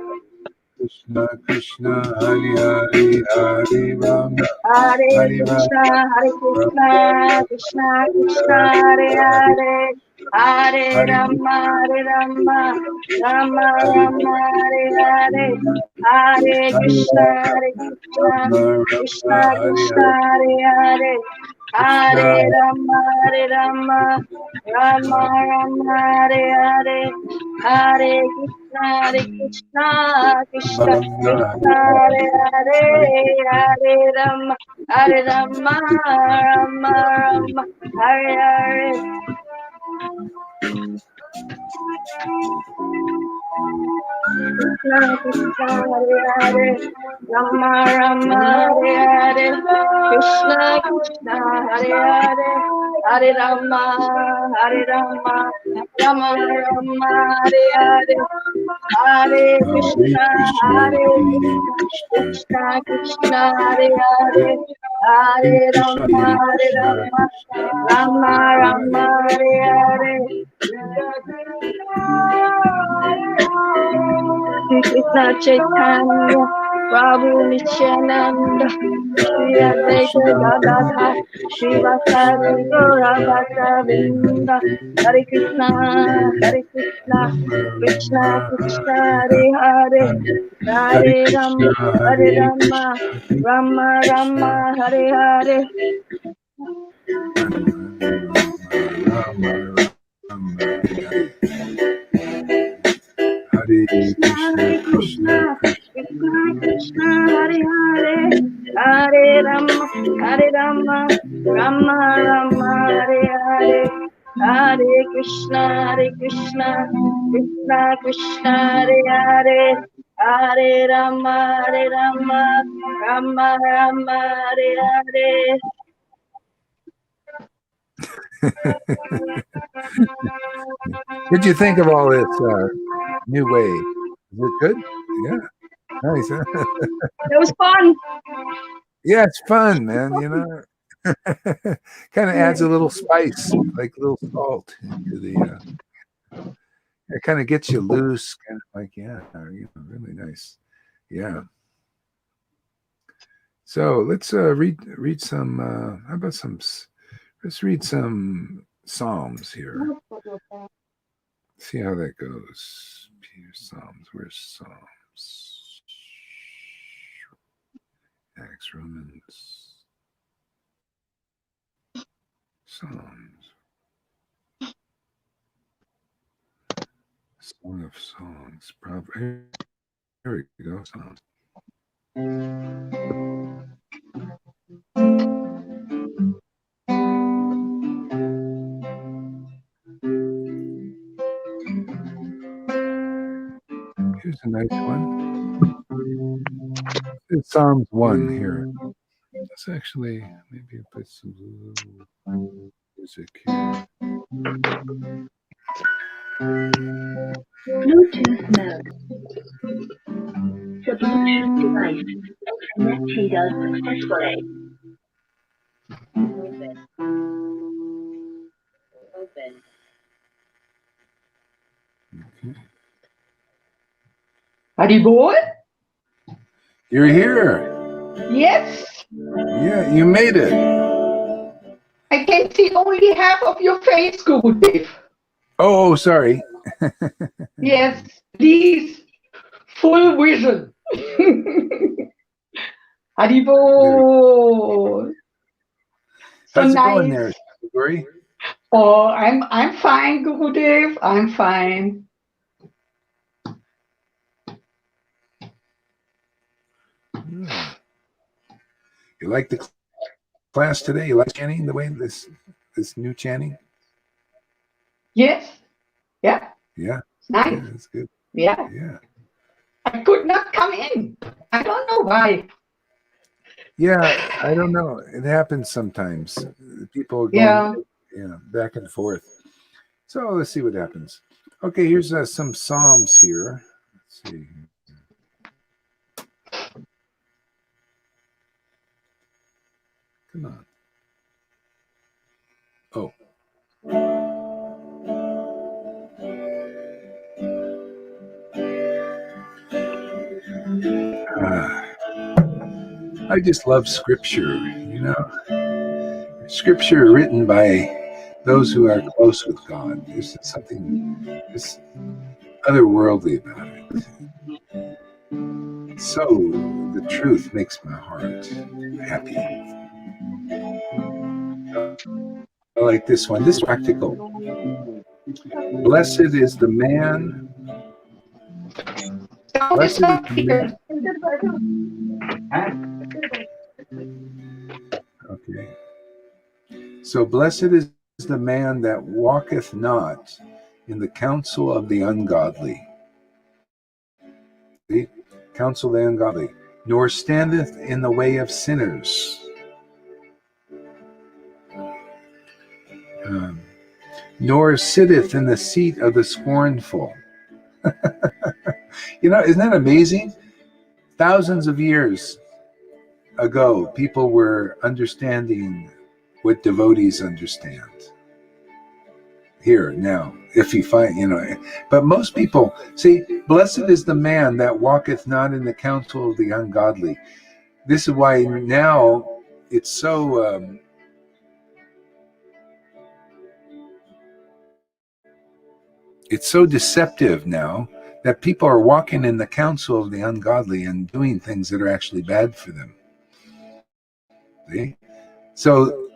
Krishna Krishna, Hare Hare, Hare Rama, Hare Hare Krishna, Rama, Krishna Rama Krishna, Krishna Hare Hare Hare, Hare, Hare Hare Rama, Rama, Rama Hare Rama, Hare Hare, Hare Hare Krishna, Rama, Krishna Rama Krishna, Hare Krishna Hare, Hare Hare, Krishna Hare Rama, Rama, Rama Rama, Hare Hare, Hare Krishna, Krishna Krishna, Rama Krishna Hare Hare Hare, Hare, Hare Rama, Rama, Rama Rama, Hare Hare. Krishna Krishna Hare Hare, Rama Rama Hare Hare, Krishna Krishna Hare Hare, Hare Rama, Rama Rama, Hare Hare, Hare Krishna, Hare Krishna, Krishna Krishna, Hare Hare, Hare Rama, Rama Rama, Hare Hare. Shri Krishna Chaitanya, Prabhu Nityananda, Shri Advaita Gadadhar, Shri Vasari Gaura Bhatta Vrinda, Hare Krishna, Krishna Krishna, Hare Hare, Hare Hare Krishna, Rama, Hare Krishna, Rama Rama, Hare Hare. Rama Rama, Hare Krishna, Krishna Krishna, Krishna, Hare Hare, Hare Rama, Rama Rama, Hare Hare, Hare Krishna, Krishna Krishna, Hare Hare, Hare Rama, Rama Rama, Hare Hare. What'd you think of all this new way? Is it good? Yeah, nice. Huh? It was fun. Yeah, it's fun, man. You know, kind of adds a little spice, like a little salt to the. It kind of gets you loose, kind of like really nice. Yeah. So let's read some. How about some? Let's read some Psalms here. See how that goes. Peter Psalms. Where's Psalms? Acts, Romans, Psalms. Song of Songs. Here we go. Psalms. Here's a nice one. It's Psalms 1 here. Let's actually maybe put some music here. Bluetooth mode. The Bluetooth device is connected successfully. Open. Okay. Haribol? You're here. Yes. Yeah, you made it. I can see only half of your face, Gurudev. Oh, sorry. Yes, please. Full vision. Haribol. So How's it nice. going there, Guri? Oh, I'm fine, Gurudev. I'm fine. You like the class today? You like chanting the way this new chanting? Yes. Yeah. Yeah. Nice. Yeah, that's good. Yeah. Yeah. I could not come in. I don't know why. Yeah, I don't know. It happens sometimes. People are going back and forth. So let's see what happens. Okay, here's some Psalms here. Let's see. Come on. Oh. I just love scripture, you know. Scripture written by those who are close with God. There's something just otherworldly about it. So the truth makes my heart happy. I like this one. This is practical. Blessed is the man. Blessed is the man. Okay. So blessed is the man that walketh not in the counsel of the ungodly. See? Counsel of the ungodly. Nor standeth in the way of sinners. Nor sitteth in the seat of the scornful. You know, isn't that amazing? Thousands of years ago, people were understanding what devotees understand. Here, now, if you find, but most people, see, blessed is the man that walketh not in the counsel of the ungodly. This is why now it's so, it's so deceptive now that people are walking in the counsel of the ungodly and doing things that are actually bad for them. See? So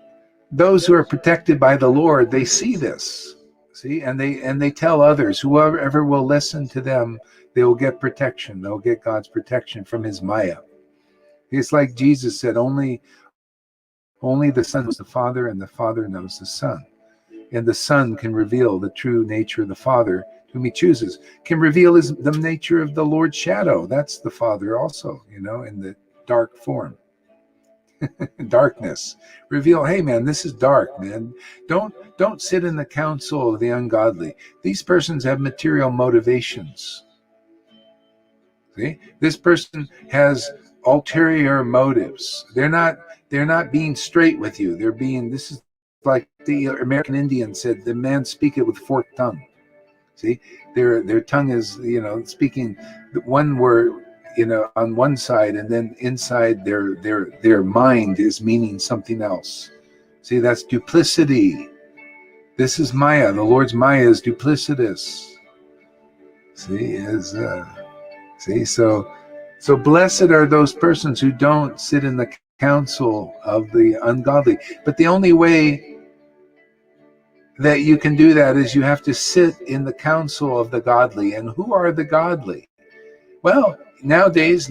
those who are protected by the Lord, they see this. See, and they tell others, whoever will listen to them, they will get protection. They'll get God's protection from his Maya. It's like Jesus said, only the Son knows the Father, and the Father knows the Son. And the Son can reveal the true nature of the Father, whom he chooses, can reveal the nature of the Lord's shadow. That's the Father also, in the dark form. Darkness. Reveal, hey man, this is dark, man. Don't sit in the council of the ungodly. These persons have material motivations. See? This person has ulterior motives. They're not being straight with you. This is like the American Indian said, the man speaketh with forked tongue. See? Their tongue is, speaking one word, on one side, and then inside their mind is meaning something else. See, that's duplicity. This is Maya. The Lord's Maya is duplicitous. So blessed are those persons who don't sit in the council of the ungodly. But the only way that you can do that is you have to sit in the council of the godly. And who are the godly? Well, nowadays,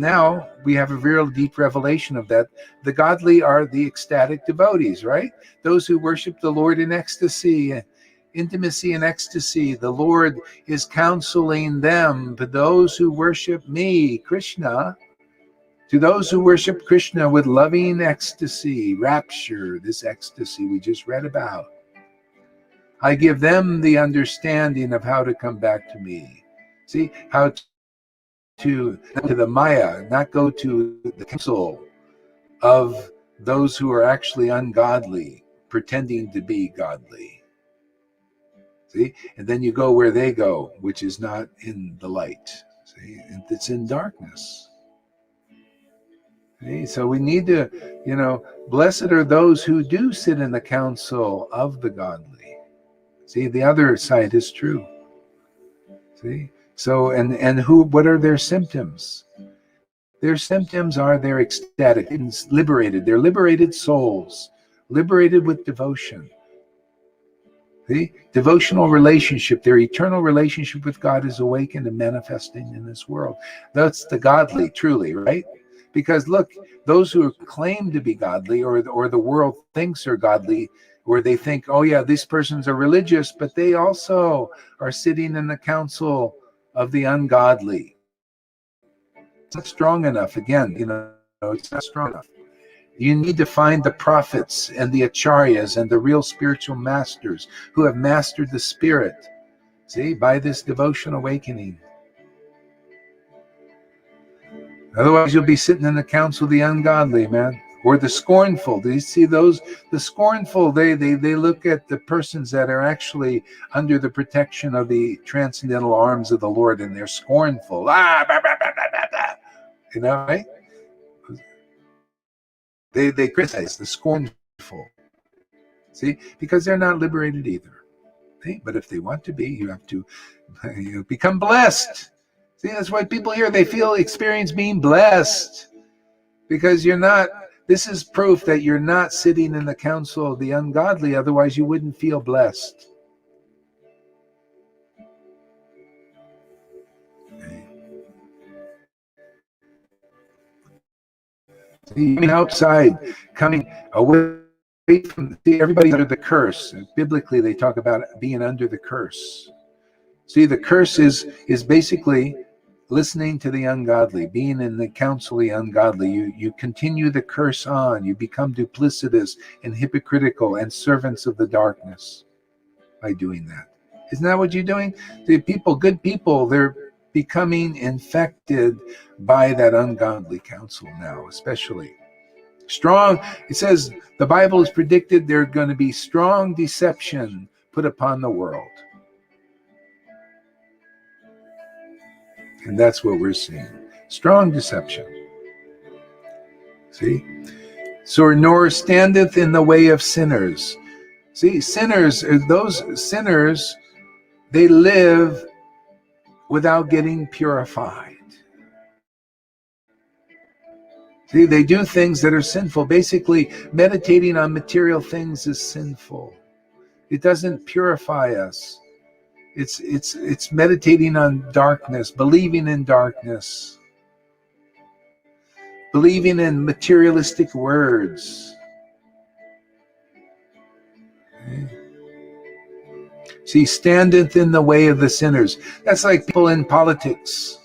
we have a real deep revelation of that. The godly are the ecstatic devotees, right? Those who worship the Lord in ecstasy, intimacy and ecstasy. The Lord is counseling them. But those who worship me, Krishna, to those who worship Krishna with loving ecstasy, rapture, this ecstasy we just read about, I give them the understanding of how to come back to me. See, how to the Maya, not go to the council of those who are actually ungodly, pretending to be godly. See, and then you go where they go, which is not in the light. See, it's in darkness. See? So we need to, blessed are those who do sit in the council of the godly. See, the other side is true. See, so what are their symptoms? Their symptoms are they're ecstatic, liberated. They're liberated souls, liberated with devotion. See? Devotional relationship, their eternal relationship with God is awakened and manifesting in this world. That's the godly, truly, right? Because look, those who claim to be godly, or the world thinks are godly, where they think, oh yeah, these persons are religious, but they also are sitting in the council of the ungodly. It's not strong enough. Again, it's not strong enough. You need to find the prophets and the acharyas and the real spiritual masters who have mastered the spirit. See, by this devotion awakening. Otherwise, you'll be sitting in the council of the ungodly, man, or the scornful. Do you see those? The scornful, they look at the persons that are actually under the protection of the transcendental arms of the Lord, and they're scornful. Right? They criticize the scornful. See, because they're not liberated either. See? But if they want to be, you have to become blessed. See, that's why people here, they experience being blessed, because you're not. This is proof that you're not sitting in the council of the ungodly. Otherwise, you wouldn't feel blessed. See, outside, coming away from. See, everybody's under the curse. Biblically, they talk about being under the curse. See, the curse is basically listening to the ungodly, being in the council of the ungodly. You continue the curse on. You become duplicitous and hypocritical and servants of the darkness by doing that. Isn't that what you're doing? The people, good people, they're becoming infected by that ungodly counsel now, especially. Strong, it says, the Bible has predicted there's going to be strong deception put upon the world. And that's what we're seeing. Strong deception. See? So, nor standeth in the way of sinners. See, those sinners, they live without getting purified. See, they do things that are sinful. Basically, meditating on material things is sinful. It doesn't purify us. It's meditating on darkness, believing in darkness, believing in materialistic words. See, standeth in the way of the sinners. That's like people in politics.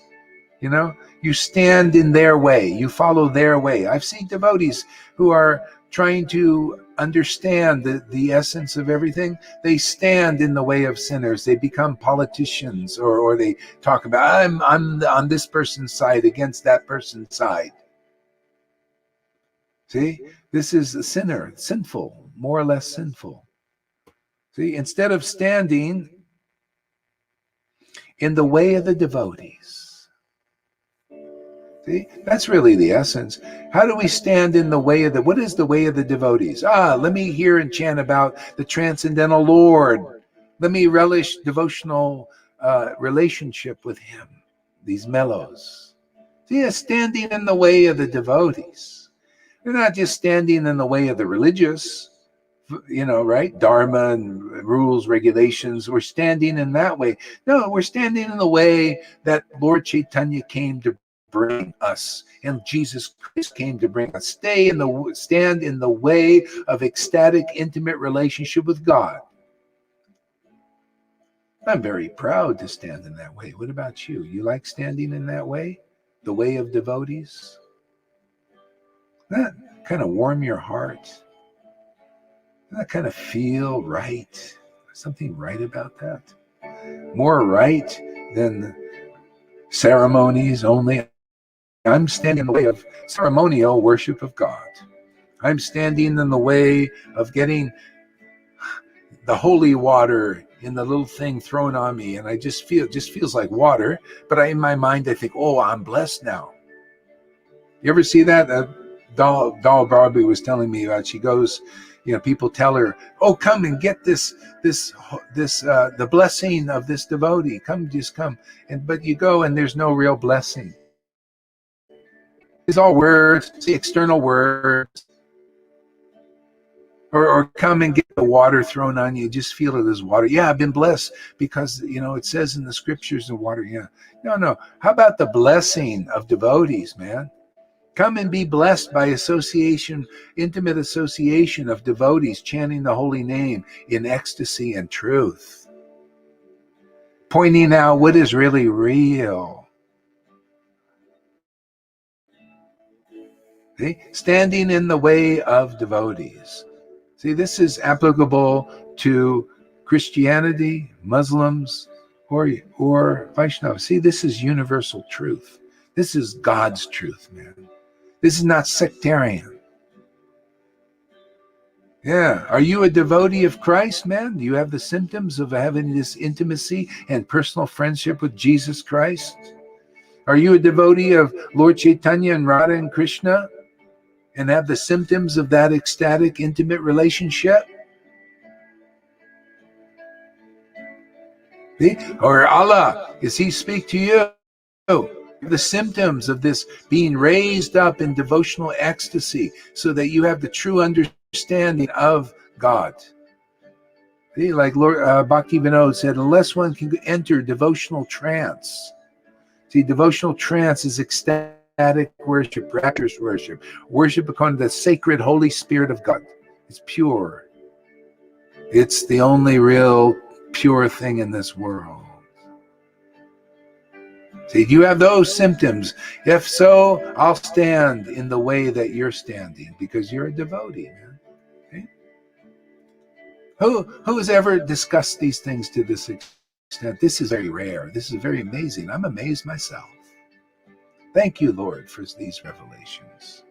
You stand in their way, you follow their way. I've seen devotees who are trying to understand the essence of everything. They stand in the way of sinners. They become politicians, or they talk about, I'm on this person's side against that person's side. See, this is a sinner, sinful, more or less sinful. See, instead of standing in the way of the devotees. See, that's really the essence. How do we stand in the way of what is the way of the devotees? Let me hear and chant about the transcendental Lord. Let me relish devotional relationship with him. These mellows. See, standing in the way of the devotees. They're not just standing in the way of the religious, right? Dharma and rules, regulations. We're standing in that way. No, we're standing in the way that Lord Chaitanya came to bring us, and Jesus Christ came to bring us. Stand in the way of ecstatic, intimate relationship with God. I'm very proud to stand in that way. What about you? You like standing in that way? The way of devotees? That kind of warm your heart? Doesn't that kind of feel right? Something right about that? More right than ceremonies only. I'm standing in the way of ceremonial worship of God. I'm standing in the way of getting the holy water in the little thing thrown on me, and it just feels like water, but in my mind I think, oh, I'm blessed now. You ever see that? Doll Barbie was telling me about. She goes, people tell her, oh, come and get this the blessing of this devotee. Just come. But you go and there's no real blessing. It's all words, see, external words. Or come and get the water thrown on you. Just feel it as water. Yeah, I've been blessed because, it says in the scriptures the water. Yeah. No. How about the blessing of devotees, man? Come and be blessed by association, intimate association of devotees chanting the holy name in ecstasy and truth. Pointing out what is really real. See? Standing in the way of devotees. See, this is applicable to Christianity, Muslims, or Vaishnava. See, this is universal truth. This is God's truth, man. This is not sectarian. Yeah. Are you a devotee of Christ, man? Do you have the symptoms of having this intimacy and personal friendship with Jesus Christ? Are you a devotee of Lord Chaitanya and Radha and Krishna and have the symptoms of that ecstatic, intimate relationship? See? Or Allah, does he speak to you? The symptoms of this being raised up in devotional ecstasy so that you have the true understanding of God. See, like Lord Bhakti Vinod said, unless one can enter devotional trance. See, devotional trance is ecstatic worship, rapturous worship according to the sacred Holy Spirit of God. It's pure. It's the only real pure thing in this world. See, do you have those symptoms? If so, I'll stand in the way that you're standing because you're a devotee, man. Okay? Who has ever discussed these things to this extent? This is very rare. This is very amazing. I'm amazed myself. Thank you, Lord, for these revelations.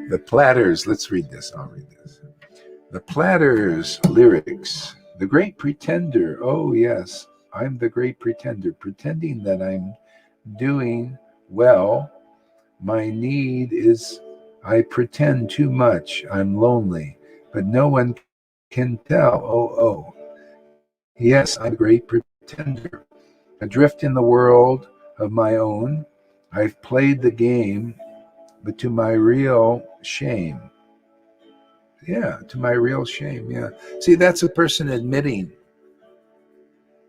The Platters, let's read this. I'll read this. The Platters lyrics. The Great Pretender. Oh, yes, I'm the Great Pretender, pretending that I'm doing well. My need is I pretend too much. I'm lonely, but no one can tell. Oh. Yes, I'm the Great Pretender. Adrift in the world of my own. I've played the game but to my real shame. Yeah, to my real shame. Yeah. See, that's a person admitting,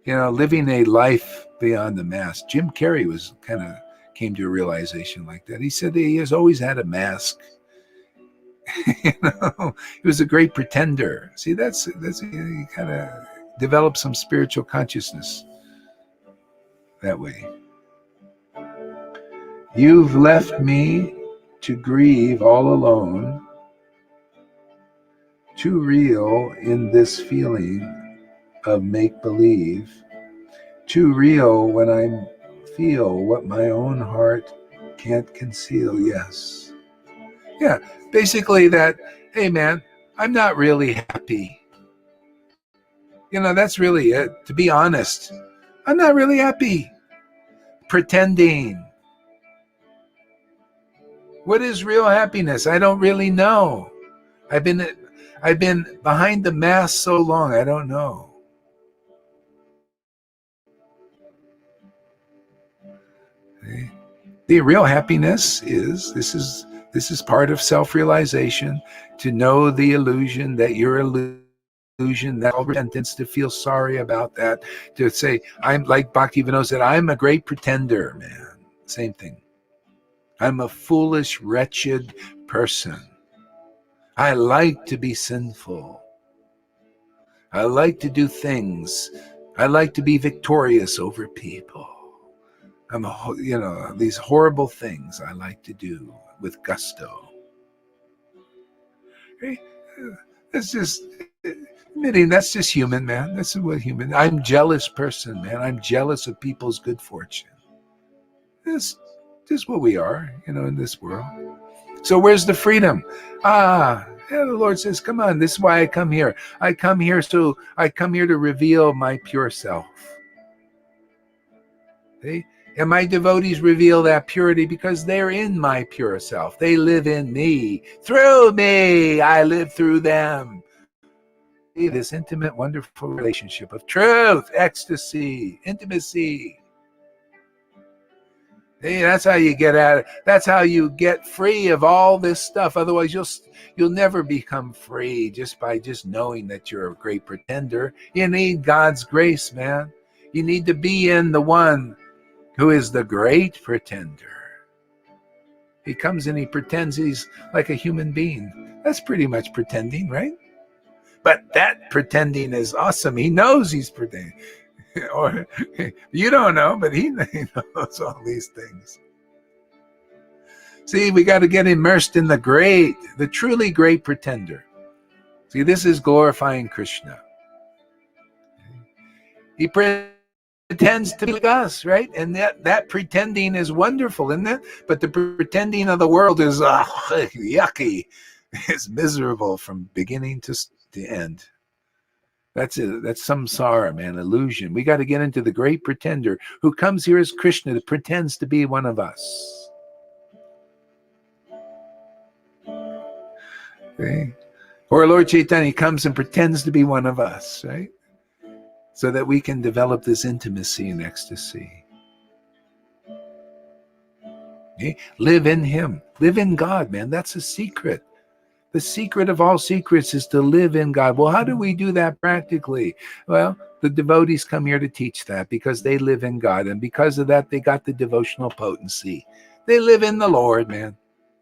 living a life beyond the mask. Jim Carrey was kind of came to a realization like that. He said that he has always had a mask. He was a great pretender. See, that's he kind of developed some spiritual consciousness that way. You've left me to grieve all alone, too real in this feeling of make-believe, too real when I feel what my own heart can't conceal. Yes. Yeah, basically that, hey man, I'm not really happy. That's really it. To be honest, I'm not really happy. Pretending. What is real happiness? I don't really know. I've been behind the mask so long, I don't know. Okay. The real happiness is this is part of self-realization, to know the illusion that you're illusion, that all repentance, to feel sorry about that, to say, I'm like Bhaktivinoda said, I'm a great pretender, man. Same thing. I'm a foolish, wretched person. I like to be sinful. I like to do things. I like to be victorious over people. These horrible things I like to do with gusto. Okay? That's just admitting that's just human, man. That's what human. I'm a jealous person, man. I'm jealous of people's good fortune. That's just what we are, in this world. So where's the freedom? The Lord says, come on, this is why I come here. I come here to reveal my pure self. Okay? And my devotees reveal that purity because they're in my pure self. They live in me. Through me, I live through them. This intimate, wonderful relationship of truth, ecstasy, intimacy. Hey, that's how you get at it. That's how you get free of all this stuff. Otherwise, you'll never become free just by knowing that you're a great pretender. You need God's grace, man. You need to be in the one who is the great pretender. He comes and he pretends he's like a human being. That's pretty much pretending, right? But that pretending is awesome. He knows he's pretending. Or you don't know, but he knows all these things. See, we got to get immersed in the truly great pretender. See, this is glorifying Krishna. He pretends to be like us, right? And that pretending is wonderful, isn't it? But the pretending of the world is yucky. It's miserable from beginning to end. That's it. That's samsara, man, illusion. We got to get into the great pretender who comes here as Krishna, that pretends to be one of us. Okay? Or Lord Chaitanya comes and pretends to be one of us, right? So that we can develop this intimacy and ecstasy. Okay? Live in Him. Live in God, man. That's a secret. The secret of all secrets is to live in God. Well, how do we do that practically? Well, the devotees come here to teach that because they live in God. And because of that, they got the devotional potency. They live in the Lord, man.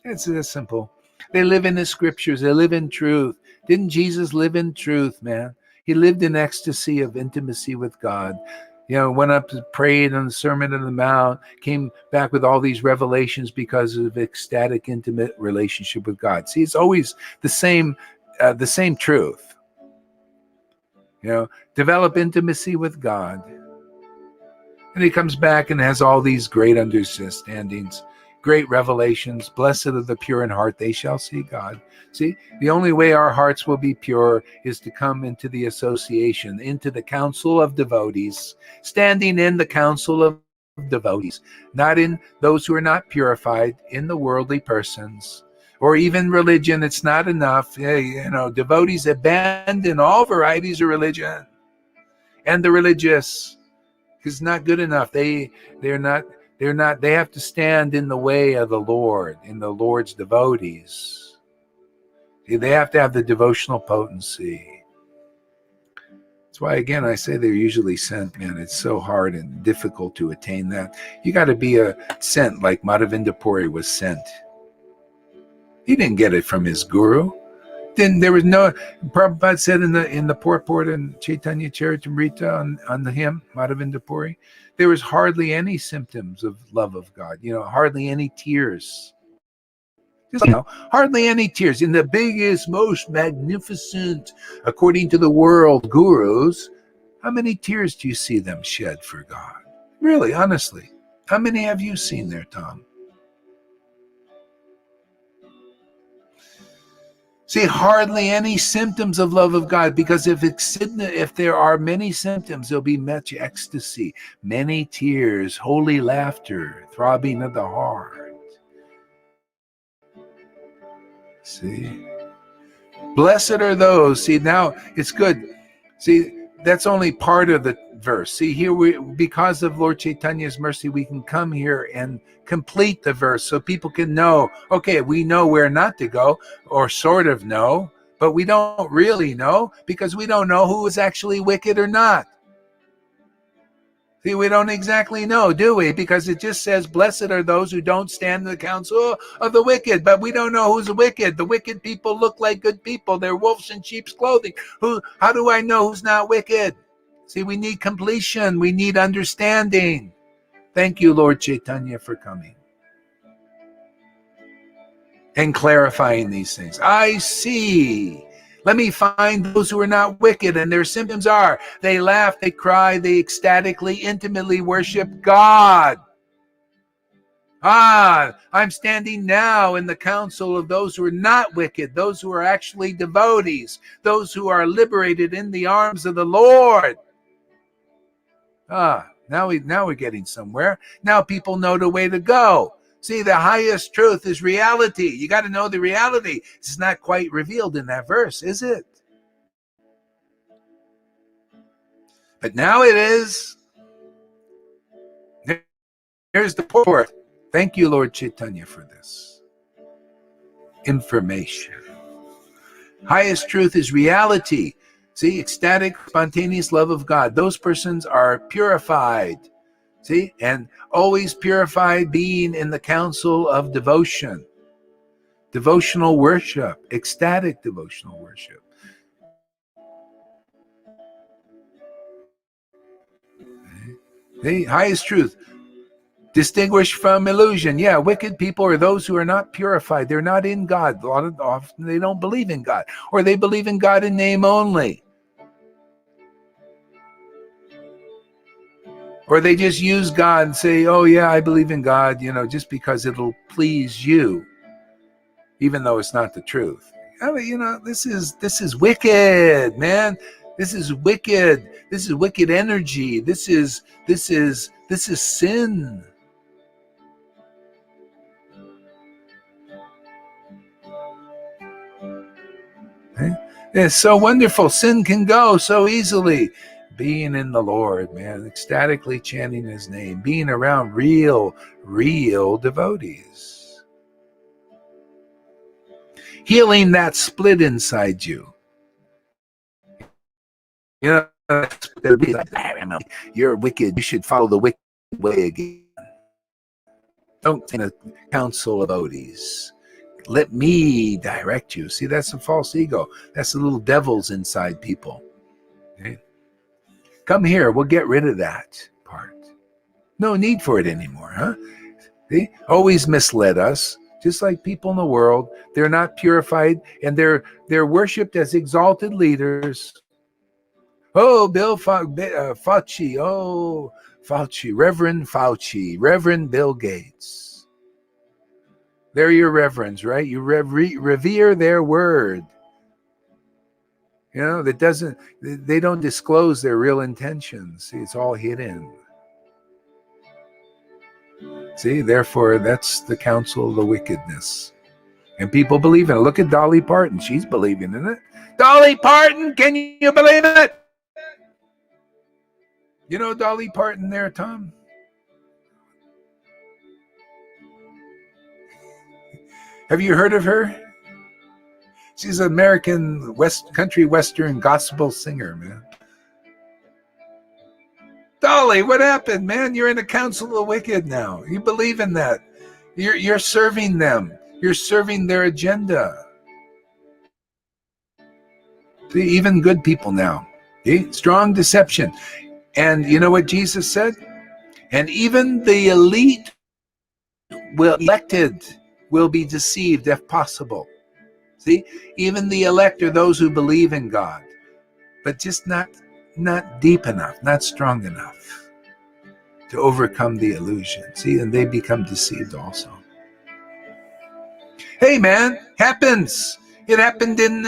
It's this simple. They live in the scriptures. They live in truth. Didn't Jesus live in truth, man? He lived in ecstasy of intimacy with God. Went up and prayed on the Sermon on the Mount, came back with all these revelations because of ecstatic, intimate relationship with God. See, it's always the same truth. Develop intimacy with God. And he comes back and has all these great understandings, great revelations. Blessed are the pure in heart, they shall see God. See, the only way our hearts will be pure is to come into the association, into the council of devotees, standing in the council of devotees, not in those who are not purified, in the worldly persons, or even religion. It's not enough. Devotees abandon all varieties of religion and the religious. It's not good enough. They're not They're not, they have to stand in the way of the Lord, in the Lord's devotees. They have to have the devotional potency. That's why, again, I say they're usually sent, man. It's so hard and difficult to attain that. You got to be a sent like Madhavinda Puri was sent. He didn't get it from his guru. Then there was no, Prabhupada said in the purport in Chaitanya Charitamrita on the hymn, Madhavinda Puri, there was hardly any symptoms of love of God, hardly any tears. Just, hardly any tears. In the biggest, most magnificent, according to the world, gurus, how many tears do you see them shed for God? Really, honestly, how many have you seen there, Tom? See, hardly any symptoms of love of God, because if there are many symptoms, there'll be much ecstasy, many tears, holy laughter, throbbing of the heart. See? Blessed are those. See, now it's good. See, that's only part of the verse. See, here because of Lord Chaitanya's mercy, we can come here and complete the verse so people can know, okay, we know where not to go, or sort of know, but we don't really know because we don't know who is actually wicked or not. See, we don't exactly know, do we? Because it just says, blessed are those who don't stand in the counsel of the wicked, but we don't know who's wicked. The wicked people look like good people. They're wolves in sheep's clothing. How do I know who's not wicked? See, we need completion. We need understanding. Thank you, Lord Chaitanya, for coming and clarifying these things. I see. Let me find those who are not wicked, and their symptoms are they laugh, they cry, they ecstatically, intimately worship God. I'm standing now in the council of those who are not wicked, those who are actually devotees, those who are liberated in the arms of the Lord. Now we're getting somewhere. Now people know the way to go. See, the highest truth is reality. You got to know the reality. It's not quite revealed in that verse, is it? But now it is. Here's the port. Thank you, Lord Chaitanya, for this information. Highest truth is reality. See, ecstatic, spontaneous love of God. Those persons are purified. See, and always purified, being in the council of devotion. Devotional worship, ecstatic devotional worship. The highest truth, distinguished from illusion. Yeah, wicked people are those who are not purified. They're not in God. Often they don't believe in God, or they believe in God in name only. Or they just use God and say, oh yeah, I believe in God, just because it'll please you, even though it's not the truth. I mean, this is wicked, man. This is wicked. This is wicked energy. This is sin. Okay? It's so wonderful. Sin can go so easily. Being in the Lord, man, ecstatically chanting his name, being around real devotees. Healing that split inside you. You're wicked. You should follow the wicked way again. Don't take a council of devotees. Let me direct you. See, that's a false ego. That's the little devils inside people. Okay? Come here. We'll get rid of that part. No need for it anymore, huh? They always misled us, just like people in the world. They're not purified, and they're worshipped as exalted leaders. Oh, Bill Fauci. Oh, Fauci. Reverend Fauci. Reverend Bill Gates. They're your reverends, right? You revere their word. They don't disclose their real intentions. See, it's all hidden. See, therefore, that's the counsel of the wickedness. And people believe in it. Look at Dolly Parton. She's believing in it. Dolly Parton, can you believe it? You know Dolly Parton there, Tom? Have you heard of her? She's an American country western gospel singer, man. Dolly, what happened, man? You're in the council of the wicked now. You believe in that. You're serving them. You're serving their agenda. See, even good people now. See? Strong deception. And you know what Jesus said? And even the elite elected will be deceived if possible. See, even the elect are those who believe in God, but just not deep enough, not strong enough to overcome the illusion. See, and they become deceived also. Hey, man, happens. It happened in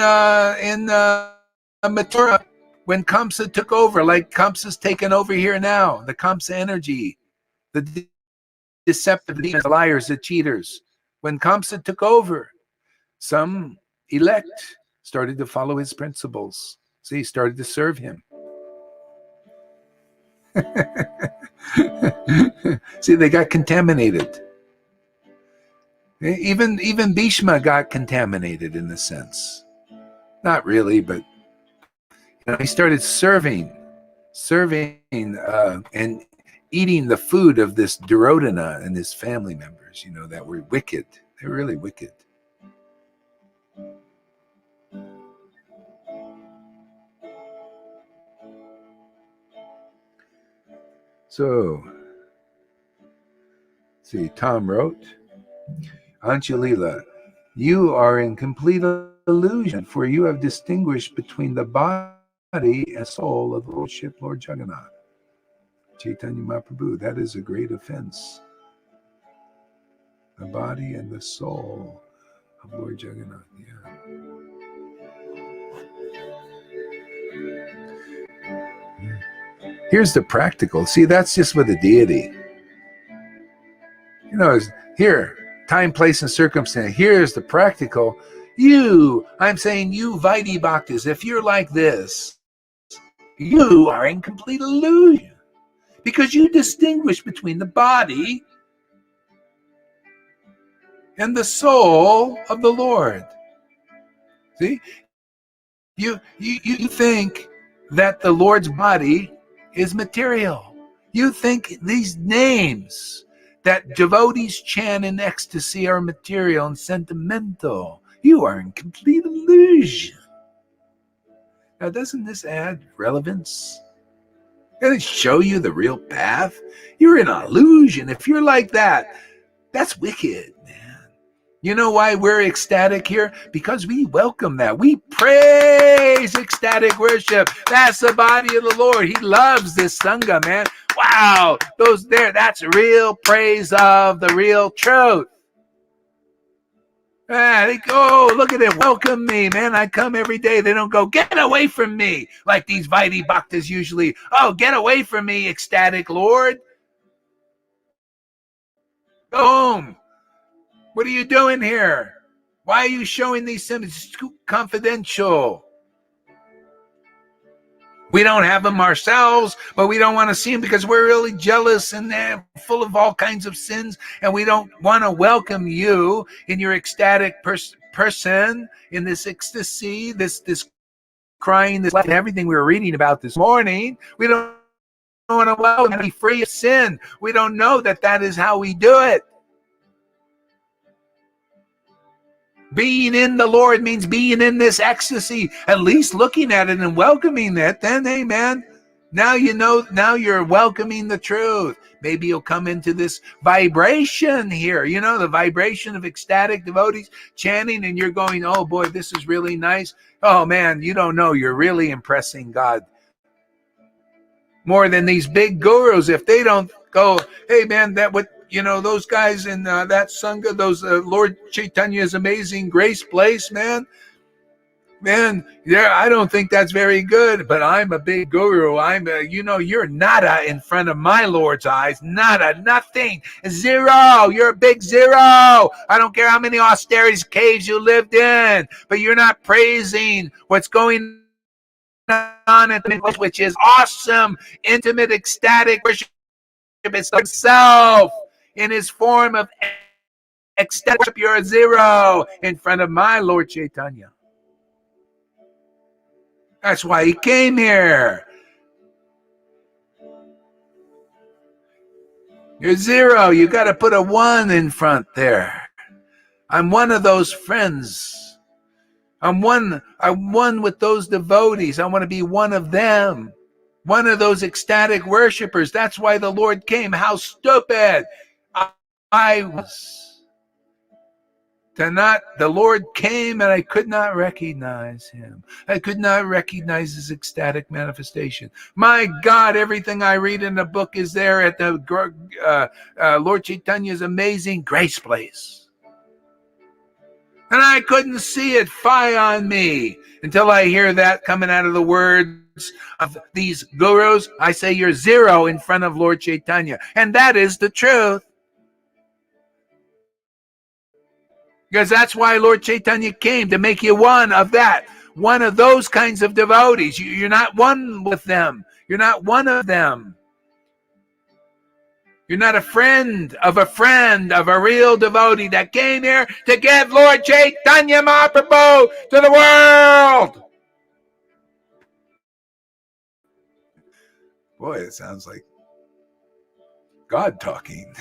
Matura when Kamsa took over, like Kamsa's taken over here now. The Kamsa energy, the deceptive demons, the liars, the cheaters. When Kamsa took over, some elect started to follow his principles. See, started to serve him. See, they got contaminated. Even Bhishma got contaminated in a sense. Not really, but he started serving and eating the food of this Duryodhana and his family members, that were wicked. They were really wicked. So, see, Tom wrote, Anjalila, you are in complete illusion, for you have distinguished between the body and soul of the Lordship, Lord Jagannath. Chaitanya Mahaprabhu, that is a great offense. The body and the soul of Lord Jagannath, yeah. Here's the practical. See, that's just with a deity. Here, time, place, and circumstance. Here's the practical. I'm saying you Vaidhi Bhaktas, if you're like this, you are in complete illusion. Because you distinguish between the body and the soul of the Lord. See? You think that the Lord's body is material. You think these names that devotees chant in ecstasy are material and sentimental. You are in complete illusion. Now, doesn't this add relevance? Doesn't it show you the real path? You're in an illusion. If you're like that, that's wicked, man. You know why we're ecstatic here? Because we welcome that. We praise ecstatic worship. That's the body of the Lord. He loves this Sangha, man. Wow, that's real praise of the real truth. They go, oh, look at it, welcome me, man. I come every day. They don't go, get away from me, like these Vaidhi Bhaktas usually. Oh, get away from me, ecstatic Lord. Go home. What are you doing here? Why are you showing these symbols? It's too confidential. We don't have them ourselves, but we don't want to see them because we're really jealous and they're full of all kinds of sins, and we don't want to welcome you in your ecstatic person, in this ecstasy, this crying, this everything we were reading about this morning. We don't want to welcome and be free of sin. We don't know that is how we do it. Being in the Lord means being in this ecstasy, at least looking at it and welcoming it. Then, amen. Now now you're welcoming the truth. Maybe you'll come into this vibration here, the vibration of ecstatic devotees chanting, and you're going, oh boy, this is really nice. Oh man, you don't know, you're really impressing God more than these big gurus. If they don't go, hey man, those guys in that Sangha, those Lord Chaitanya's Amazing Grace place, man, I don't think that's very good, but I'm a big guru. You're nada in front of my Lord's eyes. Nada, nothing, zero. You're a big zero. I don't care how many austerities caves you lived in, but you're not praising what's going on at the which is awesome, intimate, ecstatic worship. It's himself in his form of ecstatic worship, you're a zero in front of my Lord Chaitanya. That's why he came here. You're zero. You got to put a 1 in front there. I'm one of those friends. I'm one with those devotees. I want to be one of them. One of those ecstatic worshipers. That's why the Lord came. How stupid I was. The Lord came and I could not recognize him. I could not recognize his ecstatic manifestation. My God, everything I read in the book is there at the Lord Chaitanya's amazing grace place. And I couldn't see it fie on me until I hear that coming out of the words of these gurus. I say you're zero in front of Lord Chaitanya. And that is the truth. Because that's why Lord Chaitanya came, to make you one of that, one of those kinds of devotees. You're not one with them. You're not one of them. You're not a friend of a real devotee that came here to give Lord Chaitanya Mahaprabhu to the world. Boy, it sounds like God talking.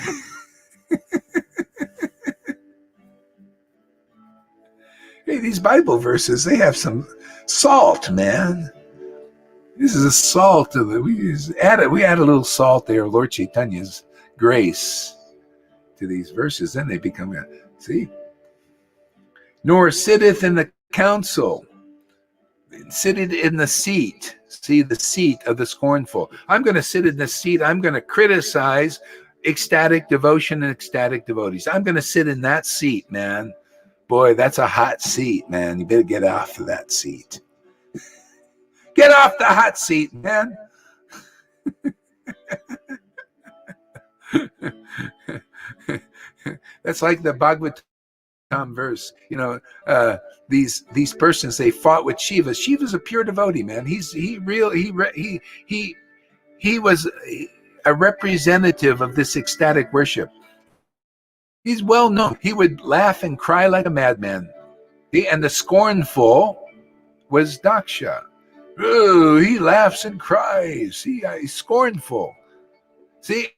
Hey, these Bible verses, they have some salt, man. This is a salt of it. We add a little salt there, Lord Chaitanya's grace to these verses. Then they become, see? Nor sitteth in the council, sitteth in the seat. See, the seat of the scornful. I'm going to sit in the seat. I'm going to criticize ecstatic devotion and ecstatic devotees. I'm going to sit in that seat, man. Boy, that's a hot seat, man. You better get off of that seat. Get off the hot seat, man. That's like the Bhagavatam verse. You know, these persons, they fought with Shiva. Shiva's a pure devotee, man. He was a representative of this ecstatic worship. He's well known. He would laugh and cry like a madman. And the scornful was Daksha. Oh, he laughs and cries. See, he's scornful. See,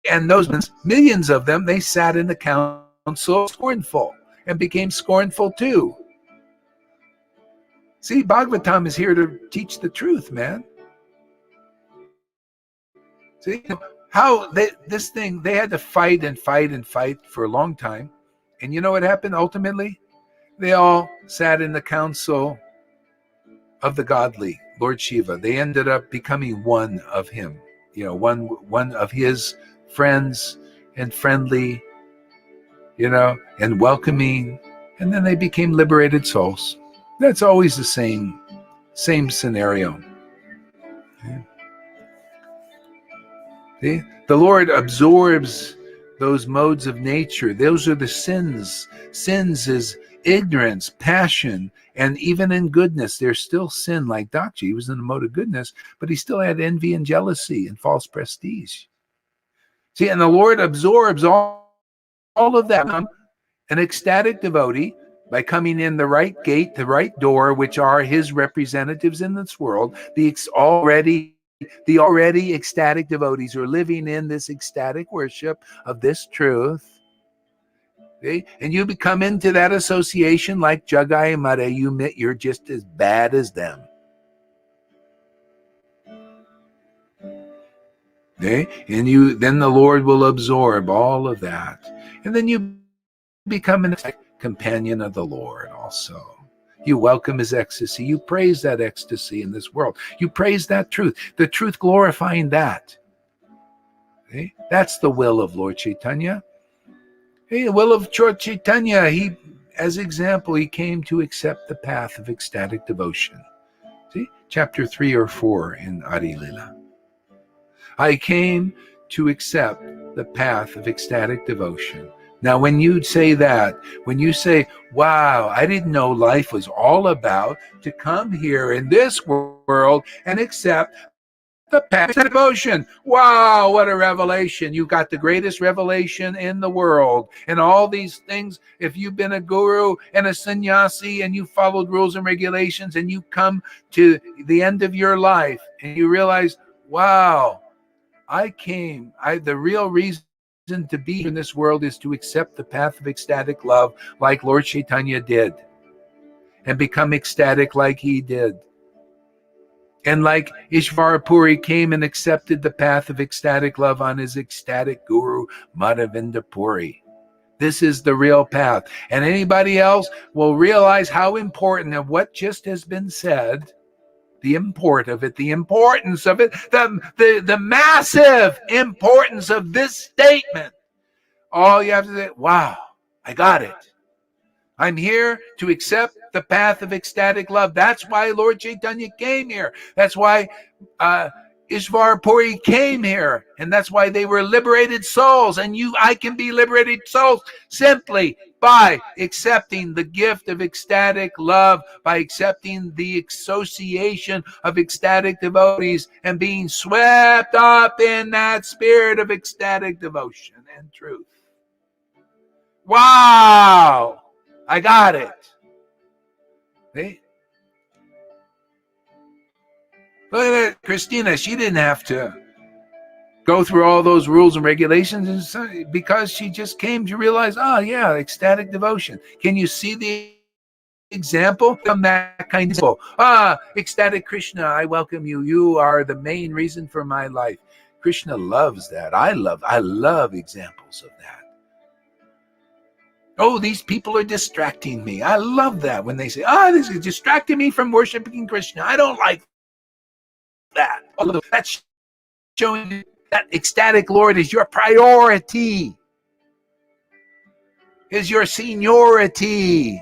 and those millions of them, they sat in the council scornful and became scornful too. See, Bhagavatam is here to teach the truth, man. See, how they had to fight and fight and fight for a long time. And you know what happened ultimately? They all sat in the council of the godly, Lord Shiva. They ended up becoming one of him, you know, one of his friends, and friendly, you know, and welcoming. And then they became liberated souls. That's always the same scenario. Yeah. See? The Lord absorbs those modes of nature. Those are the sins. Sins is ignorance, passion, and even in goodness, there's still sin. Like Daksha, he was in the mode of goodness, but he still had envy and jealousy and false prestige. See, and the Lord absorbs all of that. An ecstatic devotee, by coming in the right gate, the right door, which are his representatives in this world, the already ecstatic devotees who are living in this ecstatic worship of this truth. Okay? And you become into that association like Jagai and Mare, you admit you're just as bad as them. Okay? And then the Lord will absorb all of that. And then you become a companion of the Lord also. You welcome his ecstasy. You praise that ecstasy in this world. You praise that truth. The truth glorifying that. Okay? That's the will of Lord Chaitanya. Hey, the will of Lord Chaitanya, he, as example, he came to accept the path of ecstatic devotion. See, chapter 3 or 4 in Adi Lila. I came to accept the path of ecstatic devotion. Now, when you say that, when you say, wow, I didn't know life was all about to come here in this world and accept The path of devotion. Wow, what a revelation. You got the greatest revelation in the world. And all these things, if you've been a guru and a sannyasi and you followed rules and regulations and you come to the end of your life and you realize, wow, the real reason to be in this world is to accept the path of ecstatic love like Lord Chaitanya did and become ecstatic like he did. And like Ishvara Puri came and accepted the path of ecstatic love on his ecstatic guru, Madhavinda Puri. This is the real path. And anybody else will realize how important of what just has been said, the import of it, the importance of it, the massive importance of this statement. All you have to say, wow, I got it. I'm here to accept the path of ecstatic love. That's why Lord Chaitanya came here. That's why Ishvara Puri came here. And that's why they were liberated souls. And I can be liberated souls simply by accepting the gift of ecstatic love, by accepting the association of ecstatic devotees and being swept up in that spirit of ecstatic devotion and truth. Wow! I got it. See? Look at that, Christina. She didn't have to go through all those rules and regulations because she just came to realize, oh yeah, ecstatic devotion. Can you see the example from that kind of people? Ecstatic Krishna, I welcome you. You are the main reason for my life. Krishna loves that. I love examples of that. Oh, these people are distracting me. I love that when they say, this is distracting me from worshiping Krishna. I don't like that. Although that's showing that ecstatic Lord is your priority, is your seniority.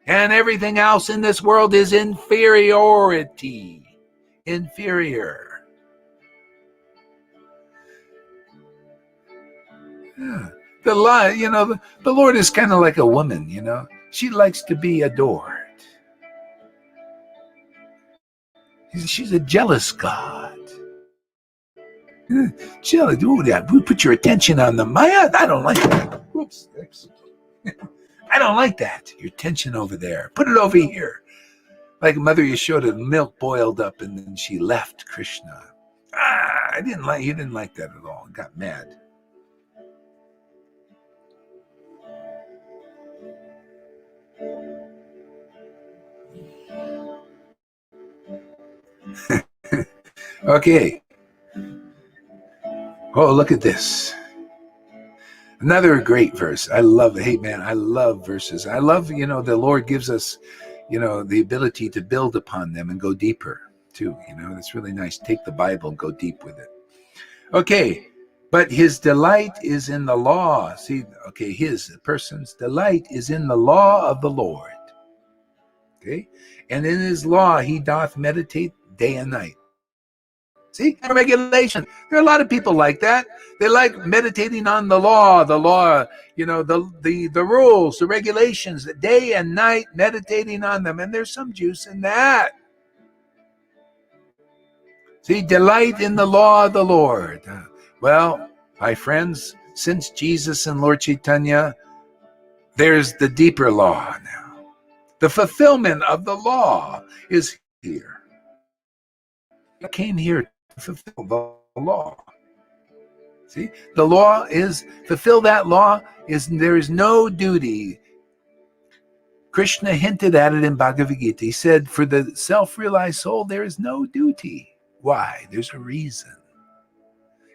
And everything else in this world is inferiority. Inferior. Yeah. The Lord is kind of like a woman, She likes to be adored. She's a jealous God. Jealous. Ooh, we put your attention on the Maya. I don't like that. Whoops. I don't like that. Your attention over there. Put it over here. Like Mother Yashoda, milk boiled up and then she left Krishna. You didn't like that at all. Got mad. Okay. Oh, look at this. Another great verse. I love verses. I love, the Lord gives us, the ability to build upon them and go deeper too. It's really nice. Take the Bible and go deep with it. Okay. But his delight is in the law. See, okay, the person's delight is in the law of the Lord. Okay. And in his law, he doth meditate day and night. See, regulation. There are a lot of people like that. They like meditating on the law, the rules, the regulations, the day and night, meditating on them. And there's some juice in that. See, delight in the law of the Lord. Well, my friends, since Jesus and Lord Chaitanya, there's the deeper law now. The fulfillment of the law is here. I came here to fulfill the law. See, the law is, fulfill that law, there is no duty. Krishna hinted at it in Bhagavad Gita. He said, for the self-realized soul, there is no duty. Why? There's a reason.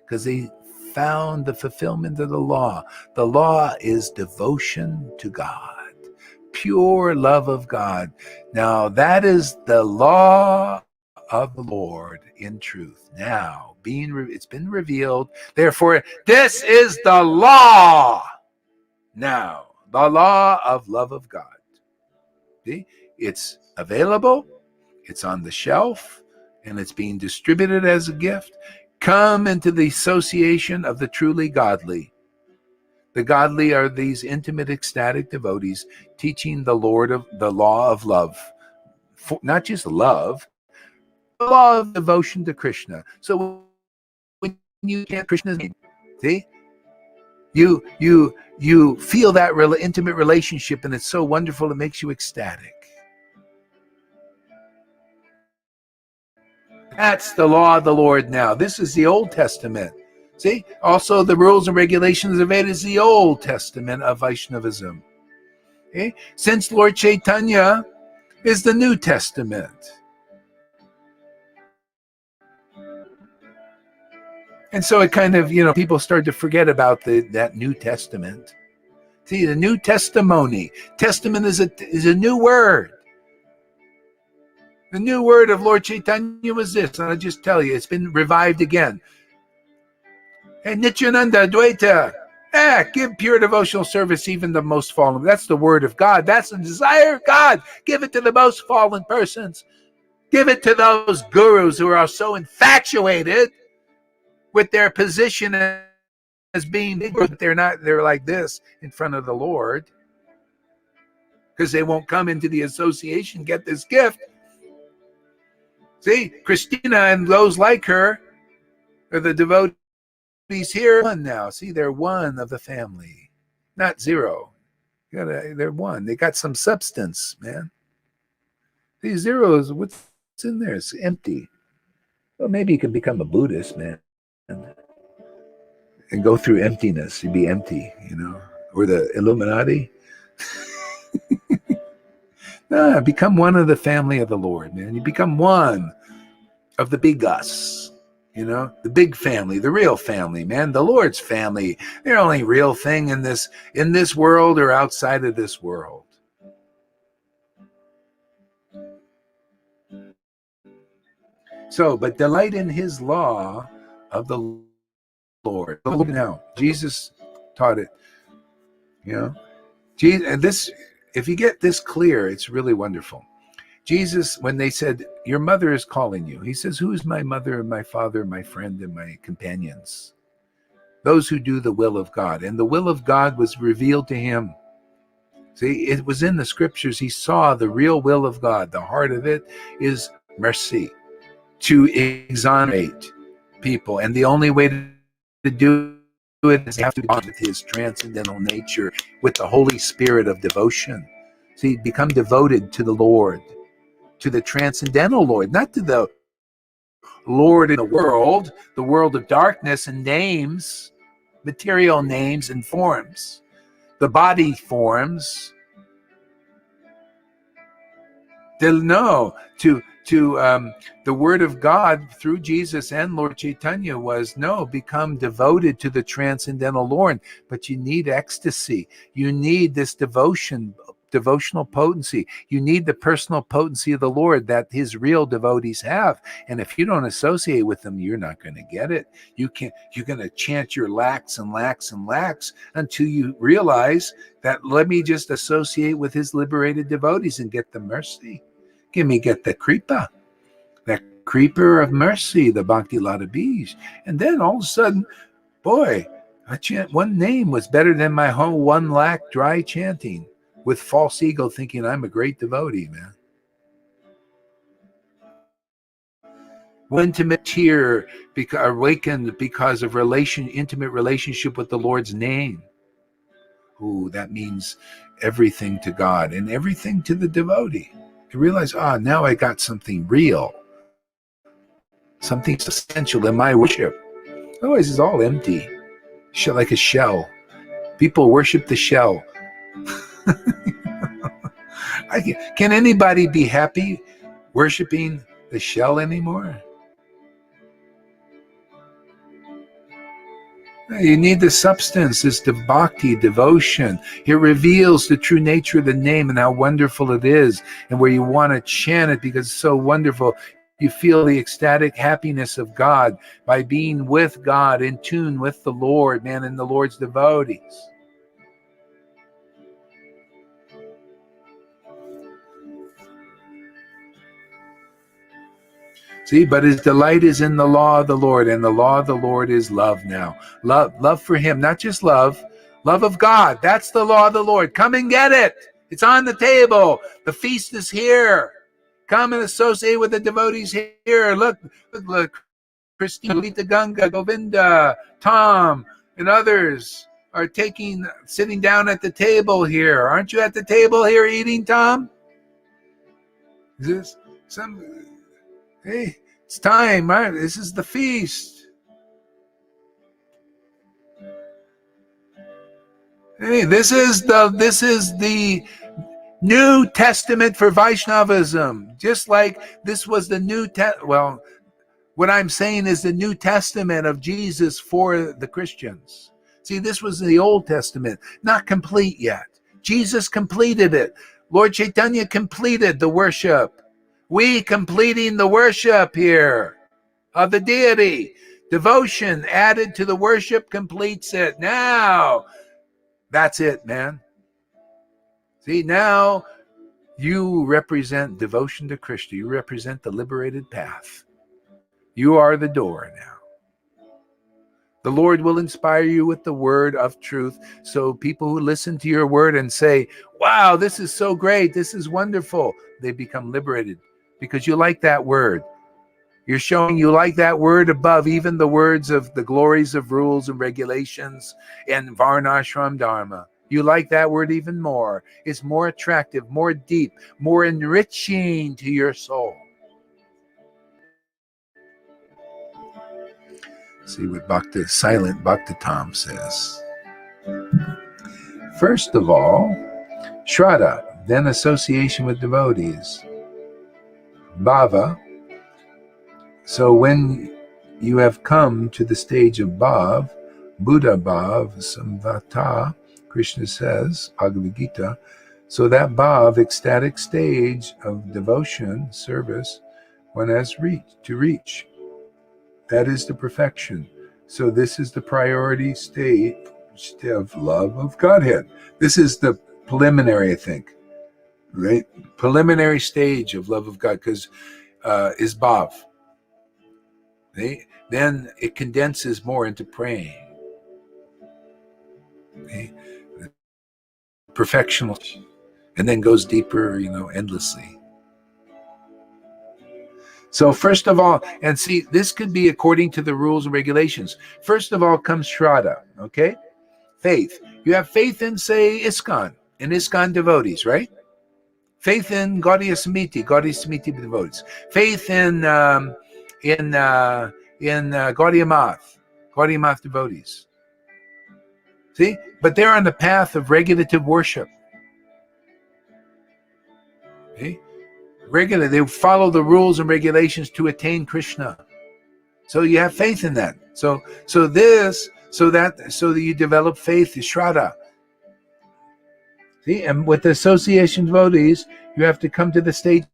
Because they found the fulfillment of the law. The law is devotion to God, pure love of God. Now, that is the law of the Lord in truth. Now, it's been revealed. Therefore, this is the law. Now, the law of love of God. See? It's available. It's on the shelf, and it's being distributed as a gift. Come into the association of the truly godly. The godly are these intimate, ecstatic devotees teaching the Lord of the law of love. Not just love, law of devotion to Krishna. So when you chant Krishna's name, see, you feel that intimate relationship, and it's so wonderful. It makes you ecstatic. That's the law of the Lord now. This is the Old Testament. See, also the rules and regulations of it is the Old Testament of Vaishnavism. Okay? Since Lord Chaitanya is the New Testament. And so it kind of, people start to forget about that New Testament. See, the New Testimony. Testament is a new word. The new word of Lord Chaitanya was this, and I'll just tell you, it's been revived again. Hey, Nityananda, Dvaita, give pure devotional service even the most fallen. That's the word of God. That's the desire of God. Give it to the most fallen persons. Give it to those gurus who are so infatuated with their position as being big, but they're like this in front of the Lord, because they won't come into the association, get this gift. See, Christina and those like her are the devotees here. One now. See, they're one of the family, not zero. They're one. They got some substance, man. These zeros, what's in there? It's empty. Well, maybe you can become a Buddhist, man, and go through emptiness. You'd be empty, or the Illuminati. No, become one of the family of the Lord, man. You become one of the big us, the big family, the real family, man. The Lord's family. They're only real thing in this world or outside of this world. So, but delight in his law of the Lord. Look now, Jesus taught it. Jesus, and this, if you get this clear, it's really wonderful. Jesus, when they said, your mother is calling you, he says, who is my mother and my father, my friend and my companions? Those who do the will of God. And the will of God was revealed to him. See, it was in the scriptures. He saw the real will of God. The heart of it is mercy, to exonerate people. And the only way to do it is have to bond with his transcendental nature, with the Holy Spirit of devotion. See, become devoted to the Lord, to the transcendental Lord, not to the Lord in the world of darkness and names, material names and forms, the body forms. No, to the word of God through Jesus and Lord Chaitanya was, no, become devoted to the transcendental Lord. But you need ecstasy. You need this devotional potency. You need the personal potency of the Lord that his real devotees have. And if you don't associate with them, you're not going to get it. You're going to chant your lakhs and lakhs and lakhs until you realize that, let me just associate with his liberated devotees and get the mercy. Get the kripa, that creeper of mercy, the Bhakti Lata Bij. And then all of a sudden, boy, I chant one name was better than my whole 1 lakh dry chanting, with false ego thinking I'm a great devotee, man. Intimate tear awakened because of intimate relationship with the Lord's name. Ooh, that means everything to God and everything to the devotee. You realize, now I got something real, something substantial in my worship. Otherwise, it's all empty, like a shell. People worship the shell. Can anybody be happy worshiping the shell anymore? You need the substance, this bhakti, devotion. It reveals the true nature of the name and how wonderful it is, and where you want to chant it because it's so wonderful. You feel the ecstatic happiness of God by being with God, in tune with the Lord, man, and the Lord's devotees. See, but his delight is in the law of the Lord, and the law of the Lord is love now. Love for him, not just love of God. That's the law of the Lord. Come and get it. It's on the table. The feast is here. come and associate with the devotees here. Look, Christine, Lita Ganga, Govinda, Tom, and others are sitting down at the table here. Aren't you at the table here eating, Tom? Is this hey, it's time, right? This is the feast. Hey, this is the New Testament for Vaishnavism. Just like this was the what I'm saying is the New Testament of Jesus for the Christians. See, this was the Old Testament, not complete yet. Jesus completed it. Lord Chaitanya completed the worship. We completing the worship here of the deity. Devotion added to the worship completes it. Now, that's it, man. See, now you represent devotion to Krishna. You represent the liberated path. You are the door now. The Lord will inspire you with the word of truth. So people who listen to your word and say, wow, this is so great, this is wonderful, they become liberated because you like that word. You're showing you like that word above even the words of the glories of rules and regulations and Varnashram Dharma. You like that word even more. It's more attractive, more deep, more enriching to your soul. See what silent Bhakti Tom says. First of all, Shraddha, then association with devotees. Bhava. So when you have come to the stage of Bhav, Buddha Bhav, Samvata, Krishna says, Bhagavad Gita, so that Bhav, ecstatic stage of devotion, service, one has to reach. That is the perfection. So this is the priority state of love of Godhead. This is the preliminary, I think, right? Preliminary stage of love of God, because is Bhav. Okay? Then it condenses more into praying. Okay? Perfectional, and then goes deeper, endlessly. So first of all, and see, this could be according to the rules and regulations. First of all comes Shraddha, okay? Faith. You have faith in, say, ISKCON, in ISKCON devotees, right? Faith in Gaudiya Samiti devotees. Faith in Gaudiya Math devotees. See? But they're on the path of regulative worship. Okay? They follow the rules and regulations to attain Krishna. So you have faith in that. So that you develop faith is Shraddha. See, and with the association devotees, you have to come to the stage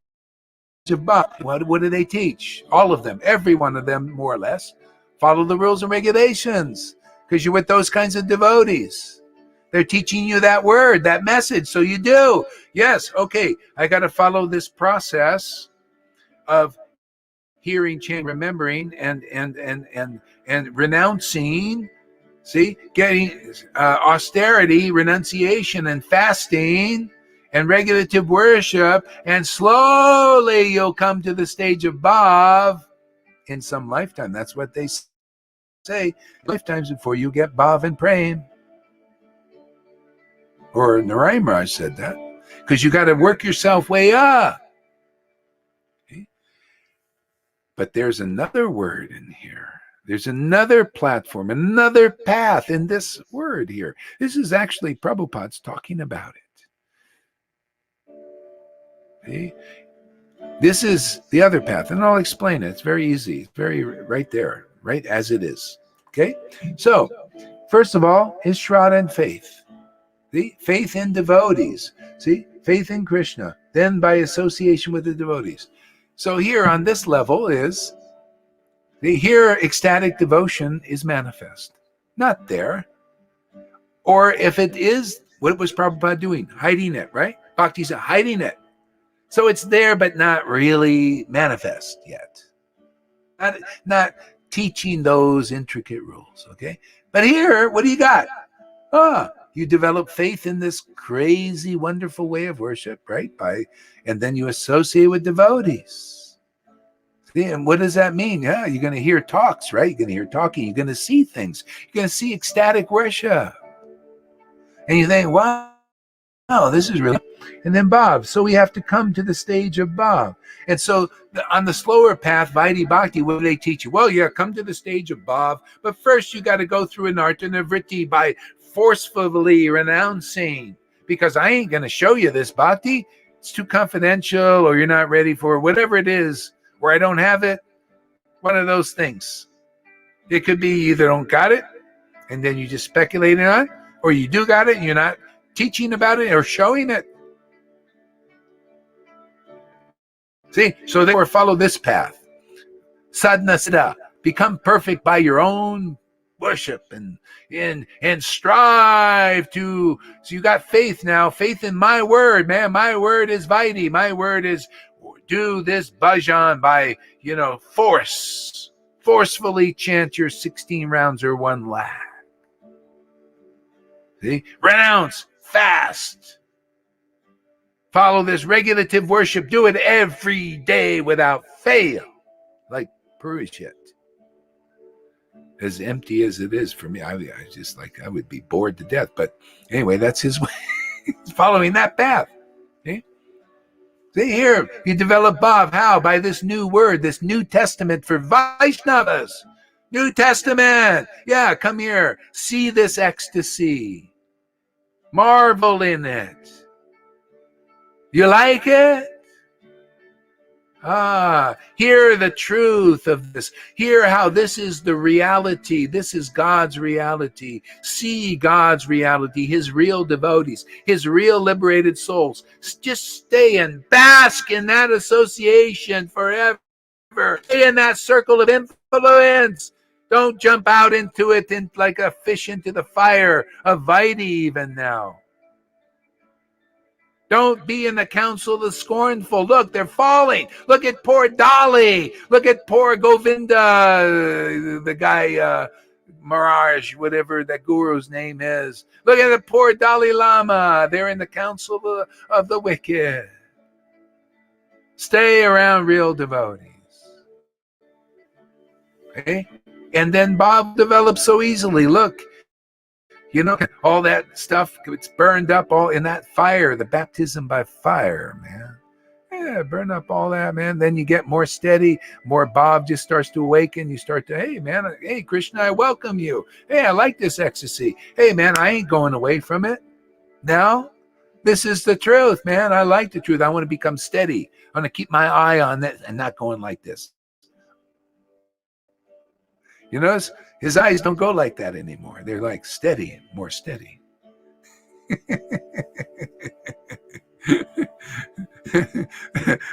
of Bhakti. What do they teach? All of them, every one of them, more or less, follow the rules and regulations because you're with those kinds of devotees. They're teaching you that word, that message. So you do. Yes, okay, I got to follow this process of hearing, chanting, remembering, and renouncing. See, getting austerity, renunciation, and fasting, and regulative worship, and slowly you'll come to the stage of Bhav in some lifetime. That's what they say. Lifetimes before you get Bhav and Prem. Or Narayan Raj said that. Because you got to work yourself way up. Okay? But there's another word in here. There's another platform, another path in this word here. This is actually Prabhupada's talking about it. Okay? This is the other path, and I'll explain it. It's very easy. It's very right there, right as it is. Okay? So, first of all, is Shraddha and faith. See? Faith in devotees. See? Faith in Krishna. Then by association with the devotees. So here on this level is, here ecstatic devotion is manifest. Not there. Or if it is, what was Prabhupada doing? Hiding it, right? Bhakti's hiding it. So it's there, but not really manifest yet. Not teaching those intricate rules, okay? But here, what do you got? You develop faith in this crazy, wonderful way of worship, right? And then you associate with devotees. See, and what does that mean? Yeah, you're going to hear talks, right? You're going to hear talking. You're going to see things. You're going to see ecstatic worship. And you think, wow, this is really... And then Bhav. So we have to come to the stage of Bhav. And so on the slower path, Vaidhi Bhakti, what do they teach you? Well, yeah, come to the stage of Bhav. But first you got to go through an Artanavritti by forcefully renouncing. Because I ain't going to show you this Bhakti. It's too confidential, or you're not ready for it. Whatever it is, where I don't have it. One of those things. It could be you either don't got it, and then you just speculating on it, or you do got it and you're not teaching about it or showing it. See, so therefore follow this path. Sadhana siddha, become perfect by your own worship and strive to. So you got faith now, faith in my word, man. My word is Vaidhi. My word is do this bhajan by, forcefully chant your 16 rounds or one lap. See, renounce, fast. Follow this regulative worship. Do it every day without fail. Like Purushat. As empty as it is for me, I would be bored to death. But anyway, that's his way. He's following that path. See? See here, you develop Bhav. How? By this new word, this New Testament for Vaishnavas. New Testament. Yeah, come here. See this ecstasy. Marvel in it. You like it? Hear the truth of this. Hear how this is the reality. This is God's reality. See God's reality, his real devotees, his real liberated souls. Just stay and bask in that association forever. Stay in that circle of influence. Don't jump out into it like a fish into the fire of Vaidhi even now. Don't be in the council of the scornful. Look, they're falling. Look at poor Dolly. Look at poor Govinda, the guy, Maharaj, whatever that guru's name is. Look at the poor Dalai Lama. They're in the council of the wicked. Stay around real devotees. Okay? And then Bhav develops so easily. Look. All that stuff, it's burned up all in that fire, the baptism by fire, man. Yeah, burn up all that, man. Then you get more steady, more Bhav just starts to awaken. You start to, hey, man, hey, Krishna, I welcome you. Hey, I like this ecstasy. Hey, man, I ain't going away from it. Now, this is the truth, man. I like the truth. I want to become steady. I want to keep my eye on it and not going like this. You notice his eyes don't go like that anymore. They're like steady, more steady.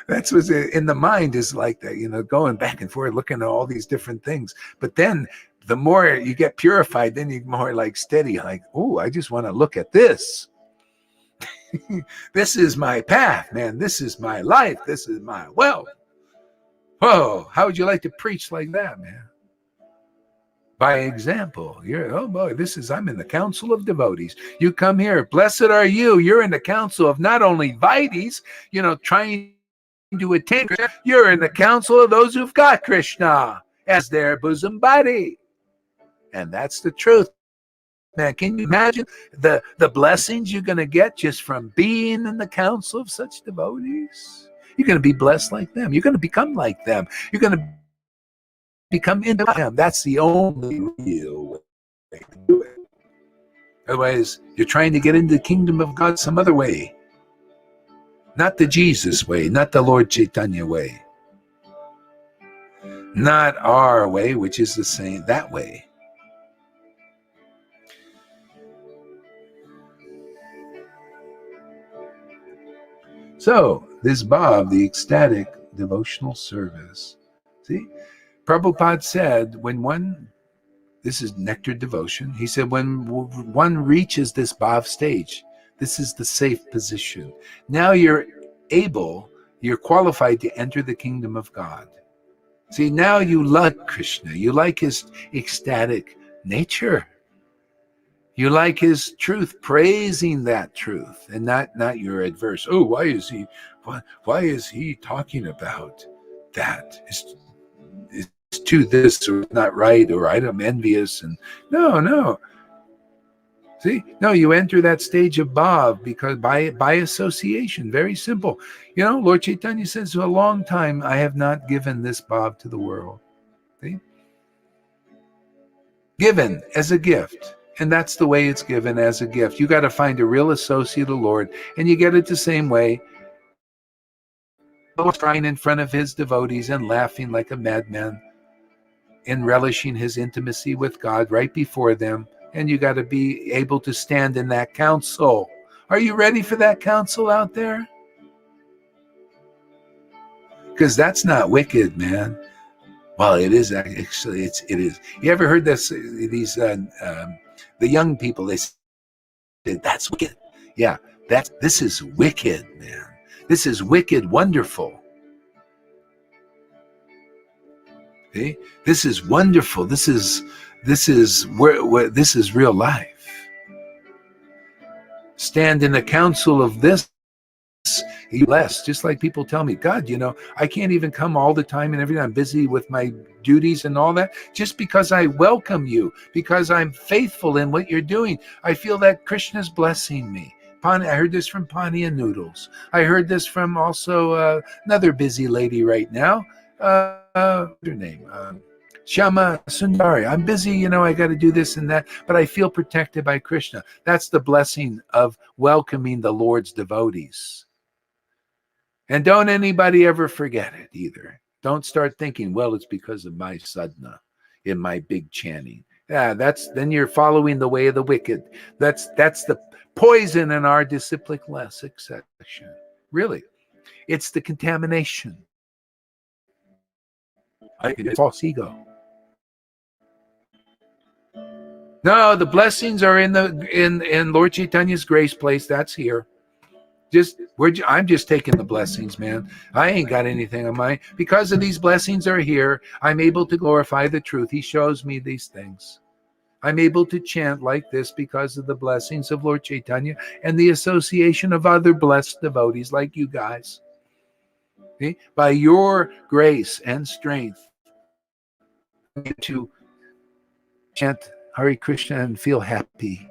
That's what's in the mind is like that, going back and forth, looking at all these different things. But then the more you get purified, then you're more like steady, like, oh, I just want to look at this. This is my path, man. This is my life. This is my wealth. Whoa, how would you like to preach like that, man? By example. Oh boy, I'm in the council of devotees. You come here. Blessed are you. You're in the council of not only Vaidhis, trying to attain Krishna. You're in the council of those who've got Krishna as their bosom buddy. And that's the truth. Man, can you imagine the blessings you're going to get just from being in the council of such devotees? You're going to be blessed like them. You're going to become like them. You're going to become into them. That's the only real way to do it. Otherwise, you're trying to get into the kingdom of God some other way. Not the Jesus way, not the Lord Chaitanya way. Not our way, which is the same, that way. So, this Bhav, the ecstatic devotional service. See? Prabhupada said, this is nectar devotion, he said, when one reaches this Bhav stage, this is the safe position. Now you're qualified to enter the kingdom of God. See, now you like Krishna. You like his ecstatic nature. You like his truth, praising that truth, and not your adverse. Oh, why is he talking about that? It's to this or not right, or I'm envious, and no. See, no, you enter that stage of bhav because by association, very simple. Lord Chaitanya says, for a long time I have not given this bhav to the world. See? Given as a gift. And that's the way it's given, as a gift. You got to find a real associate of the Lord, and you get it the same way. Crying in front of his devotees and laughing like a madman and relishing his intimacy with God right before them. And you got to be able to stand in that council. Are you ready for that council out there? Because that's not wicked, man. Well, it is actually. It is. You ever heard this? The young people, they say, that's wicked. Yeah, this is wicked, man. This is wicked, wonderful. Okay? This is wonderful. This is where this is real life. Stand in the council of this. Less, just like people tell me, God, I can't even come all the time and everything. I'm busy with my duties and all that. Just because I welcome you, because I'm faithful in what you're doing, I feel that Krishna's blessing me. I heard this from Pani and Noodles. I heard this from also another busy lady right now. What's her name? Shama Sundari. I'm busy, I got to do this and that, but I feel protected by Krishna. That's the blessing of welcoming the Lord's devotees. And don't anybody ever forget it either. Don't start thinking, well, it's because of my sadhana, in my big chanting. Yeah, then you're following the way of the wicked. That's the poison in our disciplic succession. Really, it's the contamination. It's false ego. No, the blessings are in Lord Chaitanya's grace place. That's here. I'm just taking the blessings, man. I ain't got anything on mine. Because of these blessings are here, I'm able to glorify the truth. He shows me these things. I'm able to chant like this because of the blessings of Lord Chaitanya and the association of other blessed devotees like you guys. Okay? By your grace and strength, to chant Hare Krishna and feel happy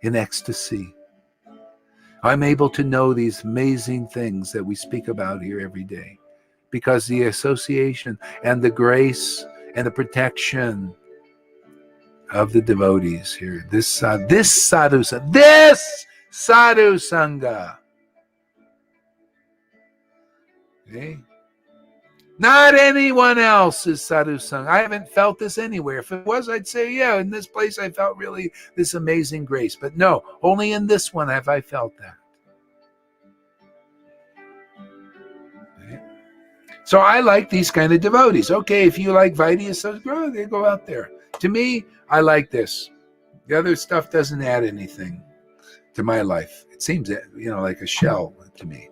in ecstasy. I'm able to know these amazing things that we speak about here every day because the association and the grace and the protection of the devotees here. This sadhu sangha. Okay? Not anyone else's sadhu sangha. I haven't felt this anywhere. If it was, I'd say, yeah, in this place I felt really this amazing grace. But no, only in this one have I felt that. Okay. So I like these kind of devotees. Okay, if you like Vaidya, so go out there. To me, I like this. The other stuff doesn't add anything to my life. It seems, like a shell to me.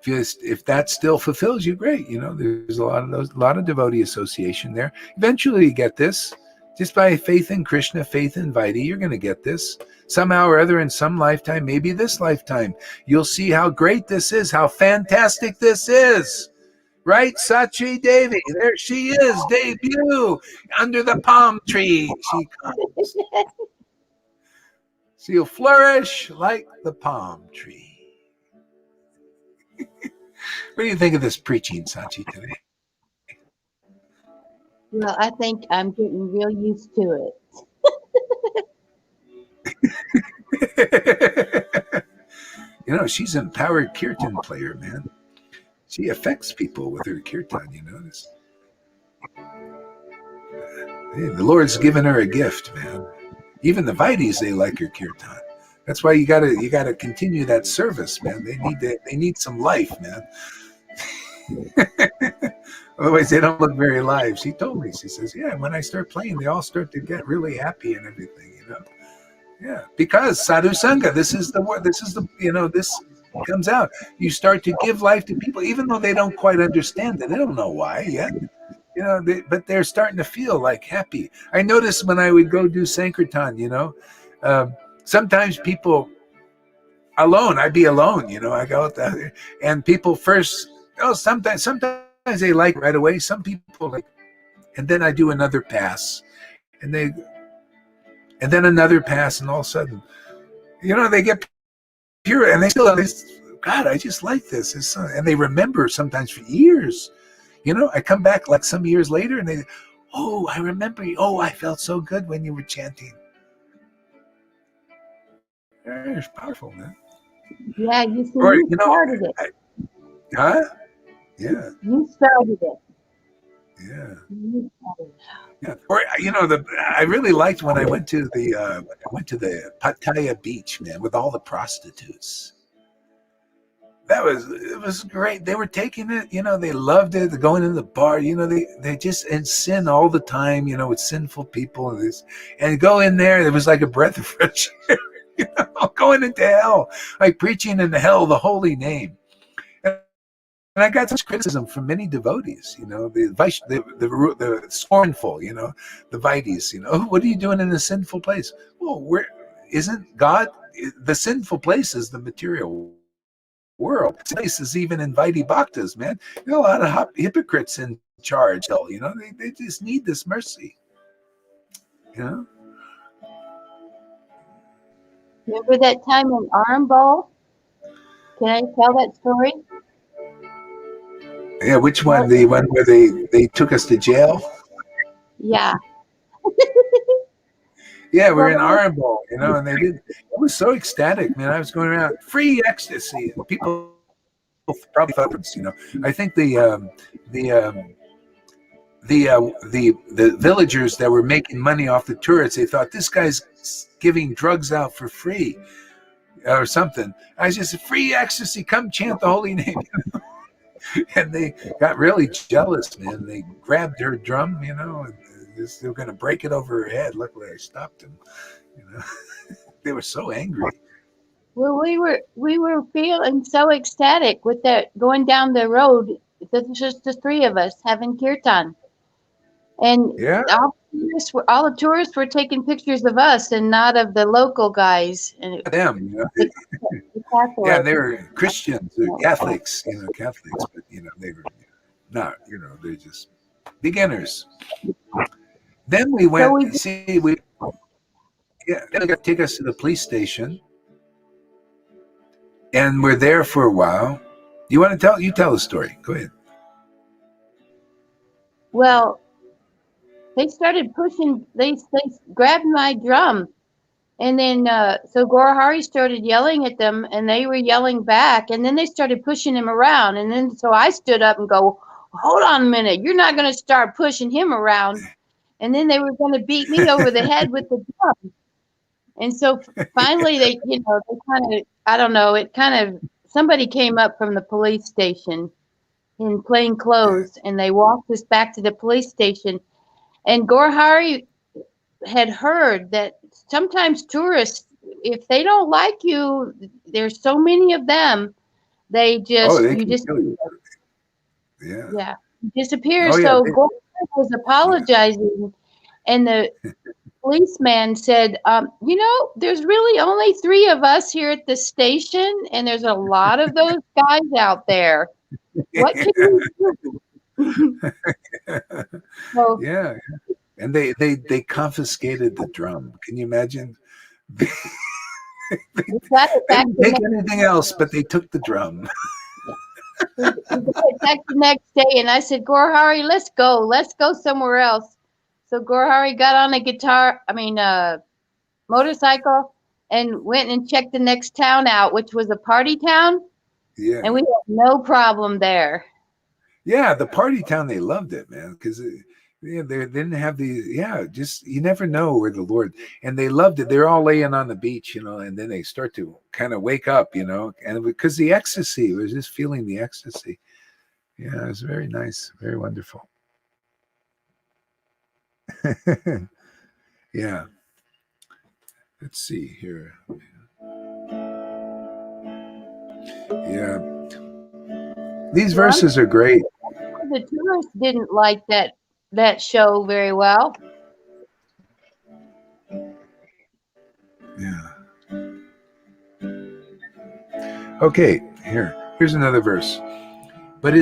If that still fulfills you, great. There's a lot of devotee association there. Eventually you get this. Just by faith in Krishna, faith in Vaidya, you're going to get this. Somehow or other in some lifetime, maybe this lifetime, you'll see how great this is, how fantastic this is. Right? Sachi Devi, there she is, debut, under the palm tree. She comes. She'll flourish like the palm tree. What do you think of this preaching, Sachi, today? Well, I think I'm getting real used to it. She's an empowered kirtan player, man. She affects people with her kirtan, you notice. The Lord's given her a gift, man. Even the Vaidis, they like her kirtan. That's why you gotta continue that service, man. They need some life, man. Otherwise, they don't look very live. She told me. She says, "Yeah, when I start playing, they all start to get really happy and everything." Yeah, because sadhu sangha. This comes out. You start to give life to people, even though they don't quite understand it. They don't know why yet. but they're starting to feel like happy. I noticed when I would go do Sankirtan, sometimes people alone, I'd be alone, I go out there and people first, sometimes they like right away. Some people like, and then I do another pass and then another pass, and all of a sudden, they get pure and God, I just like this. And they remember sometimes for years. I come back like some years later and they, oh, I remember you. Oh, I felt so good when you were chanting. It's powerful, man. Yeah, you see, Or, you started it. huh? Yeah. You started it. Yeah. You started it. Yeah. Or, I really liked when I went to the Pattaya beach, man, with all the prostitutes. It was great. They were taking it, they loved it. They're going in the bar, they just in sin all the time, with sinful people and go in there. It was like a breath of fresh air, going into hell, like preaching in hell, the holy name. And I got such criticism from many devotees, the scornful, the Vites, oh, what are you doing in a sinful place? Well, where isn't God? The sinful place is the material world. This place is even inviting bhaktas, man. A lot of hypocrites in charge. They just need this mercy. Remember that time in Arambol? Can I tell that story? Yeah, which one? The one where they took us to jail? Yeah. Yeah, we're in Arambol, and they did. I was so ecstatic, man. I was going around free ecstasy. People probably thought, I think the villagers that were making money off the tourists, they thought this guy's giving drugs out for free or something. I just free ecstasy, come chant the holy name. And they got really jealous, man. They grabbed her drum, and they were going to break it over her head. Luckily, I stopped them. They were so angry. Well, we were feeling so ecstatic with that going down the road. It was just the three of us having kirtan, and Yeah, all the tourists were taking pictures of us and not of the local guys and them. the Yeah, Catholics. they were Christians, Catholics, Catholics, but they were not. They're just beginners. Then we went. So we Then they got to take us to the police station, and we're there for a while. You want to tell? You tell the story. Go ahead. well, they started pushing. They grabbed my drum, and then so Gorahari started yelling at them, and they were yelling back, and then they started pushing him around, and then so I stood up and go, "Hold on a minute, you're not going to start pushing him around." And then they were going to beat me over the head with the drum. And so finally, they kind of, I don't know, it kind of, somebody came up from the police station in plain clothes and they walked us back to the police station. And Gorhari had heard that sometimes tourists, if they don't like you, there's so many of them, Oh, they you can just, kill you. Yeah. yeah, you disappear. Oh, yeah. So Gorhari was apologizing. And the policeman said, there's really only three of us here at the station, and there's a lot of those guys out there. What can we do? So, Yeah. And they confiscated the drum. Can you imagine? They we got it back didn't take anything else, but they took the drum. we got it back the next day, and I said, Gorhari, let's go somewhere else. So Gorhari got on a motorcycle, and went and checked the next town out, which was a party town. Yeah. And we had no problem there. Yeah, the party town, they loved it, man, because they didn't have just you never know where the Lord, and they loved it. They're all laying on the beach, and then they start to kind of wake up, and because the ecstasy, was just feeling the ecstasy. Yeah, it was very nice, very wonderful. Yeah. Let's see here. Yeah. These verses are great. The tourists didn't like that that show very well. Yeah. Okay, here's another verse. But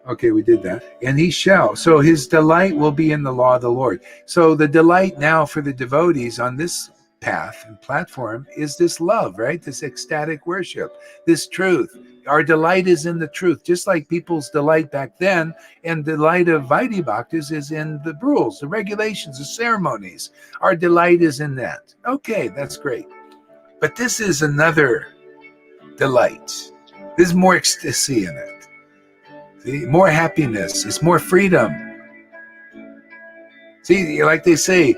okay, we did that. And he shall. So his delight will be in the law of the Lord. So the delight now for the devotees on this path and platform is this love, right? This ecstatic worship, this truth. Our delight is in the truth, just like people's delight back then. And the delight of Vaidhi Bhaktas is in the rules, the regulations, the ceremonies. Our delight is in that. Okay, that's great. But this is another delight. There's more ecstasy in it. See, more happiness. It's more freedom. See, like they say,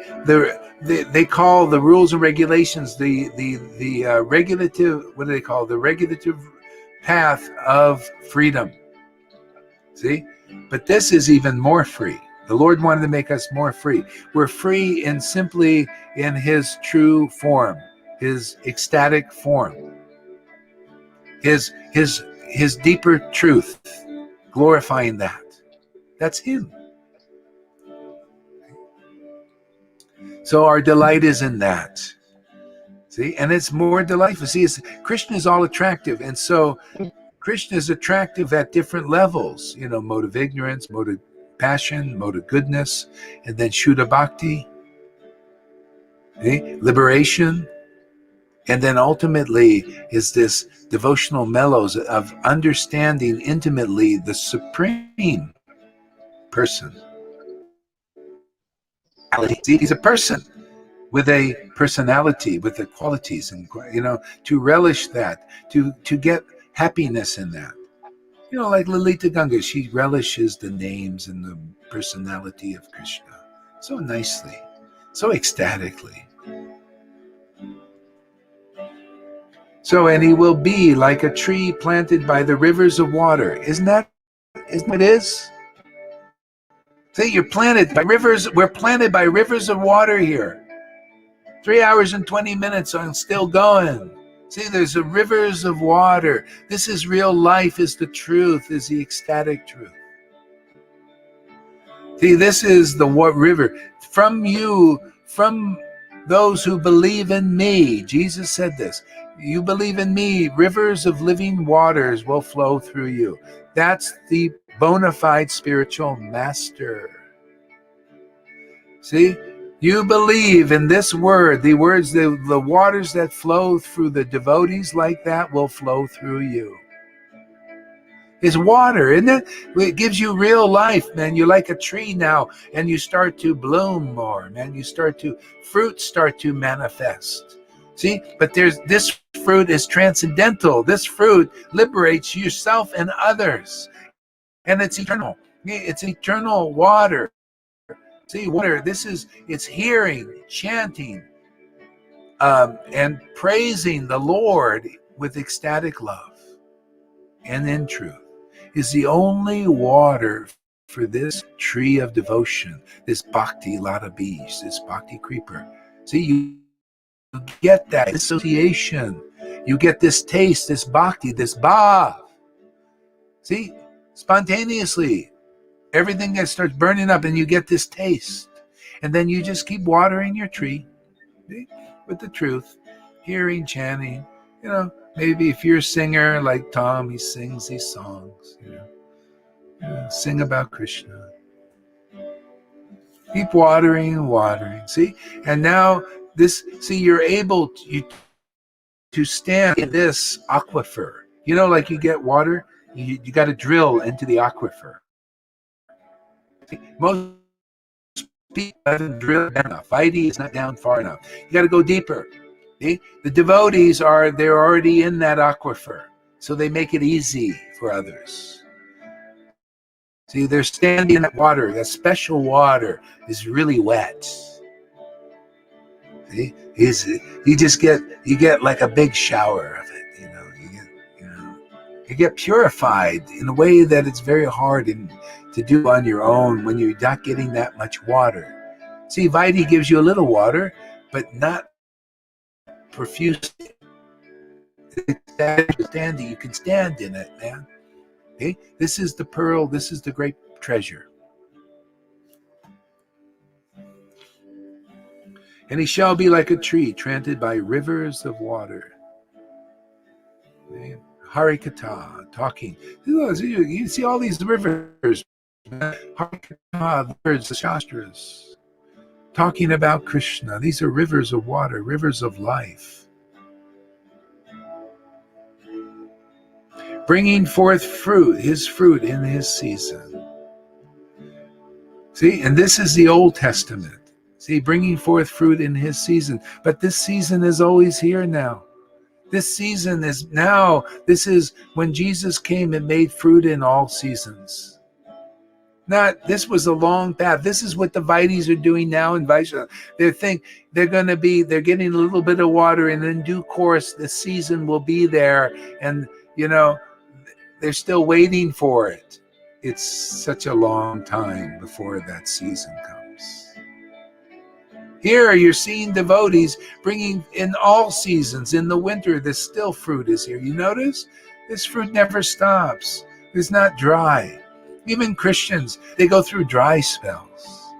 they call the rules and regulations the regulative. What do they call the regulative path of freedom? See, but this is even more free. The Lord wanted to make us more free. We're free in simply in His true form, His ecstatic form, His deeper truth, glorifying that. That's Him. So our delight is in that. See, and it's more delightful. See, Krishna is all attractive, and so Krishna is attractive at different levels. You know, mode of ignorance, mode of passion, mode of goodness, and then Shuddha Bhakti, liberation, and then ultimately is this devotional mellows of understanding intimately the supreme person. See, he's a person with a personality, with the qualities, and to relish that, to get happiness in that. Like Lalita Ganga, she relishes the names and the personality of Krishna so nicely, so ecstatically. So, and he will be like a tree planted by the rivers of water. Isn't what it is? See, you're planted by rivers. We're planted by rivers of water here. 3 hours and 20 minutes, I'm still going. See, there's the rivers of water. This is real life, is the truth, is the ecstatic truth. See, this is the river. From you, from those who believe in me, Jesus said this, you believe in me, rivers of living waters will flow through you. That's the bona fide spiritual master. See? You believe in this word, the words, the waters that flow through the devotees like that will flow through you. It's water, isn't it? It gives you real life, man. You're like a tree now, and you start to bloom more, man. Fruits start to manifest. See, but this fruit is transcendental. This fruit liberates yourself and others, and it's eternal. It's eternal water. See, water, it's hearing, chanting, and praising the Lord with ecstatic love and in truth is the only water for this tree of devotion, this bhakti lata bij, this bhakti creeper. See, you get that association. You get this taste, this bhakti, this bhav. See, spontaneously, everything that starts burning up and you get this taste. And then you just keep watering your tree with the truth, hearing, chanting. Maybe if you're a singer like Tom, he sings these songs. Sing about Krishna. Keep watering and watering. See, and now you're able to stand in this aquifer. Like you get water, you got to drill into the aquifer. See, most people haven't drilled down enough. Vaidhi is not down far enough. You got to go deeper. See? The devotees they're already in that aquifer, so they make it easy for others. See, they're standing in that water. That special water is really wet. See, you get like a big shower of it. You get purified in a way that it's very hard to do on your own when you're not getting that much water. See, Vaidhi gives you a little water, but not profusely. Standing, you can stand in it, man. Okay? This is the pearl. This is the great treasure. And he shall be like a tree planted by rivers of water. Harikata, talking. You see all these rivers. Harikata, the words, the Shastras, talking about Krishna. These are rivers of water, rivers of life. Bringing forth fruit, his fruit in his season. See, and this is the Old Testament. See, bringing forth fruit in his season. But this season is always here now. This season is now. This is when Jesus came and made fruit in all seasons. This was a long path. This is what the Vaides are doing now in Vaishnav. They're getting a little bit of water, and in due course, the season will be there. And, they're still waiting for it. It's such a long time before that season comes. Here you're seeing devotees bringing in all seasons. In the winter, the still fruit is here. You notice? This fruit never stops. It's not dry. Even Christians, they go through dry spells.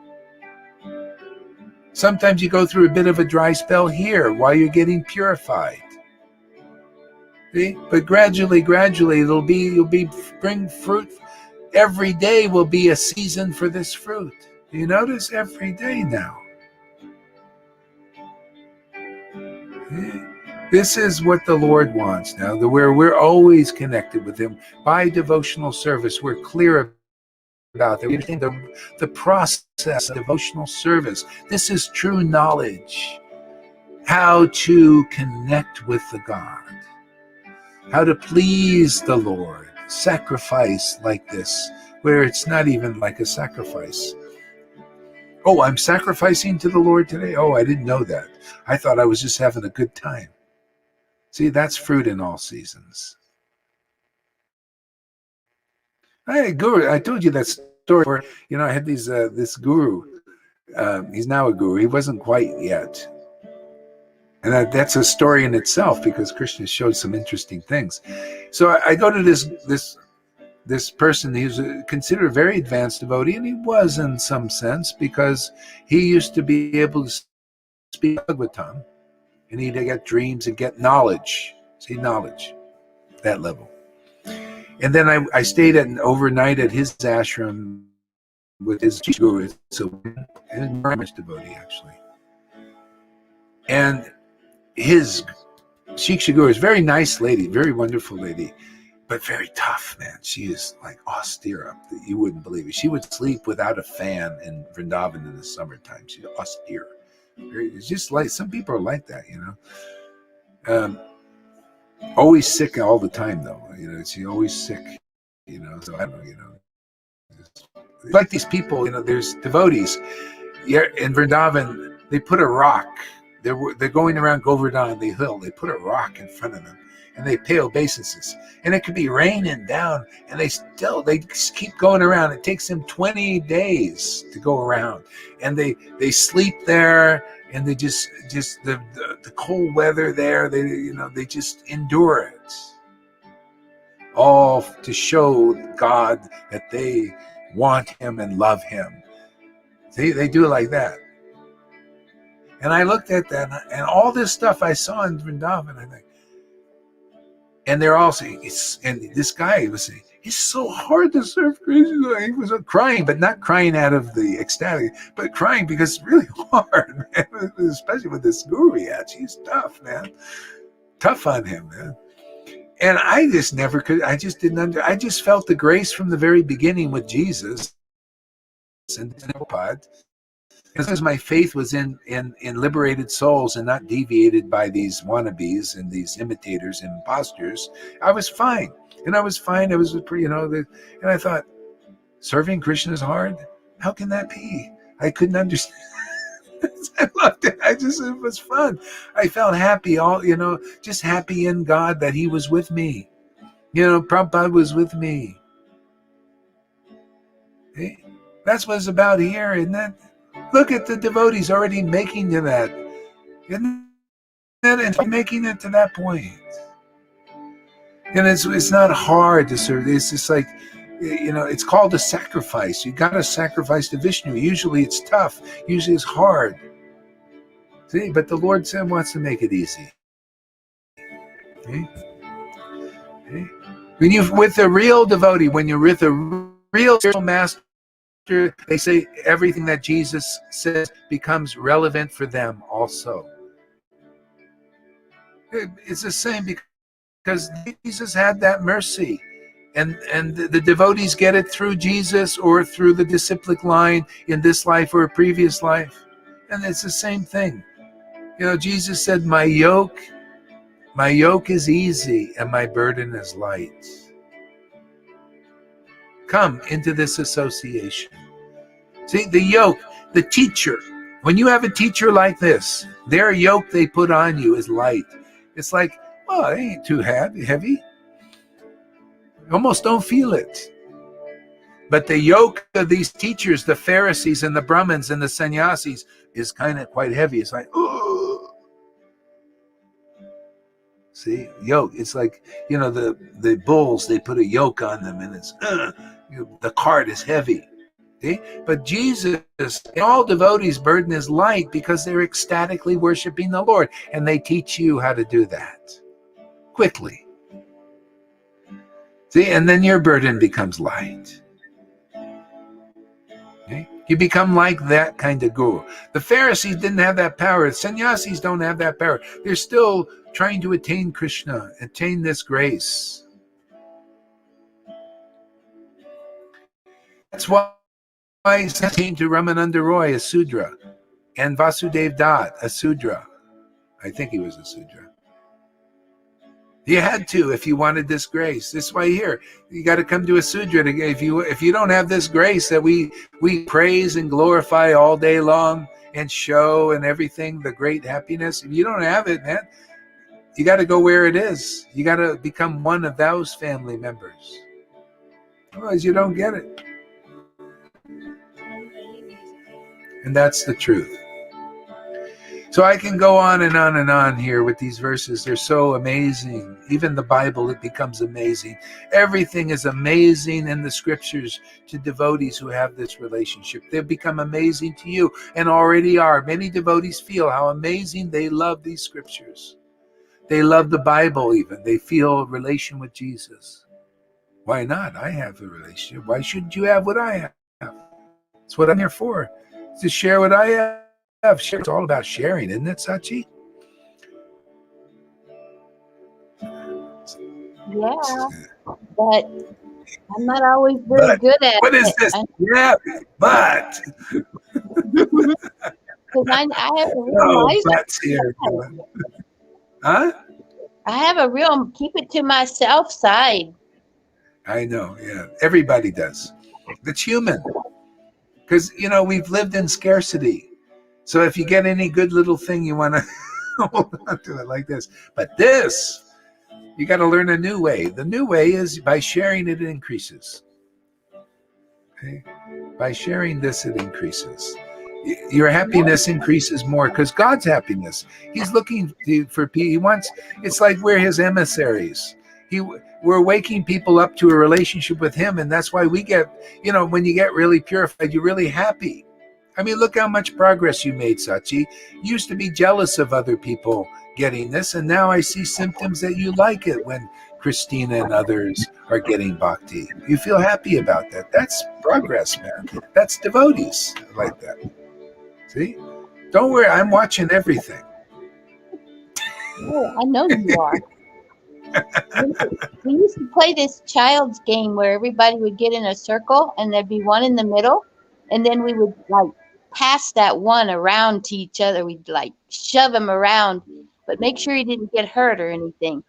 Sometimes you go through a bit of a dry spell here while you're getting purified. See? But gradually, you'll bring fruit. Every day will be a season for this fruit. Do you notice? Every day now. This is what the Lord wants now, where we're always connected with him by devotional service. We're clear about that. We understand the process of devotional service. This is true knowledge. How to connect with the God. How to please the Lord. Sacrifice like this, where it's not even like a sacrifice. Oh, I'm sacrificing to the Lord today? Oh, I didn't know that. I thought I was just having a good time. See, that's fruit in all seasons. Hey, Guru, I told you that story where, I had this guru. He's now a guru. He wasn't quite yet. And that's a story in itself, because Krishna showed some interesting things. So I go to this person. He was considered a very advanced devotee, and he was in some sense, because he used to be able to speak Bhagavatam, and he'd get dreams and get knowledge. See, knowledge, that level. And then I stayed overnight at his ashram with his guru, so and very much devotee actually. And his Shiksha guru is a very nice lady, very wonderful lady, but very tough, man. She is like austere up that you wouldn't believe it. She would sleep without a fan in Vrindavan in the summertime. She's austere. It's just like some people are like that, always sick all the time, though. She's always sick. So I don't know. Like these people, there's devotees. Yeah, in Vrindavan, they put a rock. They're going around Govardhan, the hill. They put a rock in front of them, and they pay obeisances. And it could be raining down, and they just keep going around. It takes them 20 days to go around, and they sleep there, and they just the cold weather there. They just endure it, all to show God that they want Him and love Him. See, they do it like that. And I looked at that, and all this stuff I saw in Vrindavan, I think, and they're all saying, and this guy was saying, it's so hard to serve Krishna. He was crying, but not crying out of the ecstatic, but crying because it's really hard, man. Especially with this guru he had. She's tough, man. Tough on him, man. And I just never could, I just didn't I just felt the grace from the very beginning with Jesus and Prabhupada. Because my faith was in liberated souls and not deviated by these wannabes and these imitators and imposters, I was fine. And I was fine. I was, and I thought, serving Krishna is hard? How can that be? I couldn't understand. I loved it. It was fun. I felt happy, just happy in God that He was with me. Prabhupada was with me. Hey, that's what it's about here, isn't it? Look at the devotees already making to that. Isn't that and making it to that point? And it's not hard to serve. It's just like, it's called a sacrifice. You got to sacrifice to Vishnu. Usually it's tough. Usually it's hard. See, but the Lord said wants to make it easy. Okay? Okay? When you with a real devotee, when you're with a real spiritual master, they say everything that Jesus says becomes relevant for them also. It's the same because Jesus had that mercy. And the devotees get it through Jesus or through the disciplic line in this life or a previous life. And it's the same thing. You know, Jesus said, my yoke is easy and my burden is light. Come into this association. See, the yoke, the teacher, when you have a teacher like this, their yoke they put on you is light. It's like, oh, it ain't too heavy. You almost don't feel it. But the yoke of these teachers, the Pharisees and the Brahmins and the sannyasis, is kind of quite heavy. It's like, oh. See, yoke. It's like, you know, the bulls, they put a yoke on them and it's, the cart is heavy. See? But Jesus, all devotees' burden is light because they're ecstatically worshiping the Lord. And they teach you how to do that quickly. See, and then your burden becomes light. Okay? You become like that kind of guru. The Pharisees didn't have that power. The sannyasis don't have that power. They're still trying to attain Krishna, attain this grace. That's why he came to Ramananda Roy, a Sudra, and Vasudev Dutt, a Sudra. I think he was a Sudra. You had to if you wanted this grace. This way here, you got to come to a Sudra. If you don't have this grace that we praise and glorify all day long and show and everything, the great happiness, if you don't have it, man, you got to go where it is. You got to become one of those family members. Otherwise, you don't get it. And that's the truth. So I can go on and on and on here with these verses. They're so amazing. Even the Bible, it becomes amazing. Everything is amazing in the scriptures to devotees who have this relationship. They become amazing to you and already are. Many devotees feel how amazing they love these scriptures. They love the Bible even. They feel a relation with Jesus. Why not? I have a relationship. Why shouldn't you have what I have? That's what I'm here for, to share what I have. It's all about sharing, isn't it, Sachi? Yeah, but I'm not always very good at it. What is this? Yeah, but. Because I have a real No, buts here. Huh? I have a real keep it to myself side. I know, yeah. Everybody does. It's human. Because, you know, we've lived in scarcity. So if you get any good little thing, you want to hold on to it like this. But this, you got to learn a new way. The new way is by sharing it increases. Okay? By sharing this, it increases. Your happiness increases more because God's happiness. He's looking for people. He wants. It's like we're His emissaries. We're waking people up to a relationship with Him, and that's why we get. You know, when you get really purified, you're really happy. I mean, look how much progress you made, Sachi. You used to be jealous of other people getting this, and now I see symptoms that you like it when Christina and others are getting bhakti. You feel happy about that. That's progress, man. That's devotees like that. See? Don't worry, I'm watching everything. Oh, I know you are. We used to play this child's game where everybody would get in a circle and there'd be one in the middle, and then we would like pass that one around to each other. We'd like shove him around, but make sure he didn't get hurt or anything.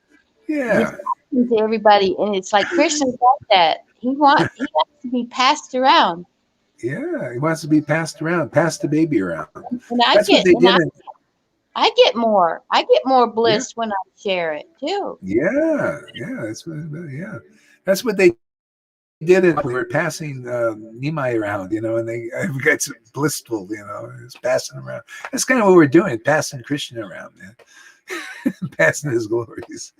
Yeah. To everybody, and it's like Krishna's like that. He wants to be passed around. Yeah, he wants to be passed around, pass the baby around. And That's what they did. I get more bliss when I share it too. Yeah, that's what they did. It we were passing Nimai around, you know, and they got so blissful, you know, it's passing around. That's kind of what we're doing, passing Krishna around, man, passing his glories.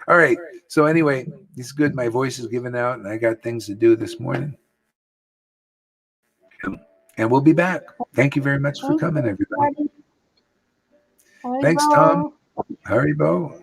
All right. So anyway, it's good. My voice is giving out, and I got things to do this morning. And we'll be back. Thank you very much for coming, everybody. Thanks, Tom. Haribo.